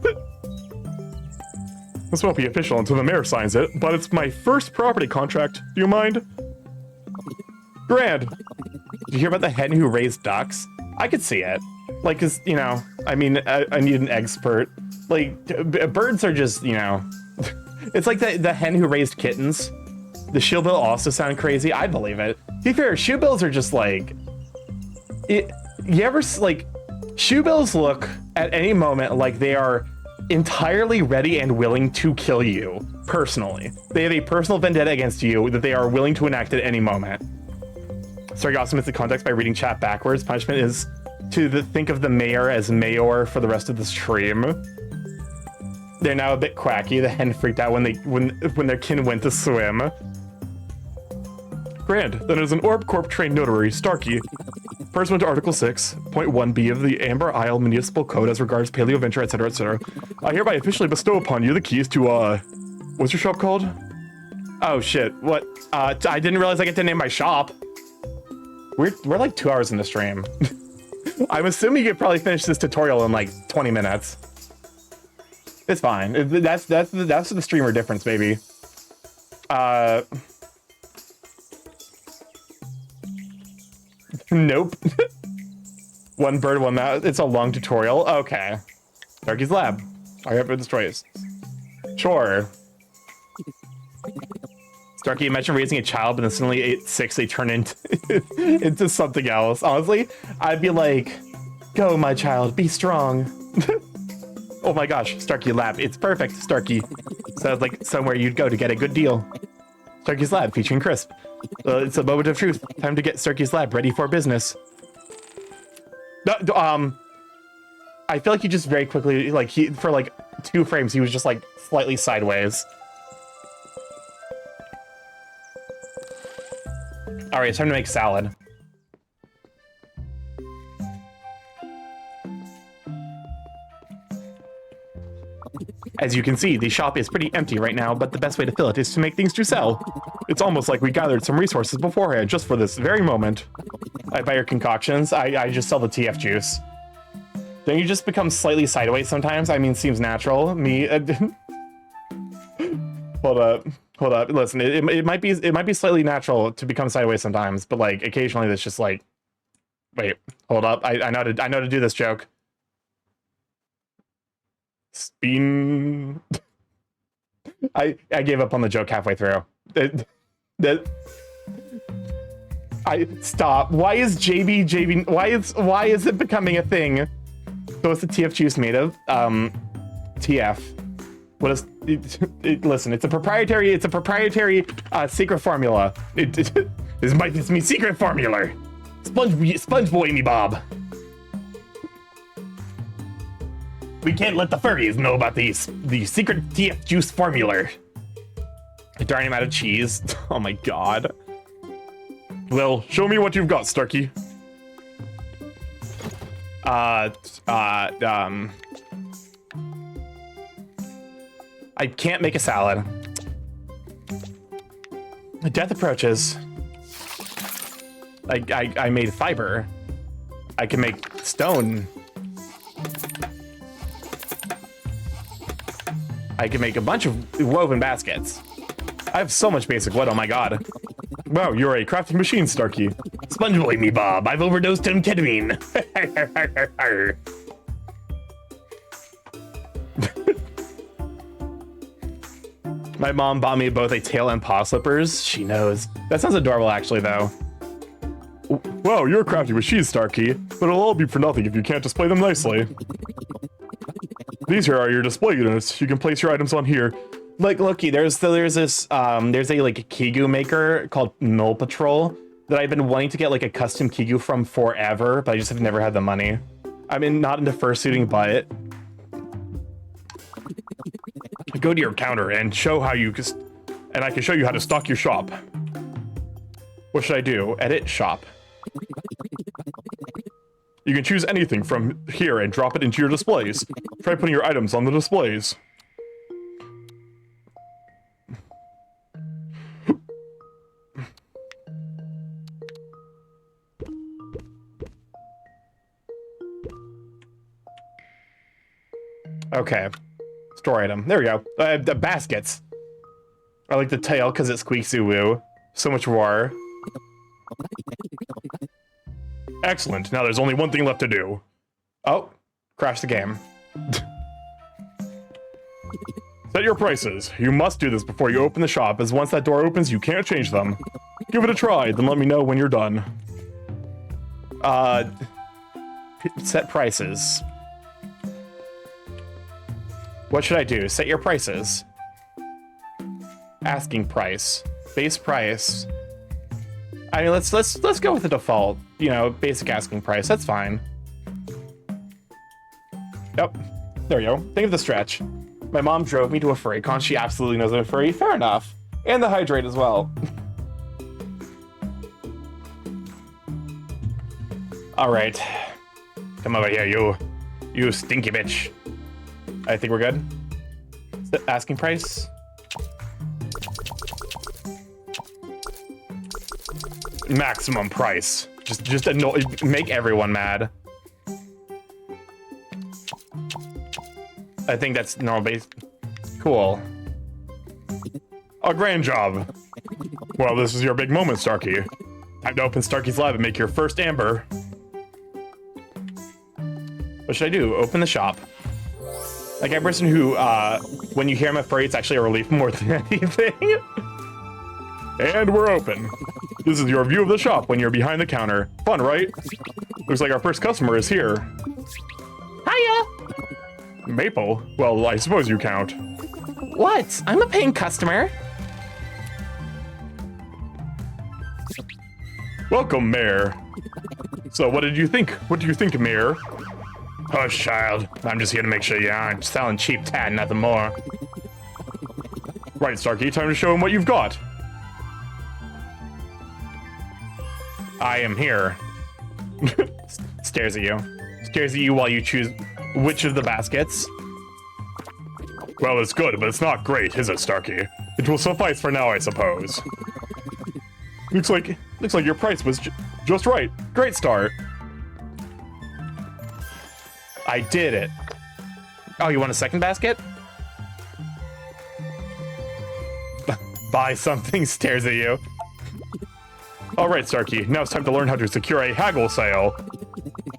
won't be official until the mayor signs it, but it's my first property contract. Do you mind? Grand. Did you hear about the hen who raised ducks? I could see it. Like, cause, you know, I mean, I need an expert. Like, birds are just, you know, it's like the hen who raised kittens. The shoebill also sound crazy. I believe it. To be fair, shoebills are just like, you ever, like, shoebills look at any moment like they are entirely ready and willing to kill you personally. They have a personal vendetta against you that they are willing to enact at any moment. Starky also missed the context by reading chat backwards. Punishment is to think of the mayor as mayor for the rest of the stream. They're now a bit quacky. The hen freaked out when their kin went to swim. Grand. Then there's an Orb Corp trained notary, Starky. First one to Article 6.1b of the Amber Isle Municipal Code as regards paleo venture, etc., etc. I hereby officially bestow upon you the keys to, what's your shop called? Oh shit, what? I didn't realize I get to name my shop. We're like 2 hours in the stream. I'm assuming you could probably finish this tutorial in like 20 minutes. It's fine. That's the streamer difference, baby. Nope. One bird, one mouse. It's a long tutorial. Okay. Starky's lab. I have this choice. Sure. Starky, imagine raising a child, but then suddenly at 6 they turn into something else. Honestly, I'd be like, go, my child, be strong. Oh my gosh, Starky Lab. It's perfect, Starky. Sounds like somewhere you'd go to get a good deal. Starky's Lab, featuring Crisp. It's a moment of truth. Time to get Starky's Lab ready for business. I feel like he just very quickly, like, for like 2 frames, he was just like slightly sideways. All right, it's time to make salad. As you can see, the shop is pretty empty right now, but the best way to fill it is to make things to sell. It's almost like we gathered some resources beforehand just for this very moment. I buy your concoctions. I just sell the TF juice. Don't you just become slightly sideways sometimes? I mean, seems natural. Me. Hold up. Hold up. Listen, it might be slightly natural to become sideways sometimes, but like occasionally it's just like, wait, hold up. I know to do this joke. Spin. I gave up on the joke halfway through. Stop. Why is JB? Why is it becoming a thing? So what's the TF juice made of? TF. What is listen, it's a proprietary secret formula. It's me secret formula. Sponge boy me Bob. We can't let the furries know about the secret TF juice formula. Darn, I'm out of cheese. Oh my god. Well, show me what you've got, Starky. I can't make a salad. Death approaches. I made fiber. I can make stone. I can make a bunch of woven baskets. I have so much basic wood, oh my god. Wow, you're a crafting machine, Starky. Sponge boy me, Bob. I've overdosed on ketamine. My mom bought me both a tail and paw slippers. She knows. That sounds adorable, actually, though. Wow, you're a crafty machine, Starky, but it'll all be for nothing if you can't display them nicely. These here are your display units. You can place your items on here. Like, looky, there's a like Kigu maker called Null Patrol that I've been wanting to get like a custom Kigu from forever, but I just have never had the money. I mean, not into fursuiting, but go to your counter and show how you just, and I can show you how to stock your shop. What should I do? Edit shop. You can choose anything from here and drop it into your displays. Try putting your items on the displays. Okay. Store item. There we go. The baskets. I like the tail because it squeaks woo. So much roar. Excellent. Now there's only one thing left to do. Oh, crash the game. Set your prices. You must do this before you open the shop, as once that door opens, you can't change them. Give it a try, then let me know when you're done. Set prices. What should I do? Set your prices. Asking price. Base price. I mean, let's go with the default. You know, basic asking price. That's fine. Yep. There we go. Think of the stretch. My mom drove me to a furry con. She absolutely knows I'm a furry. Fair enough. And the hydrate as well. All right. Come over here, you stinky bitch. I think we're good. Asking price. Maximum price. Just annoy, make everyone mad. I think that's normal base. Cool. A grand job. Well, this is your big moment, Starky. Time to open Starky's lab and make your first amber. What should I do? Open the shop. Like a person who, when you hear I'm a furry, it's actually a relief more than anything. And we're open. This is your view of the shop when you're behind the counter. Fun, right? Looks like our first customer is here. Hiya! Maple? Well, I suppose you count. What? I'm a paying customer. Welcome, Mayor. So, what did you think? What do you think, Mayor? Hush, child. I'm just here to make sure you aren't selling cheap tat, nothing more. Right, Starky, time to show him what you've got. I am here. Stares at you. Stares at you while you choose which of the baskets. Well, it's good, but it's not great, is it, Starky? It will suffice for now, I suppose. Looks like your price was just right. Great start. I did it. Oh, you want a second basket? Buy something, stares at you. All right, Starky, now it's time to learn how to secure a haggle sale.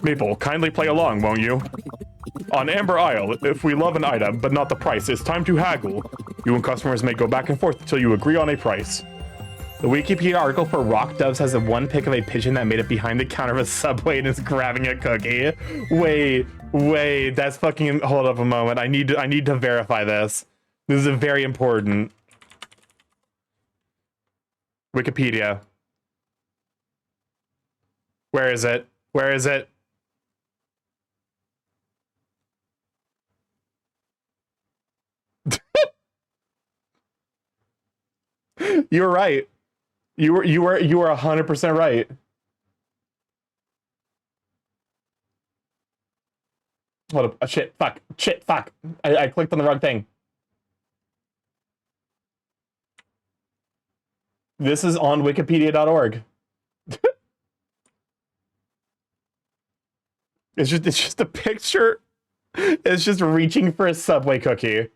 Maple, kindly play along, won't you? On Amber Isle, if we love an item, but not the price, it's time to haggle. You and customers may go back and forth until you agree on a price. The Wikipedia article for Rock Doves has one pic of a pigeon that made it behind the counter of a Subway and is grabbing a cookie. Wait, that's fucking, hold up a moment. I need to verify this. This is very important. Wikipedia. Where is it? Where is it? You were right. You were 100% right. What a shit, fuck. I clicked on the wrong thing. This is on wikipedia.org. It's just a picture. It's just reaching for a Subway cookie.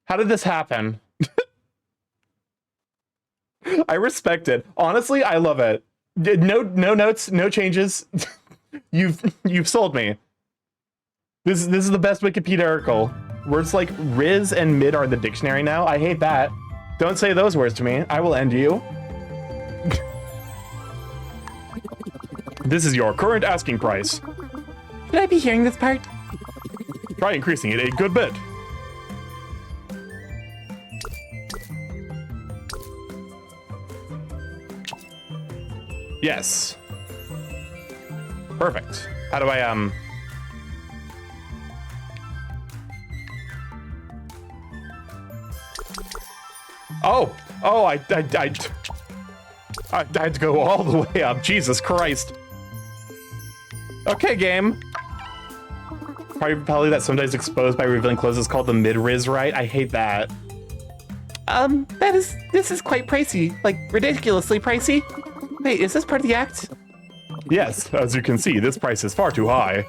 How did this happen? I respect it. Honestly, I love it. No notes, no changes. You've sold me. This is the best Wikipedia article. Words like Riz and mid are in the dictionary now. I hate that. Don't say those words to me. I will end you. This is your current asking price. Should I be hearing this part? Try increasing it a good bit. Yes. Perfect. How do I, Oh, I had to go all the way up. Jesus Christ. Okay, game. Probably that sometimes exposed by revealing clothes is called the mid-riz, right? I hate that. This is quite pricey. Like, ridiculously pricey. Wait, is this part of the act? Yes, as you can see, this price is far too high.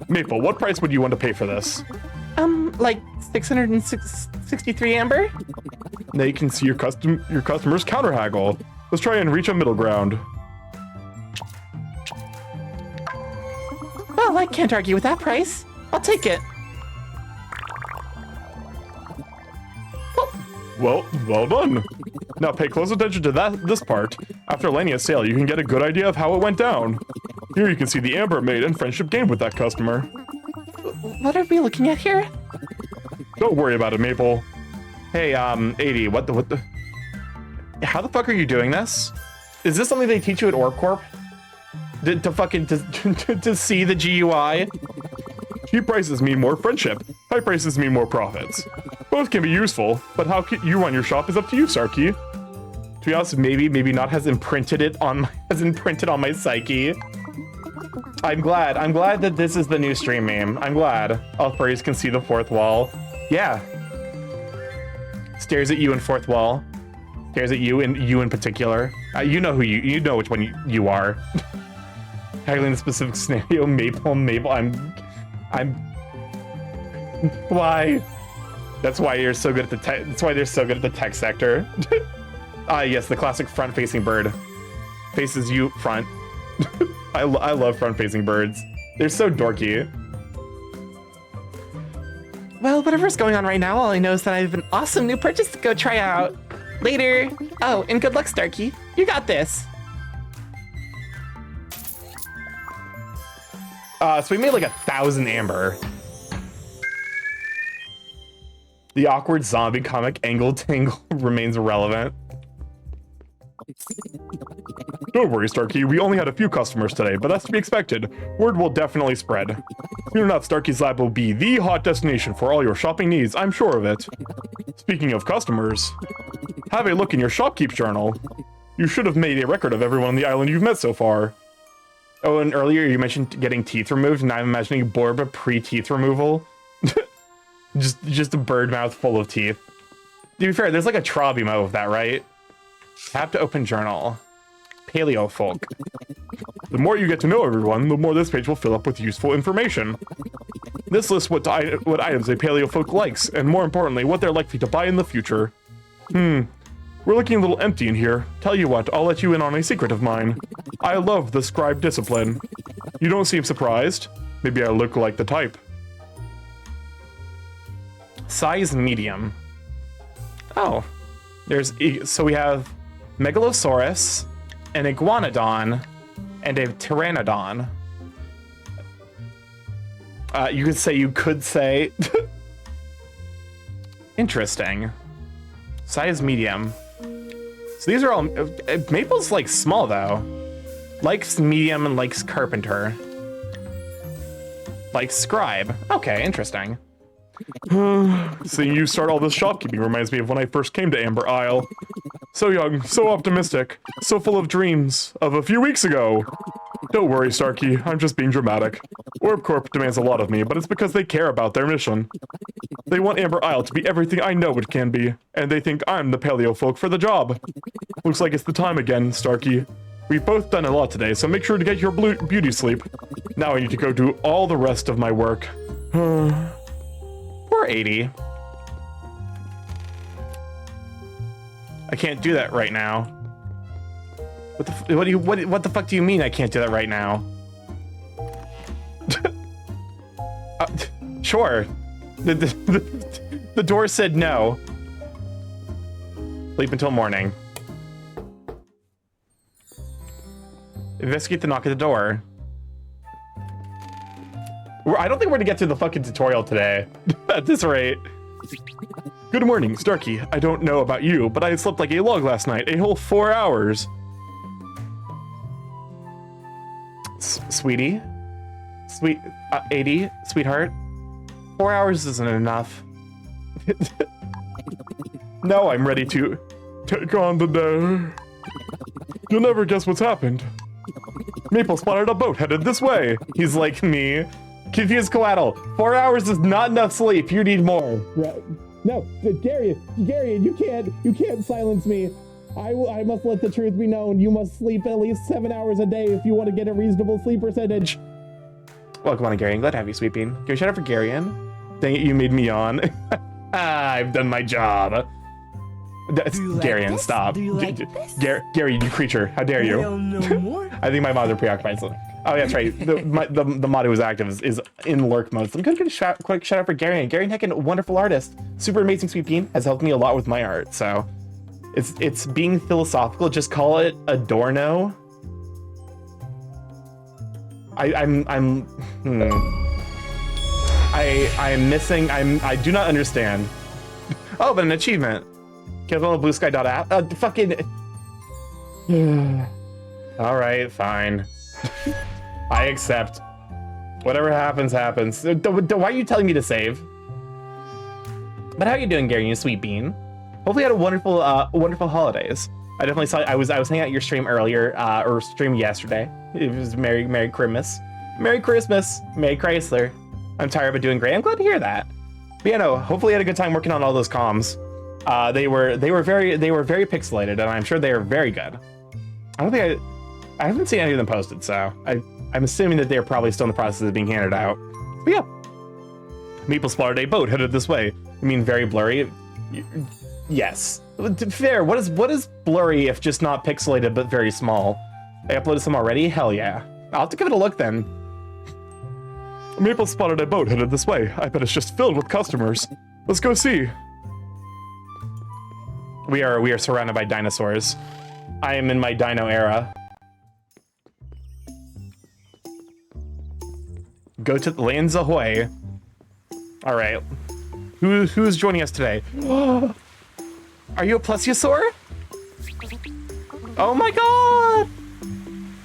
Maple, what price would you want to pay for this? Like 663 amber? Now you can see your customers counter haggle. Let's try and reach a middle ground. Well, I can't argue with that price. I'll take it. Well done. Now pay close attention to this part. After landing a sale, you can get a good idea of how it went down. Here you can see the amber made and friendship gained with that customer. What are we looking at here? Don't worry about it, Maple. Hey, 80, what the? How the fuck are you doing this? Is this something they teach you at OrbCorp? To see the GUI? Cheap prices mean more friendship. High prices mean more profits. Both can be useful, but how you run your shop is up to you, Starky. To be honest, maybe not has imprinted on my psyche. I'm glad that this is the new stream meme. I'm glad. All furries can see the fourth wall. Yeah. Stares at you in fourth wall. Stares at you and you in particular. You know who you know which one you are. Tackling the specific scenario, Maple. I'm. Why? That's why you're so good at the tech. That's why they're so good at the tech sector. Yes, the classic front-facing bird. Faces you front. I love front-facing birds. They're so dorky. Well, whatever's going on right now, all I know is that I have an awesome new purchase to go try out. Later. Oh, and good luck, Starky. You got this. So we made like 1,000 amber. The awkward zombie comic angle tangle remains relevant. Don't worry, Starky. We only had a few customers today, but that's to be expected. Word will definitely spread. Soon enough, Starky's lab will be the hot destination for all your shopping needs. I'm sure of it. Speaking of customers, have a look in your shopkeep journal. You should have made a record of everyone on the island you've met so far. Oh, and earlier you mentioned getting teeth removed, and I'm imagining Borba pre-teeth removal. just a bird mouth full of teeth. To be fair, there's like a Trobby mode of that, right? Tap to open journal. Paleo folk. The more you get to know everyone, the more this page will fill up with useful information. This lists what items a paleo folk likes, and more importantly, what they're likely to buy in the future. We're looking a little empty in here. Tell you what, I'll let you in on a secret of mine. I love the scribe discipline. You don't seem surprised. Maybe I look like the type. Size medium. Oh. So we have Megalosaurus, an Iguanodon, and a Pteranodon. You could say. Interesting. Size medium. So these are all. Maple's like small though. Likes medium and likes carpenter. Likes scribe. Okay, interesting. Seeing you start all this shopkeeping reminds me of when I first came to Amber Isle. So young, so optimistic, so full of dreams of a few weeks ago. Don't worry, Starky, I'm just being dramatic. OrbCorp demands a lot of me, but it's because they care about their mission. They want Amber Isle to be everything I know it can be, and they think I'm the paleo folk for the job. Looks like it's the time again, Starky. We've both done a lot today, so make sure to get your beauty sleep. Now I need to go do all the rest of my work. Poor 80. I can't do that right now. What the fuck do you mean I can't do that right now? Sure. The door said no. Sleep until morning. Investigate the knock at the door. I don't think we're gonna get to the fucking tutorial today. At this rate. Good morning, Starky. I don't know about you, but I slept like a log last night, a whole 4 hours. Sweetie? 80? Sweetheart? 4 hours isn't enough. Now I'm ready to take on the day. You'll never guess what's happened. Maple spotted a boat headed this way. He's like me. Confused collateral. 4 hours is not enough sleep. You need more. Right. No, Gary, you can't silence me. I must let the truth be known. You must sleep at least 7 hours a day if you want to get a reasonable sleep percentage. Welcome on, Gary. Glad to have you, Sweet Bean. Can we shout out for Garyon? Dang it, you made me yawn. I've done my job. Garyon, stop. Gary, you creature. How dare you? I think my mods are preoccupied. So. Oh, yeah, that's right. The mod who was active is in lurk mode. So I'm going to get a quick shout out for Garyon. Garyon Heckin, wonderful artist. Super amazing, Sweet Bean. Has helped me a lot with my art. So it's being philosophical. Just call it Adorno. I'm missing. I do not understand. Oh, but an achievement. Kill on the blue sky.app. Fucking. All right, fine. I accept. Whatever happens, happens. Why are you telling me to save? But how are you doing, Gary? You sweet bean. Hopefully, you had a wonderful holidays. I definitely saw. I was hanging out at your stream earlier, or stream yesterday. It was Merry Christmas, Merry Christmas, Merry Chrysler. I'm tired but doing great. I'm glad to hear that. But yeah, no. Hopefully, you had a good time working on all those comms. They were very pixelated, and I'm sure they are very good. I haven't seen any of them posted, so I'm assuming that they're probably still in the process of being handed out. But yeah, Maple spotted a boat headed this way. You mean very blurry? Yes. Fair. What is blurry if just not pixelated but very small? I uploaded some already? Hell yeah. I'll have to give it a look then. Maple spotted a boat headed this way. I bet it's just filled with customers. Let's go see. We are surrounded by dinosaurs. I am in my dino era. Go to the lands ahoy. All right. Who's joining us today? Are you a plesiosaur? Oh my god!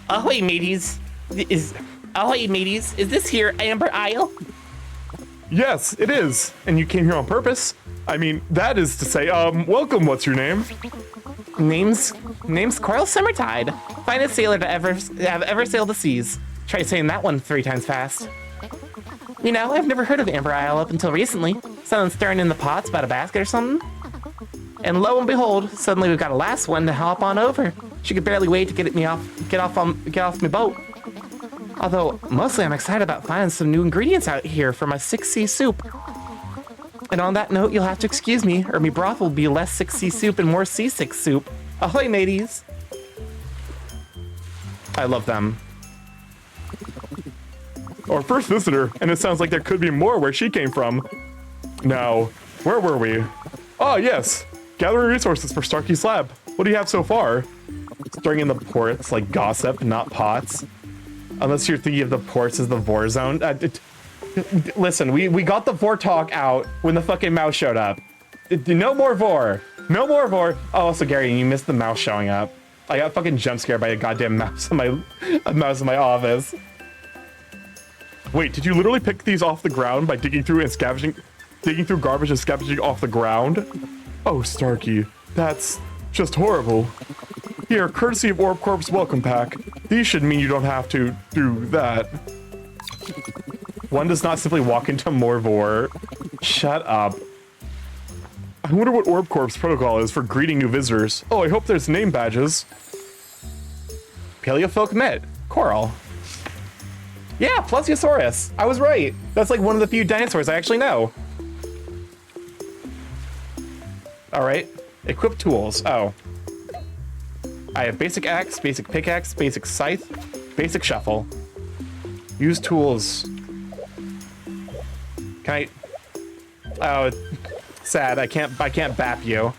Ahoy, mateys. Ahoy, mateys. Is this here Amber Isle? Yes, it is. And you came here on purpose. I mean, that is to say, welcome, what's your name? Name's Coral Summertide. Finest sailor to have ever sailed the seas. Try saying that one 3 times fast. You know, I've never heard of Amber Isle up until recently. Someone stirring in the pots about a basket or something. And lo and behold, suddenly we've got a last one to hop on over. She could barely wait to get off my boat. Although, mostly I'm excited about finding some new ingredients out here for my 6C soup. And on that note, you'll have to excuse me, or me broth will be less 6C soup and more C6 soup. Ahoy, mateys! I love them. Our first visitor, and it sounds like there could be more where she came from. Now, where were we? Oh, yes. Gathering resources for Starky's lab. What do you have so far? Stirring in the ports like gossip, not pots. Unless you're thinking of the ports as the vor zone. Listen, we got the vor talk out when the fucking mouse showed up. No more vor. No more vor. Oh, also, Gary, you missed the mouse showing up. I got fucking jump scared by a goddamn mouse in my office. Wait, did you literally pick these off the ground by digging through garbage and scavenging off the ground? Oh, Starky, that's just horrible. Here, courtesy of Orb Corp's welcome pack. These should mean you don't have to do that. One does not simply walk into more vor, Shut up. I wonder what Orb Corp's protocol is for greeting new visitors. Oh, I hope there's name badges. Paleofolk met. Coral. Yeah, Plesiosaurus. I was right. That's like one of the few dinosaurs I actually know. All right. Equip tools. Oh. I have basic axe, basic pickaxe, basic scythe, basic shuffle. Use tools. Can I? Oh, sad. I can't bap you.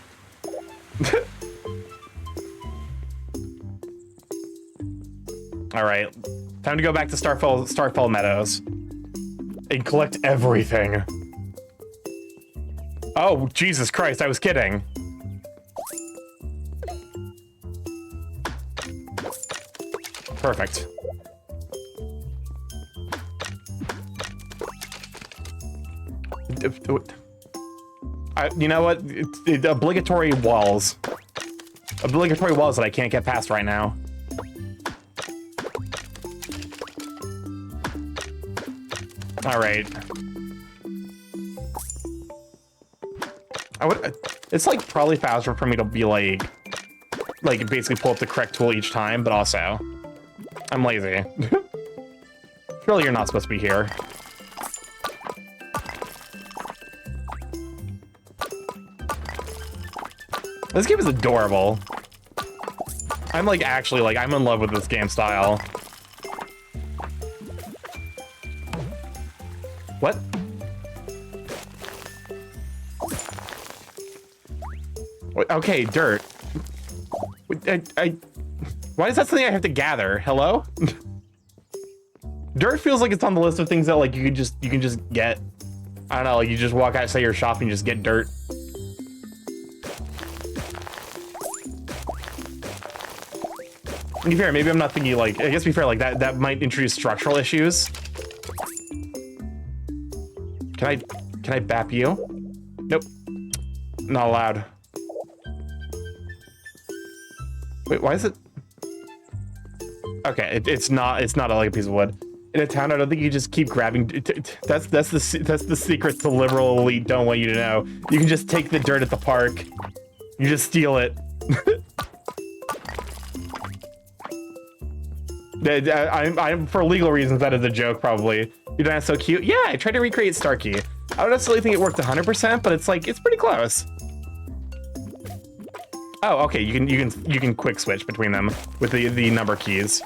All right. Time to go back to Starfall Meadows and collect everything. Oh, Jesus Christ, I was kidding. Perfect. You know what? Obligatory walls. Obligatory walls that I can't get past right now. All right. It's like probably faster for me to be like basically pull up the correct tool each time, but also I'm lazy. Surely you're not supposed to be here. This game is adorable. I'm like actually like I'm in love with this game style. What? Okay, dirt. Why is that something I have to gather? Hello? Dirt feels like it's on the list of things that like you can just get. I don't know, like you just walk outside your shop and you just get dirt. To be fair, maybe I'm not thinking like, I guess to be fair, like that might introduce structural issues. Can I bap you? Nope. Not allowed. Wait, why is it? Okay, it's not like a piece of wood. In a town, I don't think you just keep grabbing. That's the secret the liberal elite don't want you to know. You can just take the dirt at the park. You just steal it. I'm for legal reasons that is a joke probably. Your dino's so cute. Yeah, I tried to recreate Starky. I don't necessarily think it worked 100%, but it's like it's pretty close. Oh, okay. You can quick switch between them with the number keys.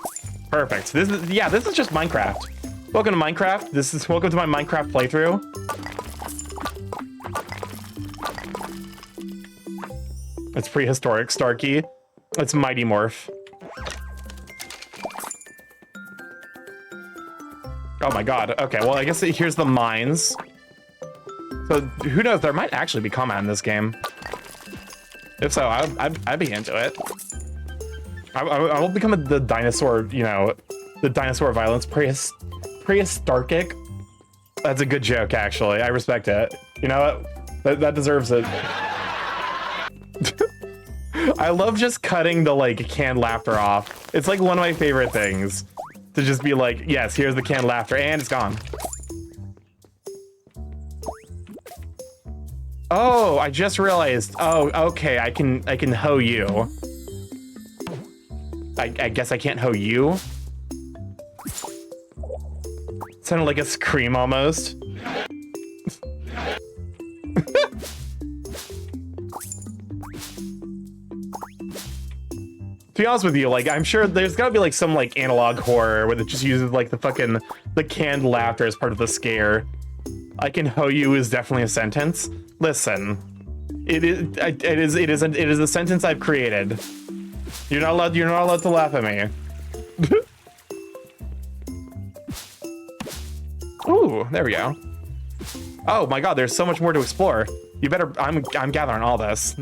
Perfect. This is just Minecraft. Welcome to Minecraft. Welcome to my Minecraft playthrough. It's prehistoric Starky. It's Mighty Morph. Oh my god. Okay, well, I guess here's the mines. So, who knows? There might actually be combat in this game. If so, I'd be into it. I will become the dinosaur, you know, the dinosaur violence. Prehistoric. That's a good joke, actually. I respect it. You know what? That deserves it. I love just cutting the, like, canned laughter off. It's, like, one of my favorite things. To just be like, yes, here's the canned laughter, and it's gone. Oh, I just realized. Oh, okay, I can hoe you. I guess I can't hoe you. Sounded like a scream almost. To be honest with you, like, I'm sure there's gotta be like some like analog horror where it just uses like the canned laughter as part of the scare. I can hoe you is definitely a sentence. Listen, it is a sentence I've created. You're not allowed to laugh at me. Ooh, there we go. Oh my god, there's so much more to explore. You better, I'm gathering all this.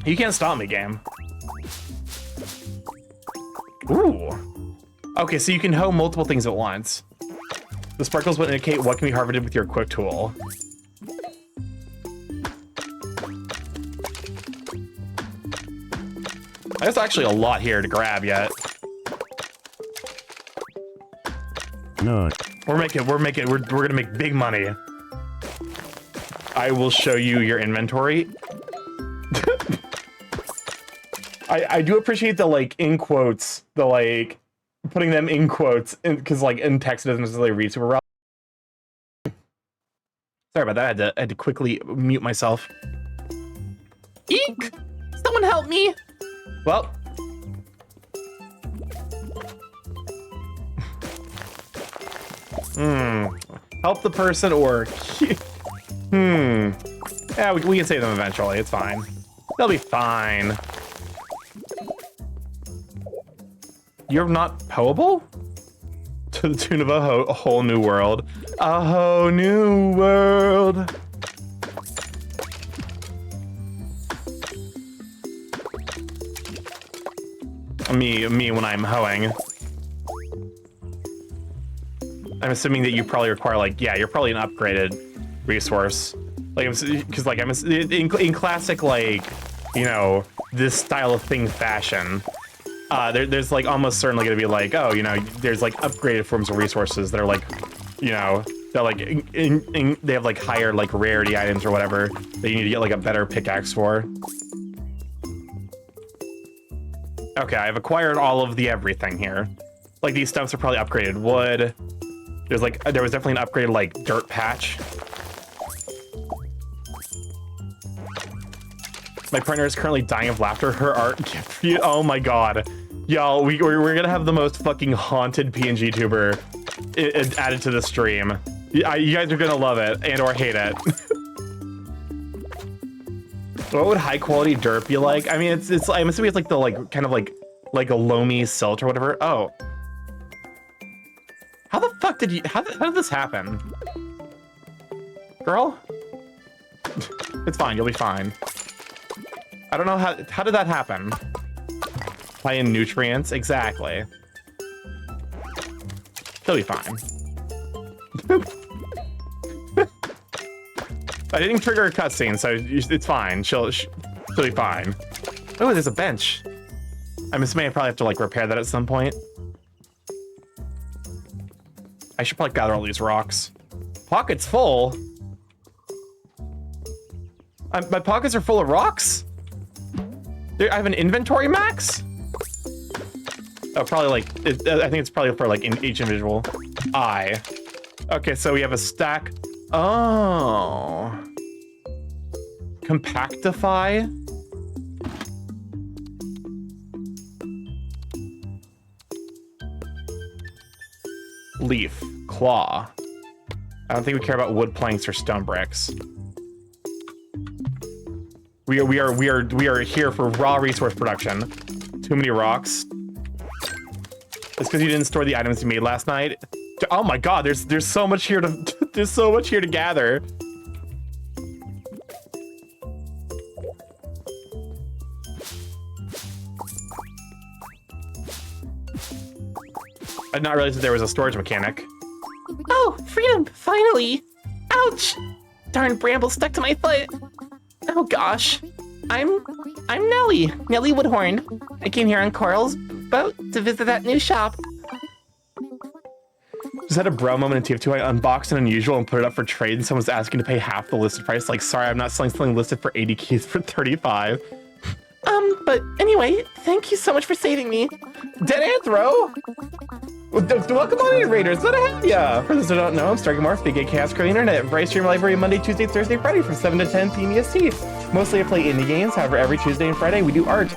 You can't stop me, game. Ooh. Okay, so you can hoe multiple things at once. The sparkles will indicate what can be harvested with your quick tool. There's actually a lot here to grab yet. No. We're gonna make big money. I will show you your inventory. I do appreciate the like in quotes, the like putting them in quotes, because like in text it doesn't necessarily read super well. Sorry about that. I had to quickly mute myself. Eek! Someone help me! Well. Help the person or... Yeah, we can save them eventually. It's fine. They'll be fine. You're not poeable? To the tune of a whole new world. A whole new world. Me when I'm hoeing. I'm assuming that you probably require like, yeah, you're probably an upgraded resource. Like, because like in classic like, you know, this style of thing fashion. There's like almost certainly gonna be like, oh, you know, there's like upgraded forms of resources that are like, you know, they're like they have like higher like rarity items or whatever that you need to get like a better pickaxe for. Okay, I've acquired all of the everything here. Like these stumps are probably upgraded wood. There was definitely an upgraded like dirt patch. My partner is currently dying of laughter. Her art gift for you. Oh my god. Y'all, we're gonna have the most fucking haunted PNG tuber added to the stream. You guys are gonna love it and or hate it. What would high quality dirt be like? I mean, it's I'm assuming it's like the like kind of like a loamy silt or whatever. Oh. How the fuck did you, how did this happen? Girl? It's fine, you'll be fine. I don't know how did that happen? High in nutrients, exactly. She'll be fine. I didn't trigger a cutscene, so it's fine. She'll be fine. Oh, there's a bench. I'm assuming I probably have to like repair that at some point. I should probably gather all these rocks. Pockets full? My pockets are full of rocks? I have an inventory max? Oh, probably like, I think it's probably for like in each individual. Okay, so we have a stack. Oh. Compactify? Leaf. Claw. I don't think we care about wood planks or stone bricks. We are here for raw resource production. Too many rocks. It's because you didn't store the items you made last night. Oh my god, there's so much here to there's so much here to gather. I did not realize that there was a storage mechanic. Oh, freedom, finally! Ouch! Darn bramble stuck to my foot. Oh gosh. I'm Nelly Woodhorn. I came here on Coral's boat to visit that new shop. Just had a bro moment in TF2. I unboxed an unusual and put it up for trade, and someone's asking to pay half the listed price. Like, sorry, I'm not selling something listed for 80 keys for 35. But anyway, thank you so much for saving me. Dead Anthro! Welcome on in, Raiders. Glad to have ya. For those who don't know, I'm StarkyMorph, the gay chaos crew internet. Every stream live every Monday, Tuesday, Thursday, Friday from 7 to 10 p.m. EST. Mostly I play indie games. However, every Tuesday and Friday we do art.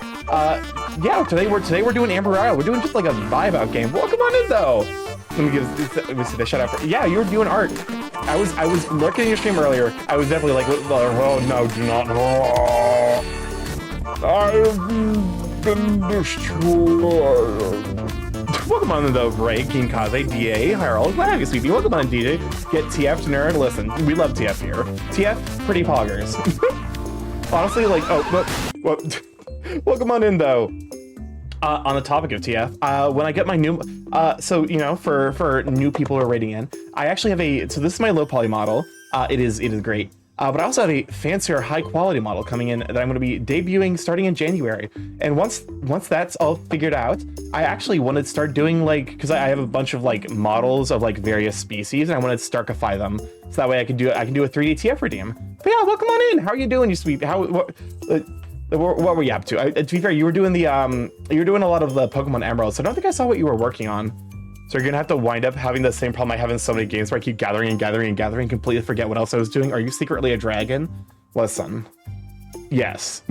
Yeah, today we're doing Amber Isle. We're doing just like a vibe out game. Welcome on in though. Let me see the shout out for. Yeah, you were doing art. I was looking at your stream earlier. I was definitely like, oh no, do not. I've been destroyed. Welcome on though, Ray, King Kaze, DA, Harold, glad to have you, Sweepy. Welcome on, DJ. Get TF to nerd. Listen, we love TF here. TF, pretty poggers. Honestly, like, welcome on in though. On the topic of TF, when I get my new, so you know, for new people who are raiding in, I actually have so this is my low poly model. It is great. But I also have a fancier high quality model coming in that I'm going to be debuting starting in January. And once that's all figured out, I actually wanted to start doing like, because I have a bunch of like models of like various species, and I wanted to Starkify them. So that way I can do a 3D TF redeem. But yeah, welcome on in. How are you doing, you sweet? What were you up to? To be fair, you were doing a lot of the Pokemon Emerald, so I don't think I saw what you were working on. So you're gonna have to wind up having the same problem I have in so many games where I keep gathering and gathering and gathering, completely forget what else I was doing. Are you secretly a dragon? Listen, yes.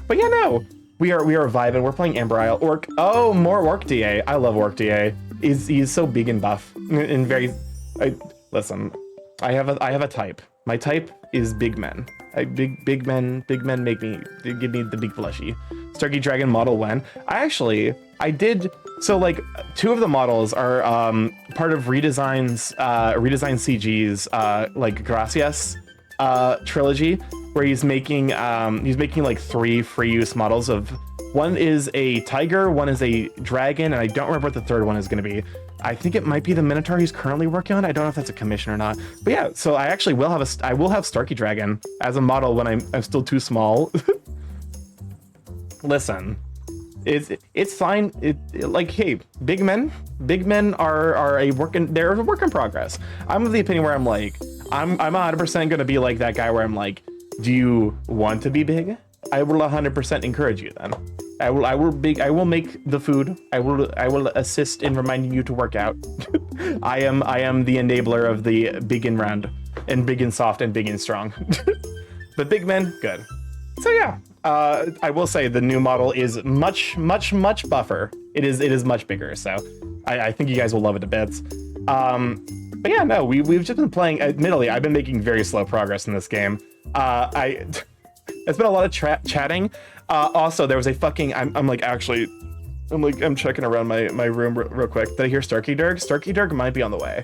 But yeah, no, we are vibing. We're playing Amber Isle. Orc. Oh, more Orc DA. I love Orc DA. He's so big and buff and very. Listen, I have a type. My type is big men. Big men give me the big fleshy. Starky Dragon model when I did. So like 2 of the models are part of Redesign CG's like Gracias trilogy, where he's making like 3 free use models of. One is a tiger, one is a dragon, and I don't remember what the third one is going to be. I think it might be the Minotaur he's currently working on. I don't know if that's a commission or not. But yeah, so I actually will have Starky Dragon as a model when I'm still too small. Listen, it's fine. Like, hey, big men are a work in progress. I'm of the opinion where I'm like, I'm 100% going to be like that guy where I'm like, do you want to be big? I will 100% encourage you then. I will make the food. I will assist in reminding you to work out. I am the enabler of the big and round and big and soft and big and strong. But big men, good. So yeah, I will say the new model is much buffer. It is much bigger. So I think you guys will love it to bits. But yeah, no, we've just been playing. Admittedly, I've been making very slow progress in this game. It's been a lot of chatting. Also, there was a fucking. I'm checking around my room real quick. Did I hear Starky Durg? Starky Durg might be on the way.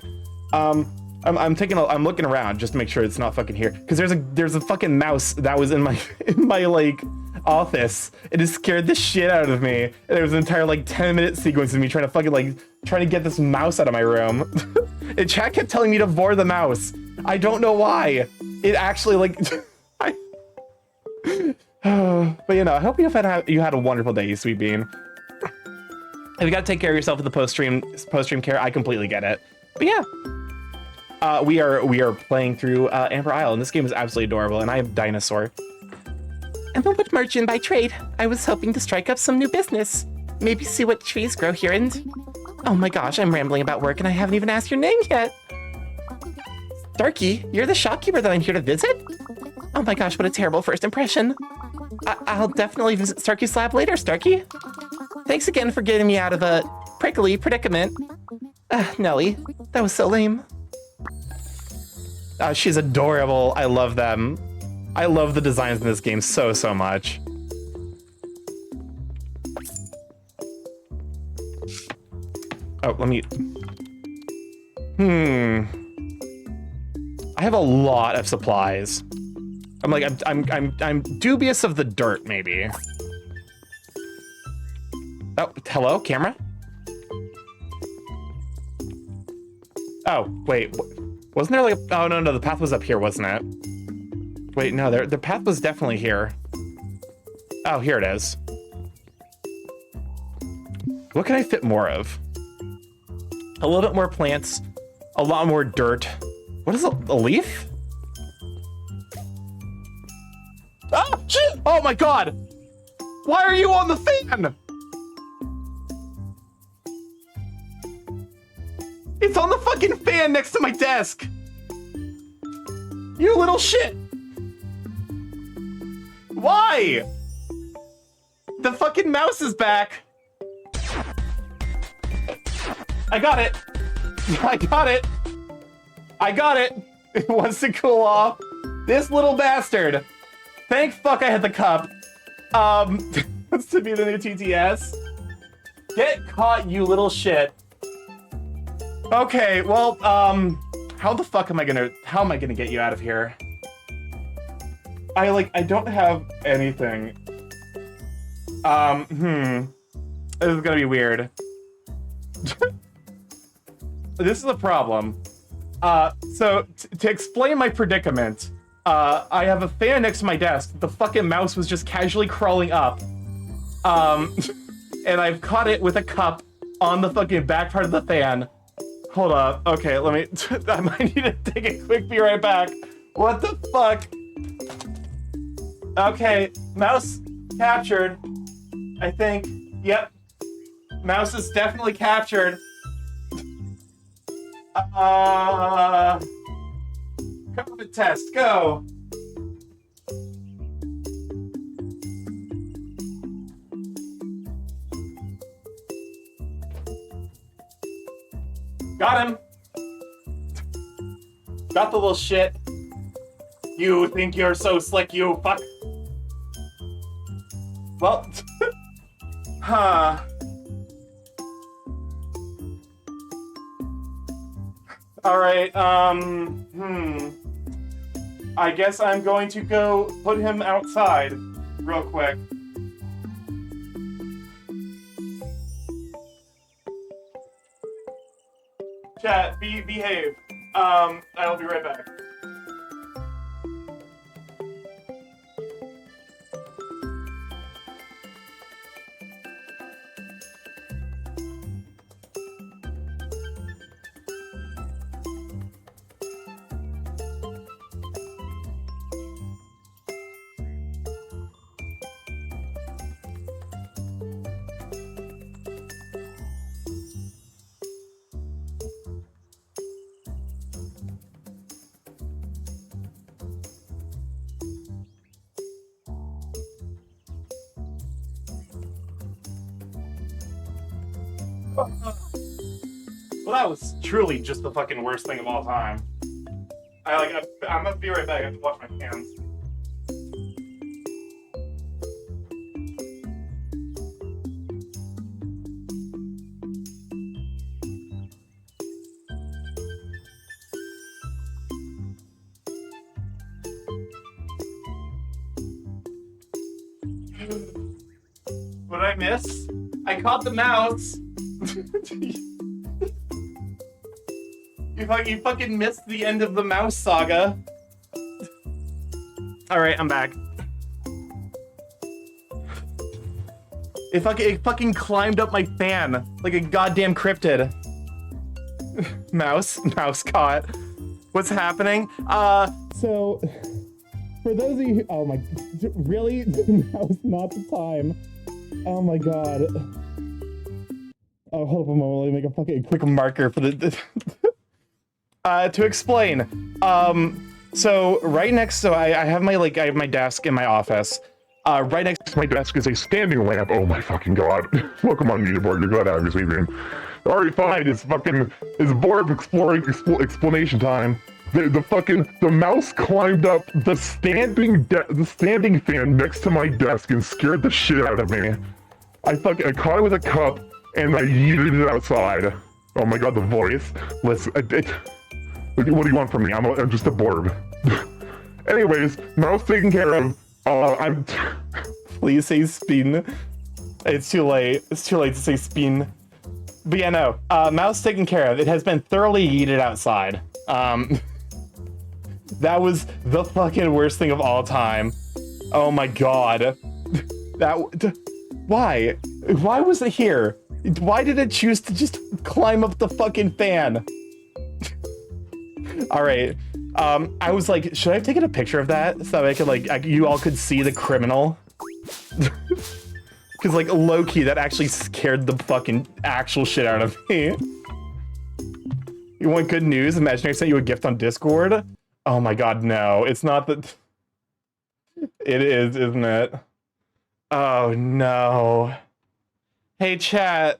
I'm looking around just to make sure it's not fucking here. Because there's a fucking mouse that was in my like office. It has scared the shit out of me. And there was an entire like 10-minute sequence of me trying to get this mouse out of my room. And chat kept telling me to vor the mouse. I don't know why. It actually like. But you know, I hope you had a wonderful day, you sweet bean. If you gotta take care of yourself with the post-stream care, I completely get it. But yeah, we are playing through Amber Isle, and this game is absolutely adorable. And I am Dinosaur. I'm a wood merchant by trade. I was hoping to strike up some new business. Maybe see what trees grow here and. Oh my gosh, I'm rambling about work, and I haven't even asked your name yet. Starky, you're the shopkeeper that I'm here to visit? Oh my gosh, what a terrible first impression. I'll definitely visit Starky's lab later, Starky. Thanks again for getting me out of a prickly predicament. Nelly, that was so lame. She's adorable. I love them. I love the designs in this game so much. Oh, let me... I have a lot of supplies. I'm dubious of the dirt, maybe. Oh, hello, camera? Oh, wait, wasn't there like a, oh no, the path was up here, wasn't it? Wait, no, the path was definitely here. Oh, here it is. What can I fit more of? A little bit more plants, a lot more dirt. What is a leaf? Ah, shit! Oh my god! Why are you on the fan? It's on the fucking fan next to my desk! You little shit! Why? The fucking mouse is back! I got it! I got it! I got it! It wants to cool off. This little bastard! Thank fuck I had the cup. Wants to be the new TTS. Get caught, you little shit. Okay, well, how the fuck am I gonna get you out of here? I don't have anything. This is gonna be weird. This is a problem. So to explain my predicament, I have a fan next to my desk. The fucking mouse was just casually crawling up. And I've caught it with a cup on the fucking back part of the fan. Hold up. Okay, let me... I might need to take a quick be right back. What the fuck? Okay, mouse captured. I think. Yep. Mouse is definitely captured. COVID test, go. Got him. Got the little shit. You think you're so slick, you fuck. Well, huh. All right, I guess I'm going to go put him outside real quick. Chat, behave. I'll be right back. Well, that was truly just the fucking worst thing of all time. I'm gonna be right back. I have to wash my hands. What did I miss? I caught the mouse. You fucking missed the end of the mouse saga. Alright, I'm back. It fucking climbed up my fan like a goddamn cryptid. Mouse caught. What's happening? So, for those of you, oh my, really? Now's not the time. Oh my god. Oh, hold up a moment, let me make a fucking quick marker for the to explain. So right next, so I have my desk in my office. Right next My desk is a standing lamp. Oh my fucking god. Welcome on Meterboard, you're glad I was leaving. Alright, fine, it's board explanation time. The mouse climbed up the standing fan next to my desk and scared the shit out of me. I caught it with a cup and I yeeted it outside. Oh my god, the voice. Listen, what do you want from me? I'm just a blurb. Anyways, mouse taken care of. Please say spin. It's too late. It's too late to say spin. But yeah, no. Mouse taken care of. It has been thoroughly yeeted outside. That was the fucking worst thing of all time. Oh my god. Why? Why was it here? Why did it choose to just climb up the fucking fan? Alright. I was like, should I have taken a picture of that so that I could you all could see the criminal? Because low-key, that actually scared the fucking actual shit out of me. You want good news? Imagine I sent you a gift on Discord? Oh my god, no. It's not that... It is, isn't it? Oh no. Hey chat.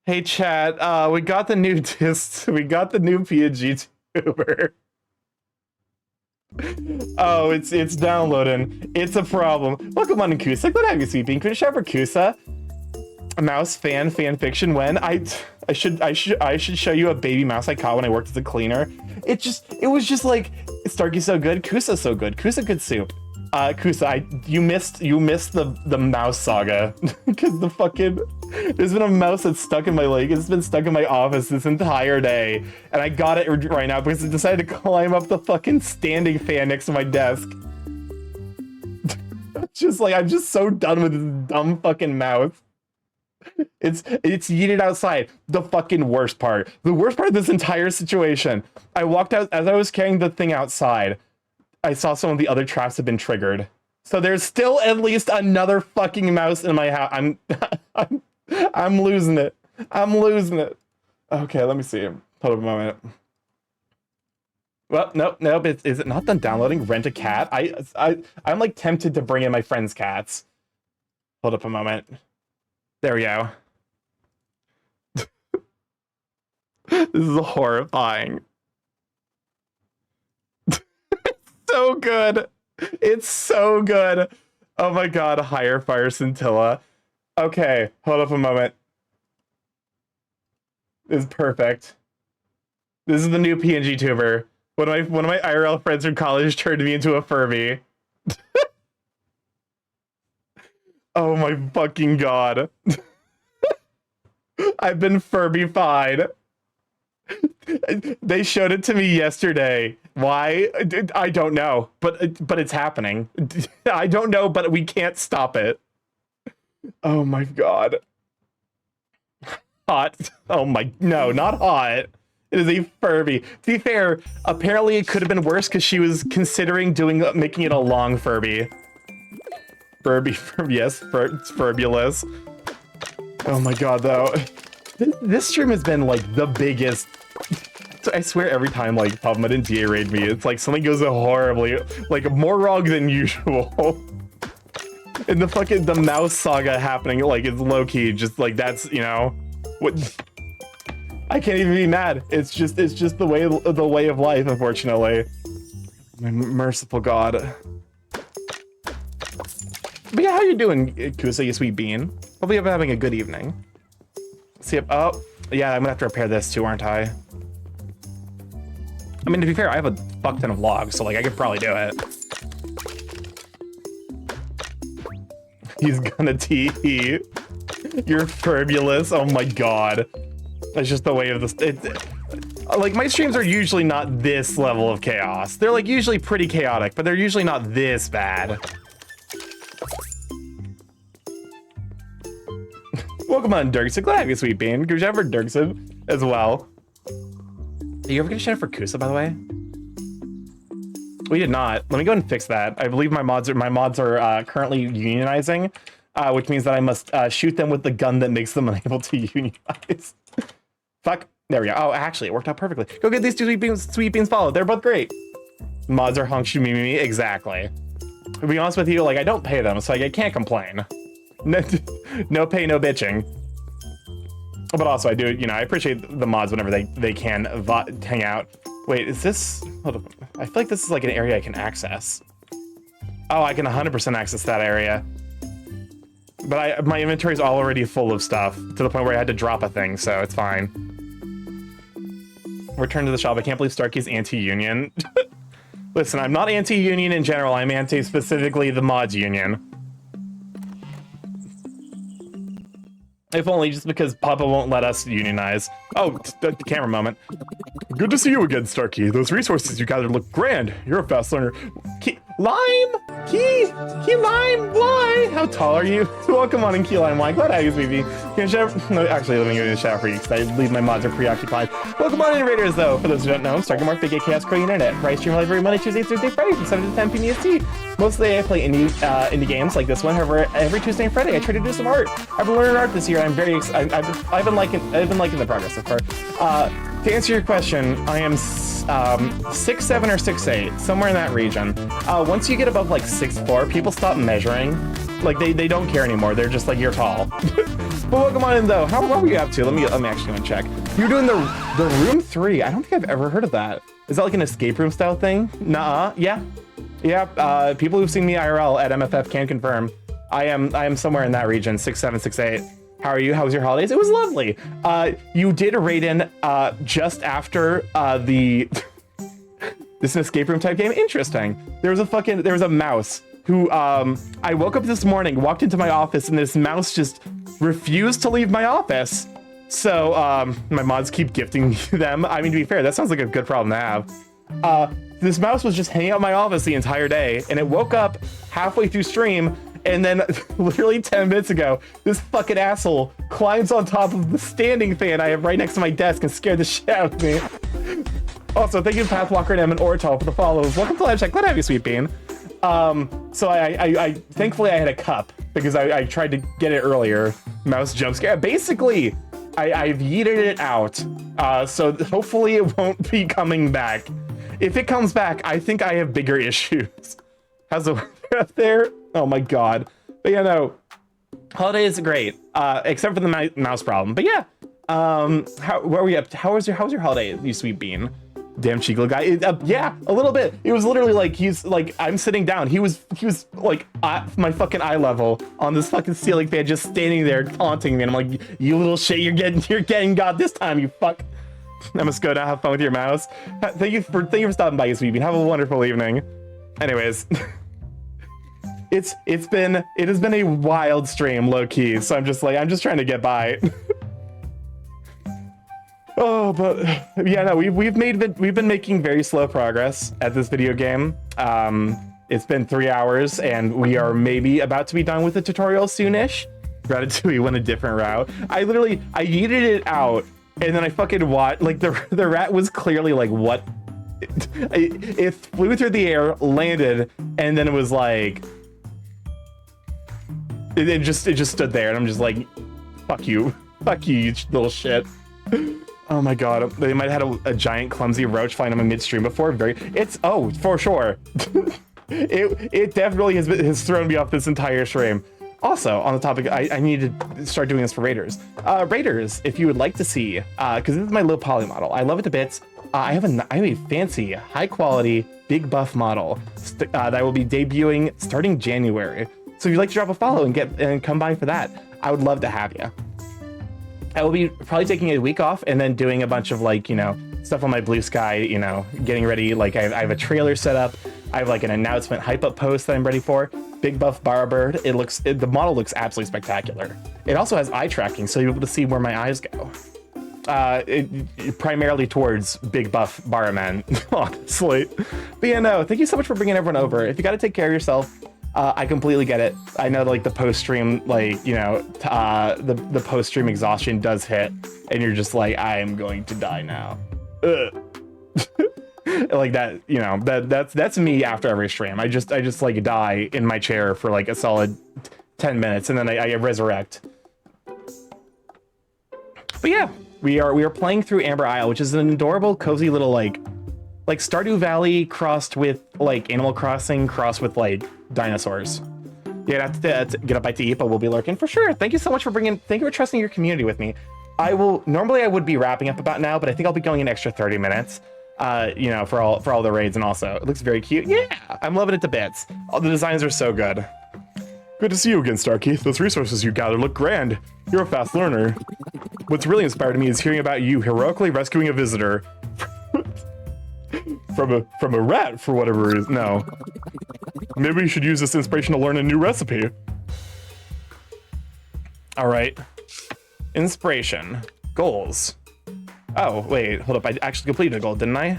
Hey chat. We got the new we got the new PNG tuber. Oh, it's downloading. It's a problem. Welcome on Kusa. Good to have you, Sweet Bean. Could you shout for Kusa? A mouse fan fiction when I should show you a baby mouse I caught when I worked as a cleaner. It was just like Starky's so good, Kusa's so good. Kusa good soup. Kusa, you missed the mouse saga because there's been a mouse that's stuck in my leg. It's been stuck in my office this entire day, and I got it right now because it decided to climb up the fucking standing fan next to my desk. I'm just so done with this dumb fucking mouse. It's yeeted outside. The fucking worst part. The worst part of this entire situation. I walked out as I was carrying the thing outside. I saw some of the other traps have been triggered. So there's still at least another fucking mouse in my house. I'm losing it. I'm losing it. Okay, let me see. Hold up a moment. Well, nope. Is it not done downloading? Rent a cat? I'm like tempted to bring in my friend's cats. Hold up a moment. There we go. This is horrifying. So good. It's so good. Oh my god, higher fire scintilla. Okay, hold up a moment. This is perfect. This is the new PNG tuber. One of my IRL friends from college turned me into a Furby. Oh my fucking god. I've been Furby-fied. They showed it to me yesterday. Why? I don't know, but it's happening. I don't know, but we can't stop it. Oh my god. Hot. Oh my, no, not hot. It is a Furby. To be fair, apparently it could have been worse because she was considering making it a long Furby. Furby, yes, it's Furbulous. Oh my god, though. This stream has been like the biggest. I swear every time like Papa didn't DA raid me, it's like something goes horribly, like more wrong than usual. And the mouse saga happening like it's low key, just like that's, you know, what. I can't even be mad. It's just the way of life, unfortunately. My merciful god. But yeah, how you doing, Kusa, you sweet bean? Hopefully you're having a good evening. See if, oh, yeah, I'm gonna have to repair this too, aren't I? I mean, to be fair, I have a fuck ton of logs, so like I could probably do it. He's gonna tee. You're Furbulous. Oh my god. That's just the way of this. Like, my streams are usually not this level of chaos. They're like usually pretty chaotic, but they're usually not this bad. Welcome on, Dirkson. Glad to have you, sweet bean. Good job for Dirkson as well. Are you ever gonna shout out for Kusa, by the way? We did not. Let me go and fix that. I believe my mods are currently unionizing, which means that I must shoot them with the gun that makes them unable to unionize. Fuck. There we go. Oh, actually, it worked out perfectly. Go get these two sweet beans followed. They're both great. Mods are honk shoot me. Exactly. To be honest with you, like I don't pay them, so I can't complain. No pay, no bitching. But also, I do, you know, I appreciate the mods whenever they can hang out. Wait, is this? Hold up. I feel like this is like an area I can access. Oh, I can 100% access that area. But my inventory is already full of stuff to the point where I had to drop a thing, so it's fine. Return to the shop. I can't believe Starky's anti-union. Listen, I'm not anti-union in general. I'm anti-specifically the mods union. If only just because Papa won't let us unionize. Oh, the camera moment. Good to see you again, Starky. Those resources you gathered look grand. You're a fast learner. Lime? Key Lime? Why? How tall are you? Welcome on in Key Lime Wine. Glad to have you, sweetie. No, actually, let me go in the shower for you because I believe my mods are preoccupied. Welcome on in, Raiders, though. For those who don't know, StarkyMorph, Big Chaos Crow Internet. I stream live every Monday, Tuesday, Thursday, Friday from 7 to 10 p.m. EST. Mostly I play indie games like this one. However, every Tuesday and Friday I try to do some art. I've been learning art this year. I'm very excited. I've been liking the progress so far. To answer your question, I am 6'7" or 6'8", somewhere in that region. Once you get above like 6'4", people stop measuring. Like they don't care anymore. They're just like, you're tall. But welcome on in though. What were you up to? Let me actually go and check. You're doing the room 3. I don't think I've ever heard of that. Is that like an escape room style thing? Nuh-uh. Yeah. People who've seen me IRL at MFF can confirm. I am somewhere in that region, 6'7", 6'8". How are you? How was your holidays? It was lovely. You did a raid-in just after this is an escape room type game. Interesting. There was a mouse who I woke up this morning, walked into my office, and this mouse just refused to leave my office. So my mods keep gifting them. I mean, to be fair, that sounds like a good problem to have. This mouse was just hanging out in my office the entire day, and it woke up halfway through stream. And then literally 10 minutes ago, this fucking asshole climbs on top of the standing fan I have right next to my desk and scared the shit out of me. Also, thank you to Pathwalker and Em and Oratal for the follows. Welcome to Live Chat. Glad to have you, Sweet Bean. So I thankfully I had a cup because I tried to get it earlier. Mouse jump scare. Basically, I've yeeted it out. So hopefully it won't be coming back. If it comes back, I think I have bigger issues. How's the weather up there? Oh my god. But yeah, no. Holiday is great, except for the mouse problem. But yeah, where are we up to? How was your holiday, you sweet bean? Damn Chico guy. Yeah, a little bit. It was literally like he's like I'm sitting down. He was like at my fucking eye level on this fucking ceiling fan, just standing there taunting me. And I'm like, you little shit, you're getting got this time, you fuck. I must go now. Have fun with your mouse. Thank you for stopping by, you sweet bean. Have a wonderful evening. Anyways. It has been a wild stream, low key. So I'm just trying to get by. Oh, but yeah, no, we've been making very slow progress at this video game. It's been 3 hours, and we are maybe about to be done with the tutorial soonish. Ratatouille went a different route. I yeeted it out, and then I fucking watched. Like the rat was clearly like, what? It flew through the air, landed, and then it was like. It just stood there, and I'm just like, fuck you, you little shit. Oh my god, they might have had a giant clumsy roach flying on my midstream before. For sure. it definitely has thrown me off this entire stream. Also, on the topic, I need to start doing this for raiders. Raiders, if you would like to see, because this is my low poly model, I love it to bits. I have a fancy, high quality, big buff model that will be debuting starting January. So if you'd like to drop a follow and come by for that, I would love to have you. I will be probably taking a week off and then doing a bunch of like, stuff on my Blue Sky, getting ready. Like I have a trailer set up. I have like an announcement hype up post that I'm ready for. Big buff Bowerbird. The model looks absolutely spectacular. It also has eye tracking, so you'll be able to see where my eyes go. Primarily towards big buff Barman, honestly. But yeah, no, thank you so much for bringing everyone over. If you got to take care of yourself, I completely get it. I know like the post-stream, the post-stream exhaustion does hit, and you're just like, I am going to die now. Like that, that's me after every stream. I just like die in my chair for like a solid 10 minutes, and then I resurrect. But yeah, we are playing through Amber Isle, which is an adorable, cozy little like Stardew Valley crossed with like Animal Crossing crossed with like dinosaurs. Yeah, have to get a bite to eat, but we'll be lurking for sure. Thank you so much thank you for trusting your community with me. Normally I would be wrapping up about now, but I think I'll be going an extra 30 minutes, for all the raids, and also it looks very cute. Yeah, I'm loving it to bits. All the designs are so good. Good to see you again, Starky. Those resources you gathered look grand. You're a fast learner. What's really inspired me is hearing about you heroically rescuing a visitor from a rat for whatever reason. No. Maybe you should use this inspiration to learn a new recipe. All right. Inspiration. Goals. Oh, wait, hold up. I actually completed a goal, didn't I?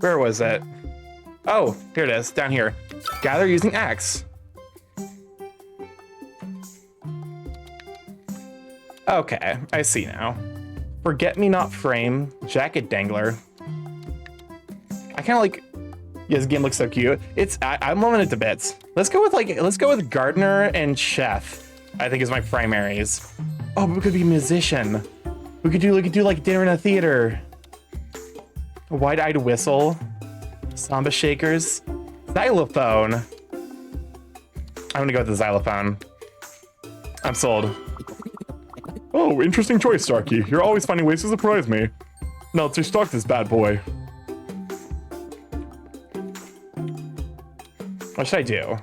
Where was it? Oh, here it is, down here. Gather using axe. Okay, I see now. Forget-me-not frame, jacket dangler. I kind of like. Yeah, this game looks so cute. I'm loving it to bits. Let's go with gardener and chef. I think is my primaries. Oh, but we could be musician. We could do like dinner in a theater. A wide-eyed whistle. Samba shakers. Xylophone. I'm gonna go with the xylophone. I'm sold. Oh, interesting choice, Starky. You're always finding ways to surprise me. Now let's restock this bad boy. What should I do?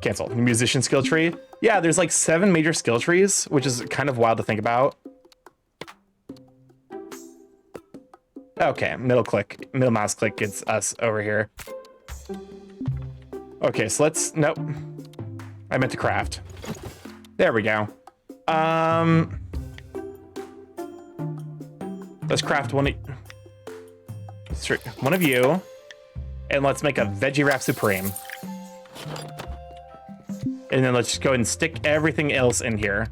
Cancel. Musician skill tree. Yeah, there's like 7 major skill trees, which is kind of wild to think about. Okay, middle mouse click gets us over here. Okay, so nope. I meant to craft. There we go. Let's craft one of you, and let's make a veggie wrap supreme. And then let's just go ahead and stick everything else in here.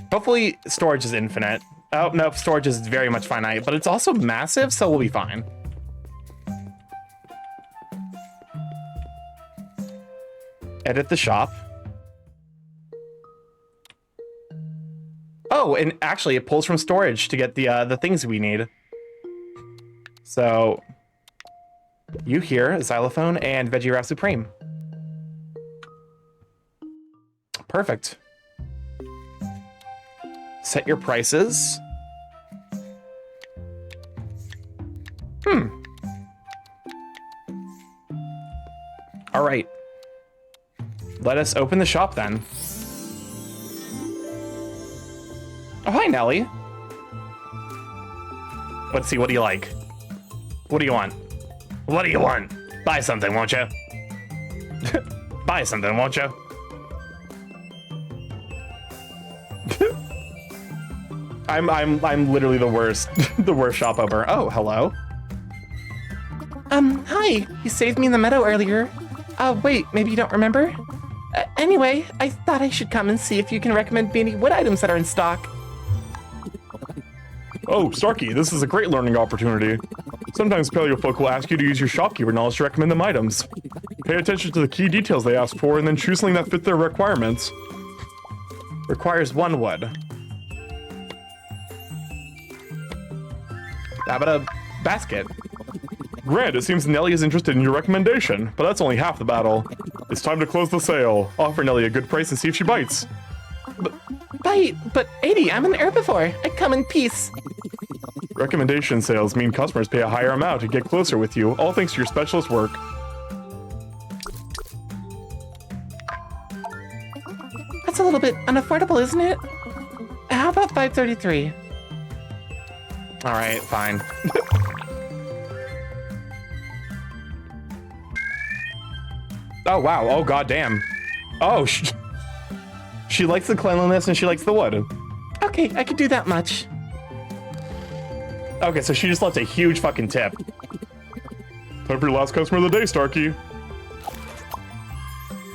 Hopefully storage is infinite. Oh, no, storage is very much finite, but it's also massive, so we'll be fine. Edit the shop. Oh, and actually it pulls from storage to get the things we need. So, you here, xylophone and veggie wrap supreme. Perfect. Set your prices. All right. Let us open the shop then. Oh, hi, Nelly. Let's see, what do you like? What do you want? What do you want? Buy something, won't you? Buy something, won't you? I'm literally the worst, the worst shop opener. Oh, hello. Hi. You saved me in the meadow earlier. Wait, maybe you don't remember? Anyway, I thought I should come and see if you can recommend me any wood items that are in stock. Oh, Starky, this is a great learning opportunity. Sometimes paleo folk will ask you to use your shopkeeper knowledge to recommend them items. Pay attention to the key details they ask for and then choose something that fit their requirements. Requires 1 wood. How about a basket? Grant, it seems Nelly is interested in your recommendation, but that's only half the battle. It's time to close the sale. Offer Nelly a good price and see if she bites. Bite, but 80, I'm an herbivore. I come in peace. Recommendation sales mean customers pay a higher amount to get closer with you, all thanks to your specialist work. That's a little bit unaffordable, isn't it? How about 533? All right, fine. Oh, wow. Oh, goddamn. Oh, she likes the cleanliness and she likes the wood. Okay, I could do that much. Okay, so she just left a huge fucking tip. Time for your last customer of the day, Starky.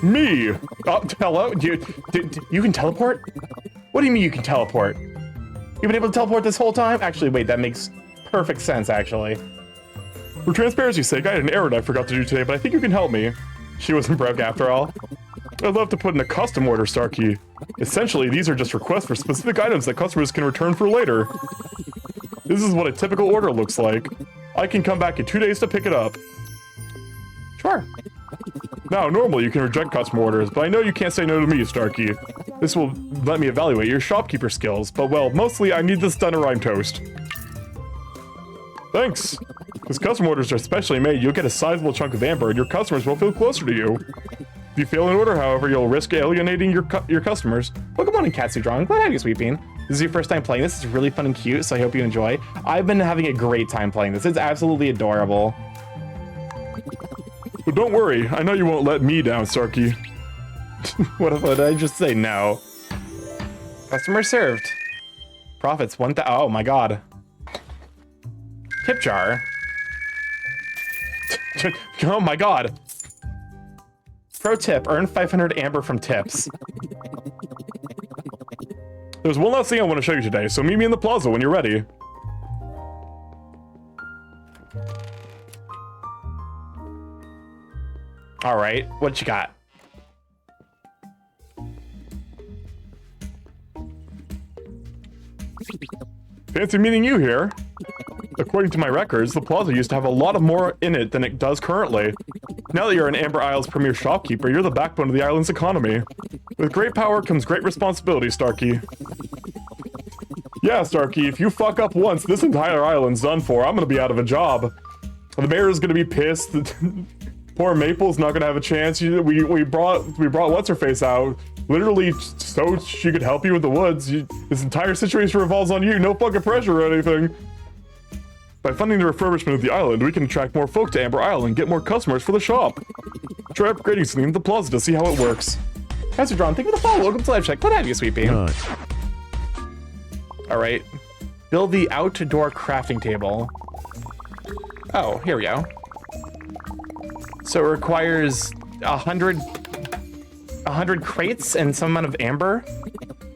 Me. Oh, hello? You can teleport? What do you mean you can teleport? You've been able to teleport this whole time? Actually, wait, that makes perfect sense, actually. For transparency's sake, I had an errand I forgot to do today, but I think you can help me. She wasn't broke after all. I'd love to put in a custom order, Starky. Essentially, these are just requests for specific items that customers can return for later. This is what a typical order looks like. I can come back in 2 days to pick it up. Sure. Now, normally you can reject custom orders, but I know you can't say no to me, Starky. This will let me evaluate your shopkeeper skills, but well, mostly I need this done or I'm toast. Thanks. Because custom orders are specially made, you'll get a sizable chunk of amber and your customers will feel closer to you. If you fail an order, however, you'll risk alienating your customers. Welcome on in, Katsu-Drawn. Glad to have you, Sweet Bean. This is your first time playing this. It's really fun and cute, so I hope you enjoy. I've been having a great time playing this. It's absolutely adorable. But don't worry, I know you won't let me down, Starky. What if I just say no? Customer served. Profits 1,000. Oh my god. Tip jar. Oh my god. Pro tip, earn 500 amber from tips. There's one last thing I want to show you today, so meet me in the plaza when you're ready. All right, what you got? Fancy meeting you here. According to my records, the plaza used to have a lot more in it than it does currently. Now that you're an Amber Isle's premier shopkeeper, you're the backbone of the island's economy. With great power comes great responsibility, Starky. Yeah, Starky, if you fuck up once, this entire island's done for. I'm gonna be out of a job. The mayor's gonna be pissed. Poor Maple's not gonna have a chance. We brought what's-her-face out, literally so she could help you with the woods. This entire situation revolves on you, no fucking pressure or anything. By funding the refurbishment of the island, we can attract more folk to Amber Isle and get more customers for the shop. Try upgrading something in the plaza to see how it works. Pastor John, thank you for the follow. Welcome to Live Check. Glad to have you, Sweet Bean. All right. Build the outdoor crafting table. Oh, here we go. So it requires 100 100 crates and some amount of amber.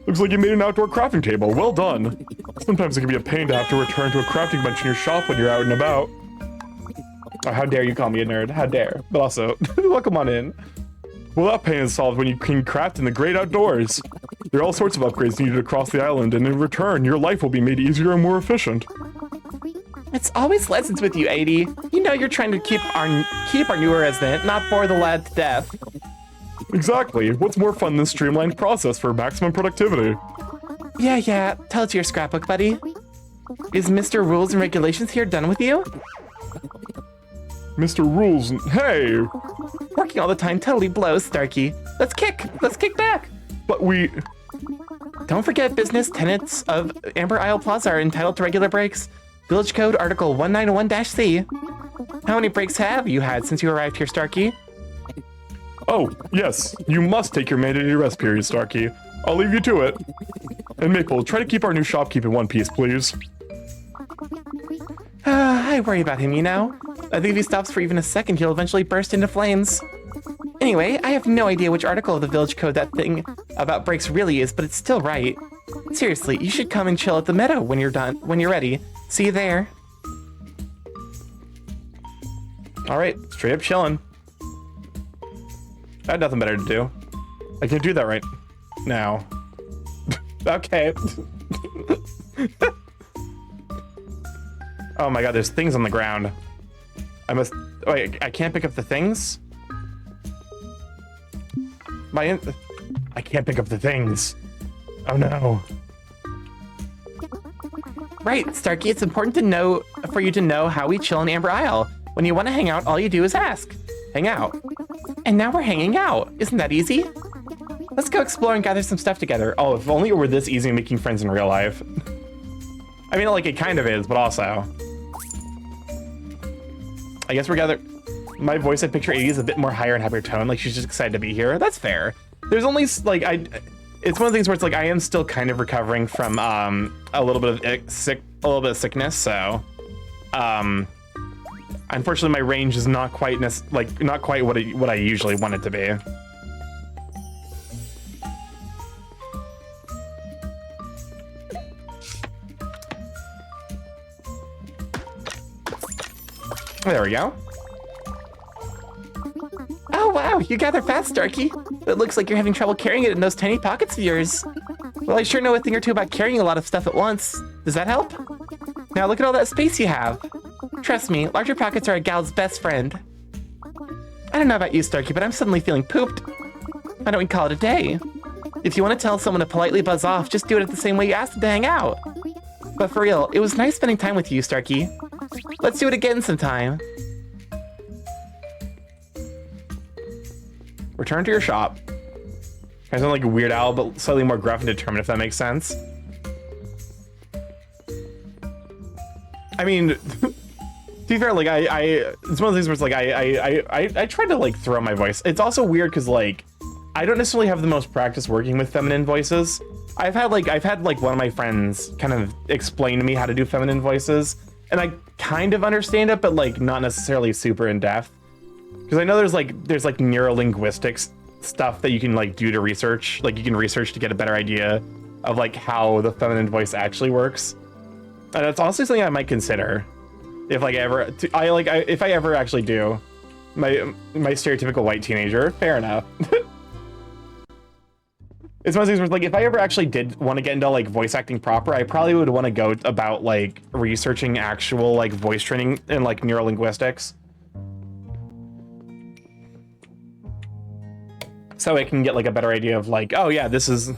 Looks like you made an outdoor crafting table. Well done. Sometimes it can be a pain to have to return to a crafting bench in your shop when you're out and about. Oh, how dare you call me a nerd? How dare. But also, welcome on in. Well, that pain is solved when you can craft in the great outdoors. There are all sorts of upgrades needed across the island, and in return, your life will be made easier and more efficient. It's always lessons with you, 80. You know you're trying to keep our newer resident, not bore the lad to death. Exactly. What's more fun than streamlined process for maximum productivity? Yeah. Tell it to your scrapbook, buddy. Is Mr. Rules and Regulations here done with you? Mr. Rules, hey! Working all the time totally blows, Starky. Let's kick back. But we... Don't forget business tenants of Amber Isle Plaza are entitled to regular breaks. Village Code Article 191-C. How many breaks have you had since you arrived here, Starky? Oh, yes. You must take your mandated rest period, Starky. I'll leave you to it. And Maple, try to keep our new shopkeep in one piece, please. I worry about him, you know? I think if he stops for even a second, he'll eventually burst into flames. Anyway, I have no idea which article of the Village Code that thing about breaks really is, but it's still right. Seriously, you should come and chill at the meadow when you're ready. See you there. All right, straight up chilling. I had nothing better to do. I can do that right now. Okay. Oh my god, there's things on the ground. Wait, I can't pick up the things? I can't pick up the things. Oh no. Right, Starky, it's important for you to know how we chill in Amber Isle. When you want to hang out, all you do is ask. Hang out. And now we're hanging out. Isn't that easy? Let's go explore and gather some stuff together. Oh, if only it were this easy making friends in real life. I mean, like, it kind of is, but also. I guess my voice, I picture 80 is a bit more higher and happier tone. Like, she's just excited to be here. That's fair. There's only, like, it's one of the things where it's like, I am still kind of recovering from, a little bit of sickness, so, unfortunately, my range is not quite what I usually want it to be. There we go. Oh wow, you gather fast, Starky. It looks like you're having trouble carrying it in those tiny pockets of yours. Well, I sure know a thing or two about carrying a lot of stuff at once. Does that help? Now look at all that space you have. Trust me, larger pockets are a gal's best friend. I don't know about you, Starky, but I'm suddenly feeling pooped. Why don't we call it a day? If you want to tell someone to politely buzz off, just do it the same way you asked them to hang out. But for real, it was nice spending time with you, Starky. Let's do it again sometime. Return to your shop. I sound like a Weird Owl, but slightly more gruff and determined, if that makes sense. I mean, to be fair, like, it's one of those things where it's like, I try to, like, throw my voice. It's also weird because, like, I don't necessarily have the most practice working with feminine voices. I've had one of my friends kind of explain to me how to do feminine voices, and I kind of understand it, but, like, not necessarily super in depth. Because I know there's like neurolinguistics stuff that you can, like, do to research. Like, you can research to get a better idea of, like, how the feminine voice actually works. And that's honestly something I might consider if, like, if I ever actually do my stereotypical white teenager. Fair enough. It's one of those things where, like, if I ever actually did want to get into, like, voice acting proper, I probably would want to go about, like, researching actual, like, voice training and, like, neurolinguistics. So I can get, like, a better idea of, like, oh yeah, this is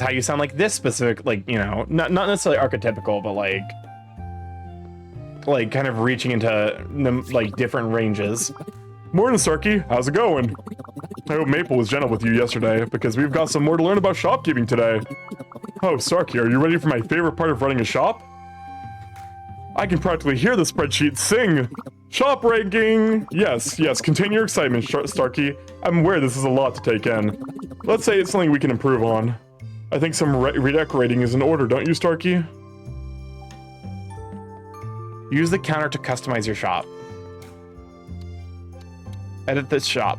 how you sound like this specific, like, you know, not necessarily archetypical, but like kind of reaching into, like, different ranges. Morning, Starky. How's it going? I hope Maple was gentle with you yesterday, because we've got some more to learn about shopkeeping today. Oh, Starky, are you ready for my favorite part of running a shop? I can practically hear the spreadsheet sing. Shop ranking! Yes, contain your excitement, Starky. I'm aware this is a lot to take in. Let's say it's something we can improve on. I think some redecorating is in order, don't you, Starky? Use the counter to customize your shop. Edit this shop.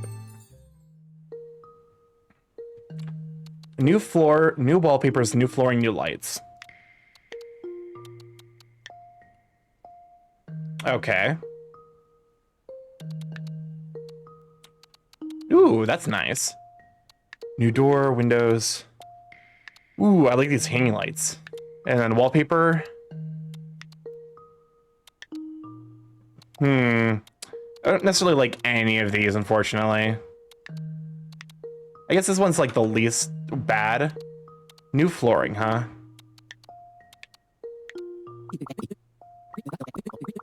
New floor, new wallpapers, new flooring, new lights. Okay. Ooh, that's nice. New door, windows. Ooh, I like these hanging lights. And then wallpaper. I don't necessarily like any of these, unfortunately. I guess this one's like the least bad. New flooring, huh?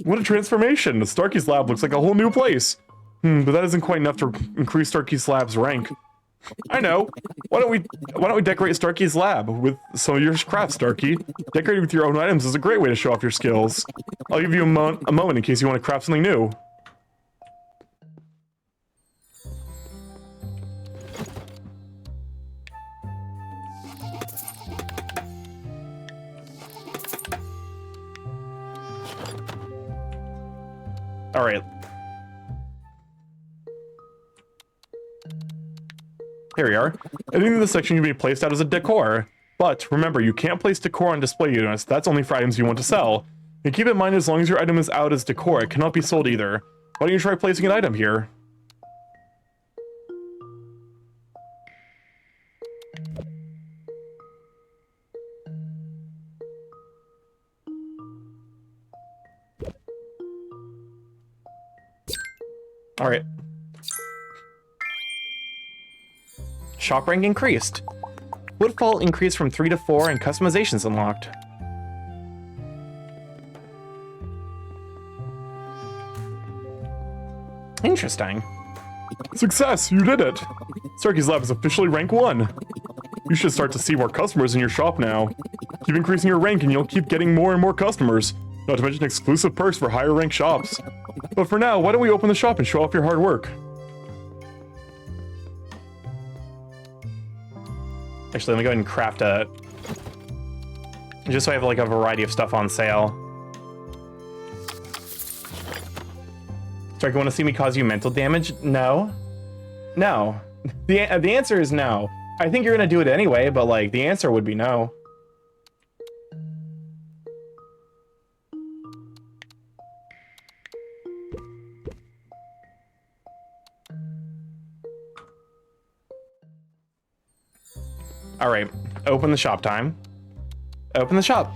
What a transformation! Starky's lab looks like a whole new place. But that isn't quite enough to increase Starky's lab's rank. I know. Why don't we decorate Starky's lab with some of your crafts, Starky? Decorating with your own items is a great way to show off your skills. I'll give you a moment in case you want to craft something new. All right. Here we are. Anything in this section can be placed out as a decor. But remember, you can't place decor on display units. That's only for items you want to sell. And keep in mind, as long as your item is out as decor, it cannot be sold either. Why don't you try placing an item here? All right. Shop rank increased. Woodfall increased from 3 to 4 and customizations unlocked. Interesting. Success! You did it! Starky's lab is officially rank 1. You should start to see more customers in your shop now. Keep increasing your rank and you'll keep getting more and more customers. Not to mention exclusive perks for higher rank shops. But for now, why don't we open the shop and show off your hard work? Actually, let me go ahead and craft a... just so I have like a variety of stuff on sale. Starky, want to see me cause you mental damage? No. No. The answer is no. I think you're gonna do it anyway, but like, the answer would be no. All right, open the shop time. Open the shop.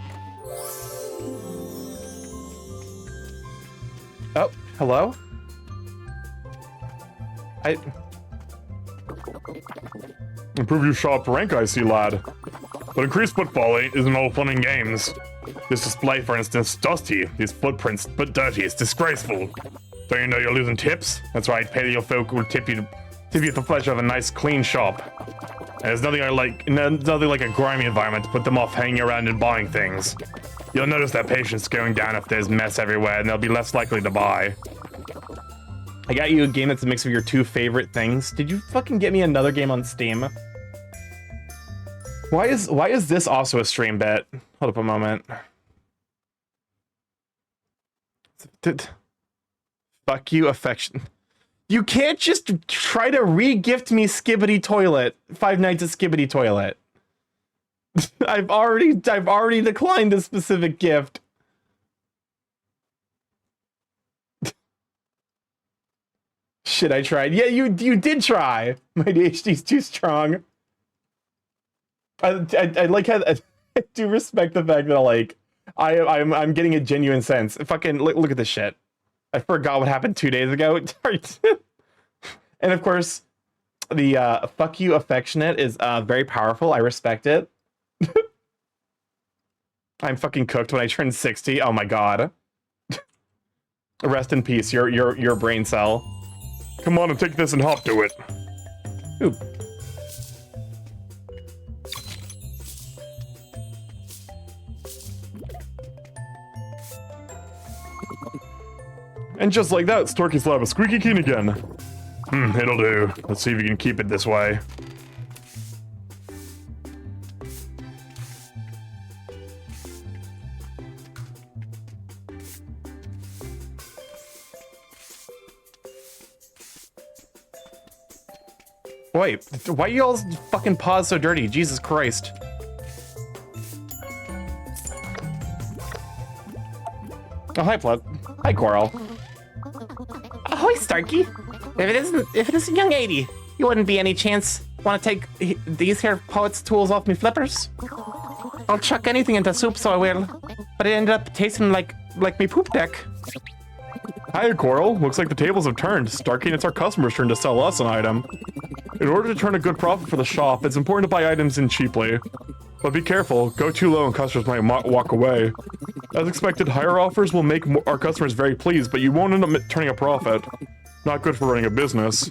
Oh, hello? Improve your shop rank, I see, lad. But increased footfall isn't all fun and games. This display, for instance, dusty. These footprints, but dirty. It's disgraceful. Don't you know you're losing tips? That's right, paleo folk will tip you the pleasure of a nice, clean shop. And there's nothing like a grimy environment to put them off hanging around and buying things. You'll notice their patience going down if there's mess everywhere, and they'll be less likely to buy. I got you a game that's a mix of your 2 favorite things. Did you fucking get me another game on Steam? Why is this also a stream bet? Hold up a moment. Fuck you, affection. You can't just try to re-gift me Skibbity Toilet. 5 Nights at Skibbity Toilet. I've already declined a specific gift. Shit, I tried. Yeah, you did try. My ADHD's too strong. I like how I do respect the fact that like I'm getting a genuine sense. Fucking look at this shit. I forgot what happened 2 days ago. And of course, the fuck you affectionate is very powerful. I respect it. I'm fucking cooked when I turn 60. Oh my god. Rest in peace, your brain cell. Come on and take this and hop to it. Ooh. And just like that, Starky's lab is squeaky clean again. It'll do. Let's see if you can keep it this way. Wait, why you all fucking paws so dirty? Jesus Christ. Oh, hi, Flood. Hi, Coral. Ahoy, Starky. If it isn't young 80, you wouldn't be any chance want to take these here poet's tools off me flippers? I'll chuck anything into soup, so I will. But it ended up tasting like me poop deck. Hi, Coral. Looks like the tables have turned. Starky, and it's our customers' turn to sell us an item. In order to turn a good profit for the shop, it's important to buy items in cheaply. But be careful, go too low and customers might walk away. As expected, higher offers will make our customers very pleased, but you won't end up turning a profit. Not good for running a business.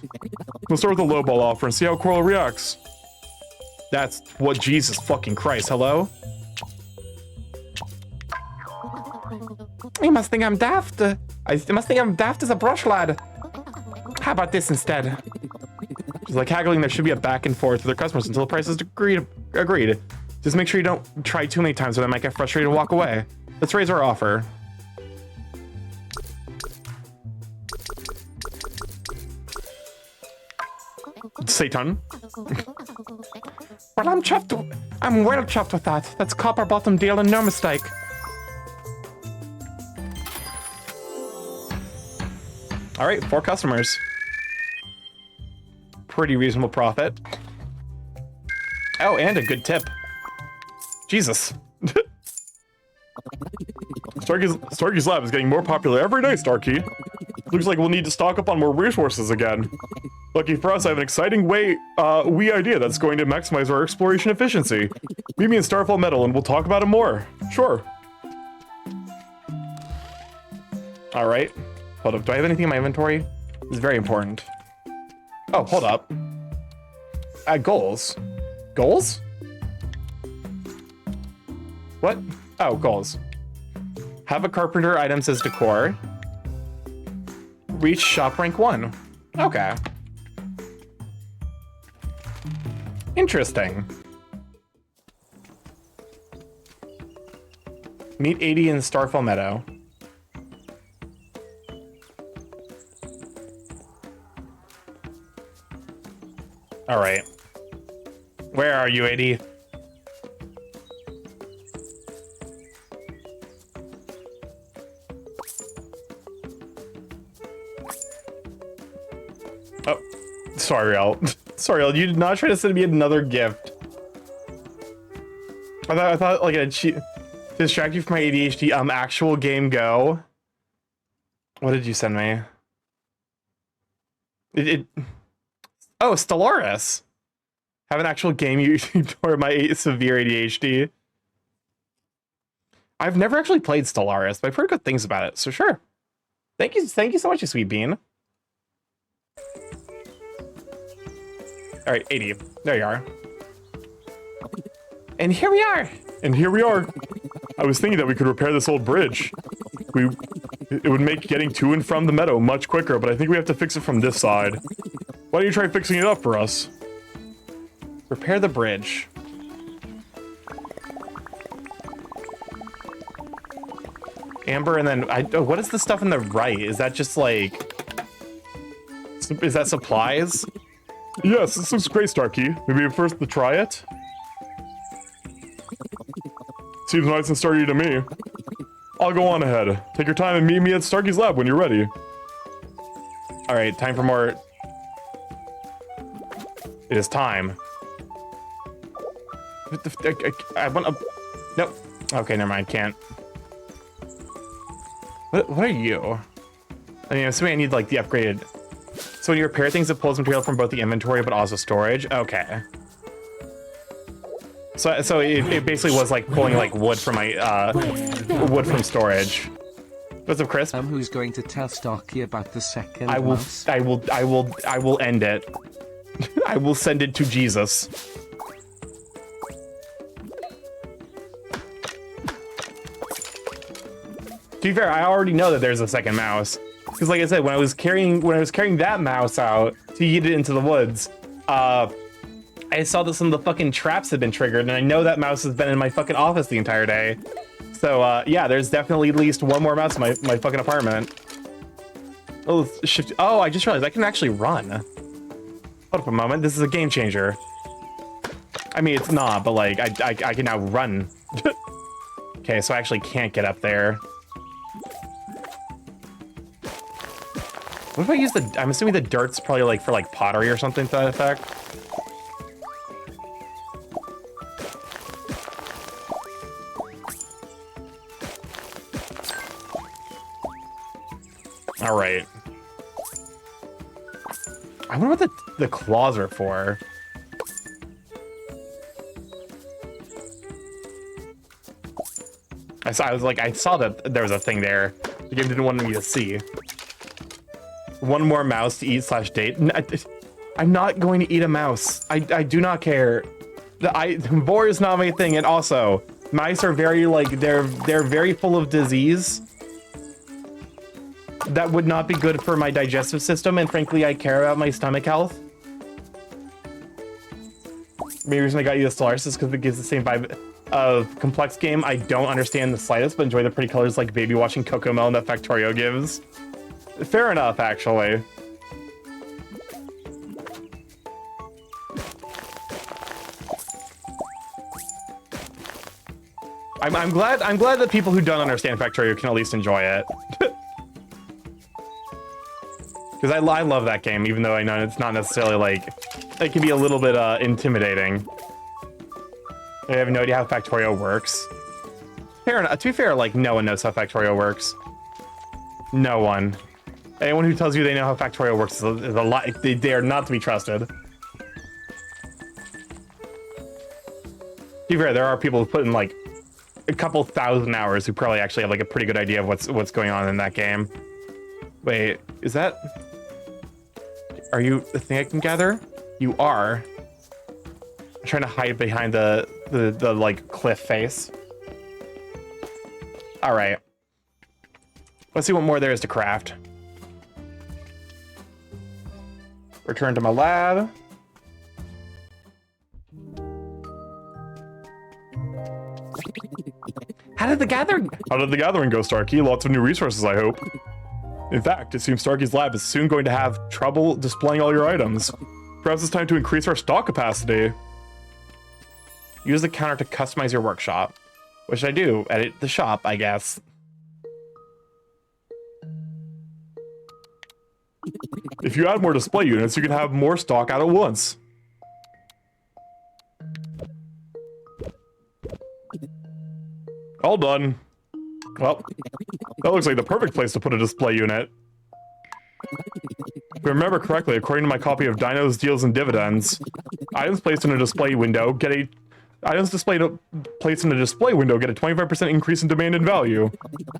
We'll start with a lowball offer and see how Coral reacts. That's what Jesus fucking Christ, hello? You must think I'm daft. I must think I'm daft as a brush lad. How about this instead? Just like haggling, there should be a back and forth with their customers until the price is agreed. Just make sure you don't try too many times or they might get frustrated and walk away. Let's raise our offer. Satan. Well, I'm chuffed. I'm well chuffed with that. That's copper bottom deal and no mistake. All right, 4 customers. Pretty reasonable profit. Oh, and a good tip. Jesus. Starky's lab is getting more popular every day, Starky. Looks like we'll need to stock up on more resources again. Lucky for us, I have an exciting wee idea that's going to maximize our exploration efficiency. Meet me in Starfall Metal and we'll talk about it more. Sure. All right. Hold up, do I have anything in my inventory? This is very important. Oh, hold up. Goals. Goals? What? Oh, goals. Have a carpenter items as decor. Reach shop rank 1. Okay. Interesting. Meet 80 in Starfall Meadow. All right. Where are you, 80? Oh, sorry, Al. Sorry, Al. You did not try to send me another gift. I thought like to distract you from my ADHD. Actual game go. What did you send me? Oh, Stellaris. Have an actual game you for my severe ADHD. I've never actually played Stellaris, but I've heard good things about it, so sure. Thank you so much, you sweet bean. All right, 80. There you are. And here we are. And here we are. I was thinking that we could repair this old bridge. It would make getting to and from the meadow much quicker, but I think we have to fix it from this side. Why don't you try fixing it up for us? Repair the bridge. Amber, and then what is the stuff on the right? Is that just like, is that supplies? Yes, this looks great, Starky. Maybe first to try it? Seems nice and sturdy to me. I'll go on ahead. Take your time and meet me at Starky's lab when you're ready. All right, time for more. It is time. I want to. Nope. Okay, never mind. Can't. What are you? I mean, I'm assuming I need like the upgraded. So when you repair things, it pulls material from both the inventory but also storage. Okay. So it basically was like pulling like wood from my wood from storage. What's up, Chris? Who's going to tell Starky about the second I will end it. I will send it to Jesus. To be fair, I already know that there's a second mouse. Because like I said, when I was carrying that mouse out to eat it into the woods, I saw that some of the fucking traps had been triggered, and I know that mouse has been in my fucking office the entire day. So yeah, there's definitely at least one more mouse in my fucking apartment. Oh, shift. Oh, I just realized I can actually run. Hold up a moment. This is a game changer. I mean, it's not, but like, I can now run. Okay, so I actually can't get up there. What if I use the... I'm assuming the dirt's probably like for like pottery or something to that effect. All right. I wonder what the claws are for. I saw that there was a thing there. The game didn't want me to see. One more mouse to eat / date. I'm not going to eat a mouse. I do not care. Boar is not my thing, and also mice are very like they're very full of disease. That would not be good for my digestive system, and frankly, I care about my stomach health. Maybe the reason I got you the Solaris is because it gives the same vibe of complex game. I don't understand the slightest, but enjoy the pretty colors like baby watching Cocomelon that Factorio gives. Fair enough, actually. I'm glad that people who don't understand Factorio can at least enjoy it. Because I love that game, even though I know it's not necessarily like... It can be a little bit intimidating. I have no idea how Factorio works. Fair enough. To be fair, like, no one knows how Factorio works. No one. Anyone who tells you they know how Factorio works is a lie. They are not to be trusted. To be fair, there are people who put in, like, a couple thousand hours who probably actually have, like, a pretty good idea of what's going on in that game. Wait, is that... Are you the thing I can gather? You are. I'm trying to hide behind the like cliff face. All right. Let's see what more there is to craft. Return to my lab. How did the gathering go, Starky? Lots of new resources, I hope. In fact, it seems Starky's lab is soon going to have trouble displaying all your items. Perhaps it's time to increase our stock capacity. Use the counter to customize your workshop. What should I do? Edit the shop, I guess. If you add more display units, you can have more stock out at once. All done. Well, that looks like the perfect place to put a display unit. If I remember correctly, according to my copy of Dino's Deals and Dividends, items placed in a display window get a... Items placed in a display window get a 25% increase in demand and value.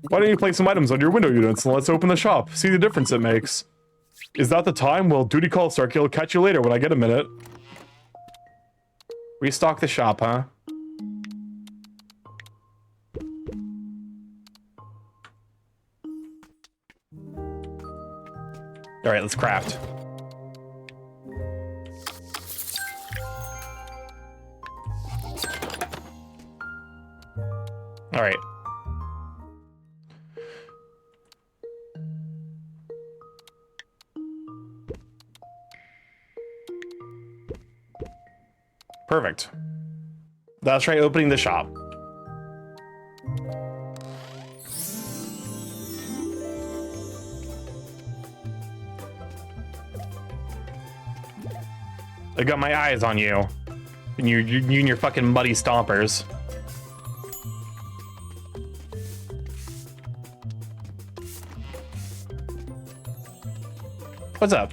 Why don't you place some items on your window units and let's open the shop, see the difference it makes. Is that the time? Well, duty call, Starky. I'll catch you later when I get a minute. Restock the shop, huh? All right, let's craft. All right. Perfect. Let's try opening the shop. I got my eyes on you. And you and your fucking muddy stompers. What's up?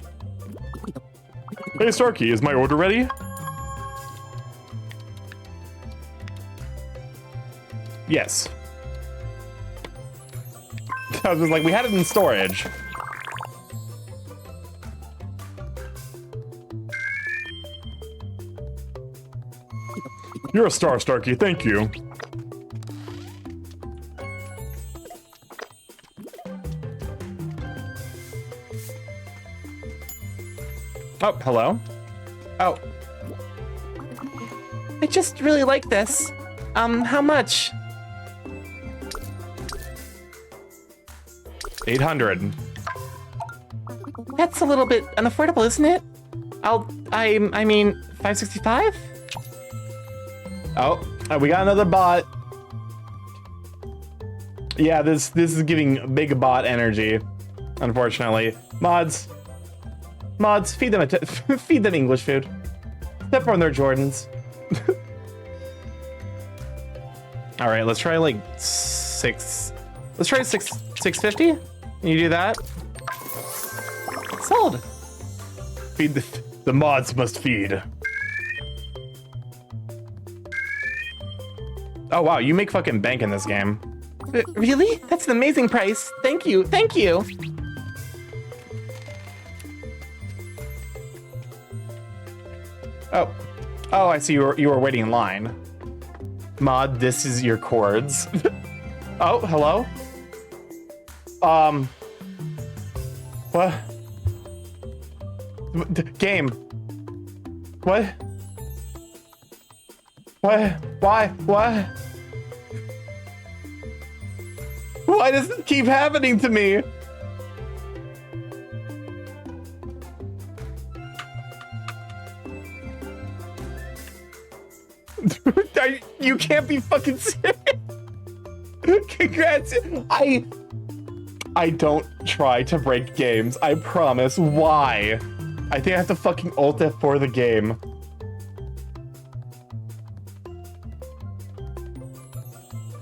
Hey, Starky, is my order ready? Yes. I was like, we had it in storage. You're a star, Starky. Thank you. Oh, hello. Oh. I just really like this. How much? 800. That's a little bit unaffordable, isn't it? I mean, 565? Oh, we got another bot. Yeah, this is giving big bot energy, unfortunately. Mods, feed them feed them English food. Step on their Jordans. All right, let's try like Let's try 650. Can you do that? Sold. Feed the mods must feed. Oh wow, you make fucking bank in this game. Really? That's an amazing price. Thank you. Thank you. Oh, I see. You were waiting in line. Mod, this is your chords. Oh, hello. What? Game. What? What? Why? What? Why does this keep happening to me? You can't be fucking serious. Congrats. I don't try to break games. I promise. Why? I think I have to fucking alt F4 the game.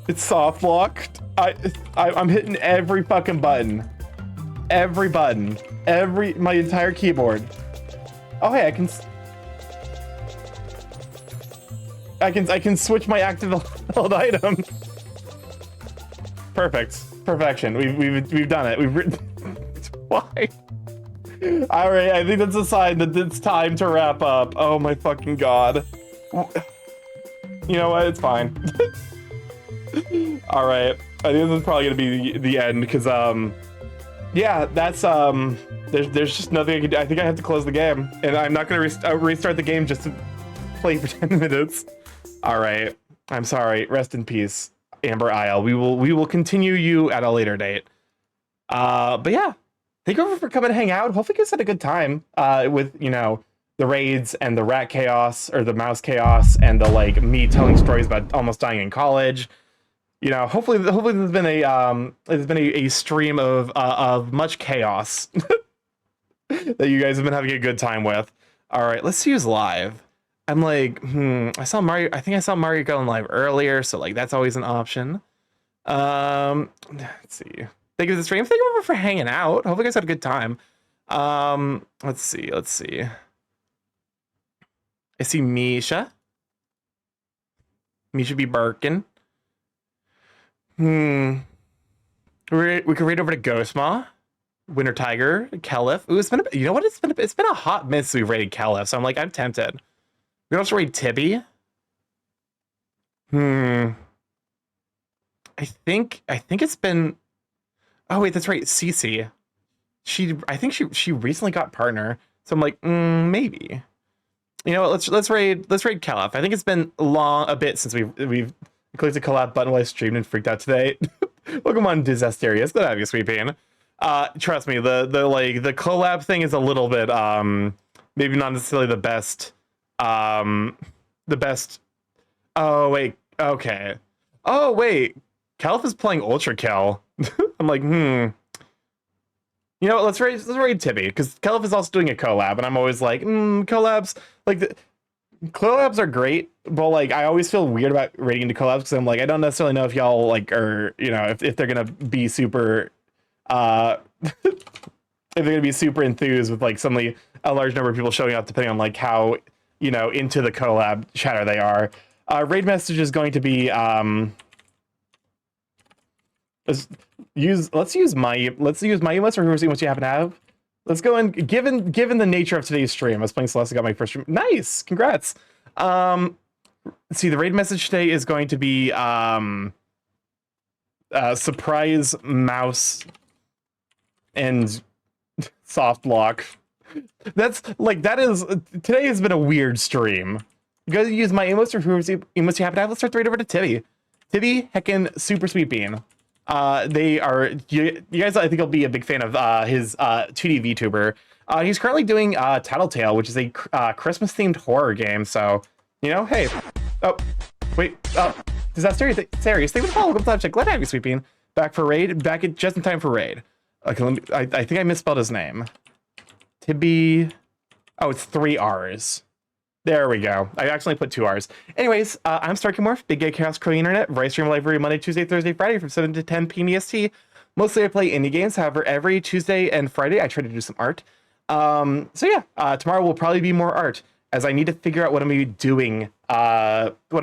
It's soft locked. I'm hitting every fucking button. Every button. My entire keyboard. Oh hey, I can switch my active held item. Perfect. Perfection. We've done it. We've written. Why? All right. I think that's a sign that it's time to wrap up. Oh my fucking god. You know what? It's fine. All right. I think this is probably gonna be the end because yeah, that's there's just nothing I can do. I think I have to close the game, and I'm not gonna restart the game just to play for 10 minutes. All right. I'm sorry. Rest in peace, Amber Isle. We will continue you at a later date. But yeah, thank you for coming to hang out. Hopefully you guys had a good time with, you know, the raids and the rat chaos or the mouse chaos and the like me telling stories about almost dying in college. You know, hopefully there's been a stream of much chaos that you guys have been having a good time with. All right, let's use live. I'm like, I saw Mario. I think I saw Mario going live earlier, so like that's always an option. Let's see. Thank you for the stream. Thank you for hanging out. Hopefully you guys had a good time. Let's see. I see Misha. Misha B. Birkin. We could raid over to Ghostmaw, Winter Tiger, Caliph. Ooh, you know what? It's been a hot minute since we raided Caliph, so I'm tempted. We can also raid Tibby. I think it's been. Oh wait, that's right, Cece. I think she recently got partner, so I'm like, maybe. You know what? Let's raid Caliph. I think it's been a bit since we've clicked the collab button while I streamed and freaked out today. Welcome on Disasterius. Good to have you, Sweet Bean. Trust me, the collab thing is a little bit maybe not necessarily the best. Oh wait, okay. Oh wait, Caliph is playing Ultra Kill. I'm like, You know what? Let's raid Tibby because Caliph is also doing a collab, and I'm always like, collabs collabs are great, but like I always feel weird about raiding into collabs because I'm like, I don't necessarily know if y'all like are, you know, if they're gonna be super if they're gonna be super enthused with like suddenly a large number of people showing up, depending on like how, you know, into the collab chatter they are. Raid message is going to be let's use my emotes or whoever's what you happen to have. Let's go and given the nature of today's stream, I was playing Celeste, got my first stream. Nice, congrats. See, the raid message today is going to be surprise mouse and soft lock. Today has been a weird stream. You guys use my emotes or whoever's emotes you happen to have. Let's start the raid over to Tibby. Tibby, heckin' super sweet bean. They are you guys. I think will be a big fan of his 2D VTuber. He's currently doing Tattletale, which is a Christmas-themed horror game. So, you know, hey. Oh, wait. Is that serious? Serious? Thank you for the follow. Welcome to glad to have you, Sweet Bean. Back just in time for raid. Okay, I think I misspelled his name. Tibby. Oh, it's 3 R's. There we go. I accidentally put 2 R's. Anyways, I'm StarkyMorph, Big Gay Chaos Crow Internet. I stream live every Monday, Tuesday, Thursday, Friday from 7 to 10 p.m. EST. Mostly I play indie games. However, every Tuesday and Friday I try to do some art. So yeah, tomorrow will probably be more art, as I need to figure out what I'm going to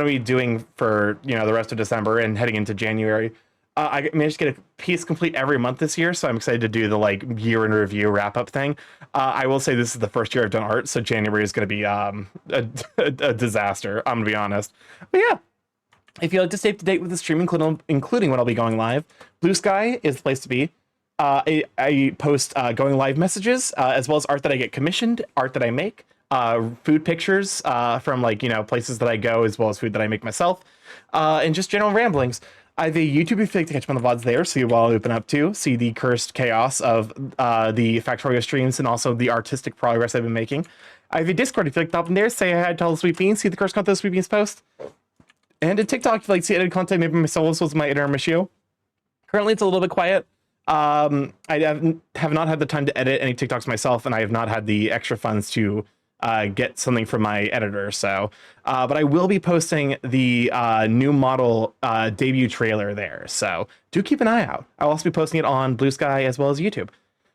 be doing for, you know, the rest of December and heading into January. I managed to get a piece complete every month this year, so I'm excited to do the like year in review wrap up thing. I will say this is the first year I've done art, so January is going to be a disaster. I'm gonna be honest, but yeah. If you'd like to stay up to date with the stream, including when I'll be going live, Blue Sky is the place to be. I post going live messages, as well as art that I get commissioned, art that I make, food pictures from like, you know, places that I go, as well as food that I make myself, and just general ramblings. I have a YouTube if you'd like to catch up on the VODs there, see what I'll open up to, see the cursed chaos of the Factorio streams and also the artistic progress I've been making. I have a Discord if you'd like to hop in there, say hi to all the Sweet Beans, see the cursed content the Sweet Beans post. And a TikTok if you'd like to see edited content, maybe myself was my editor Michio. Currently it's a little bit quiet. I have not had the time to edit any TikToks myself, and I have not had the extra funds to get something from my editor. So, but I will be posting the new model debut trailer there. So do keep an eye out. I'll also be posting it on Blue Sky as well as YouTube.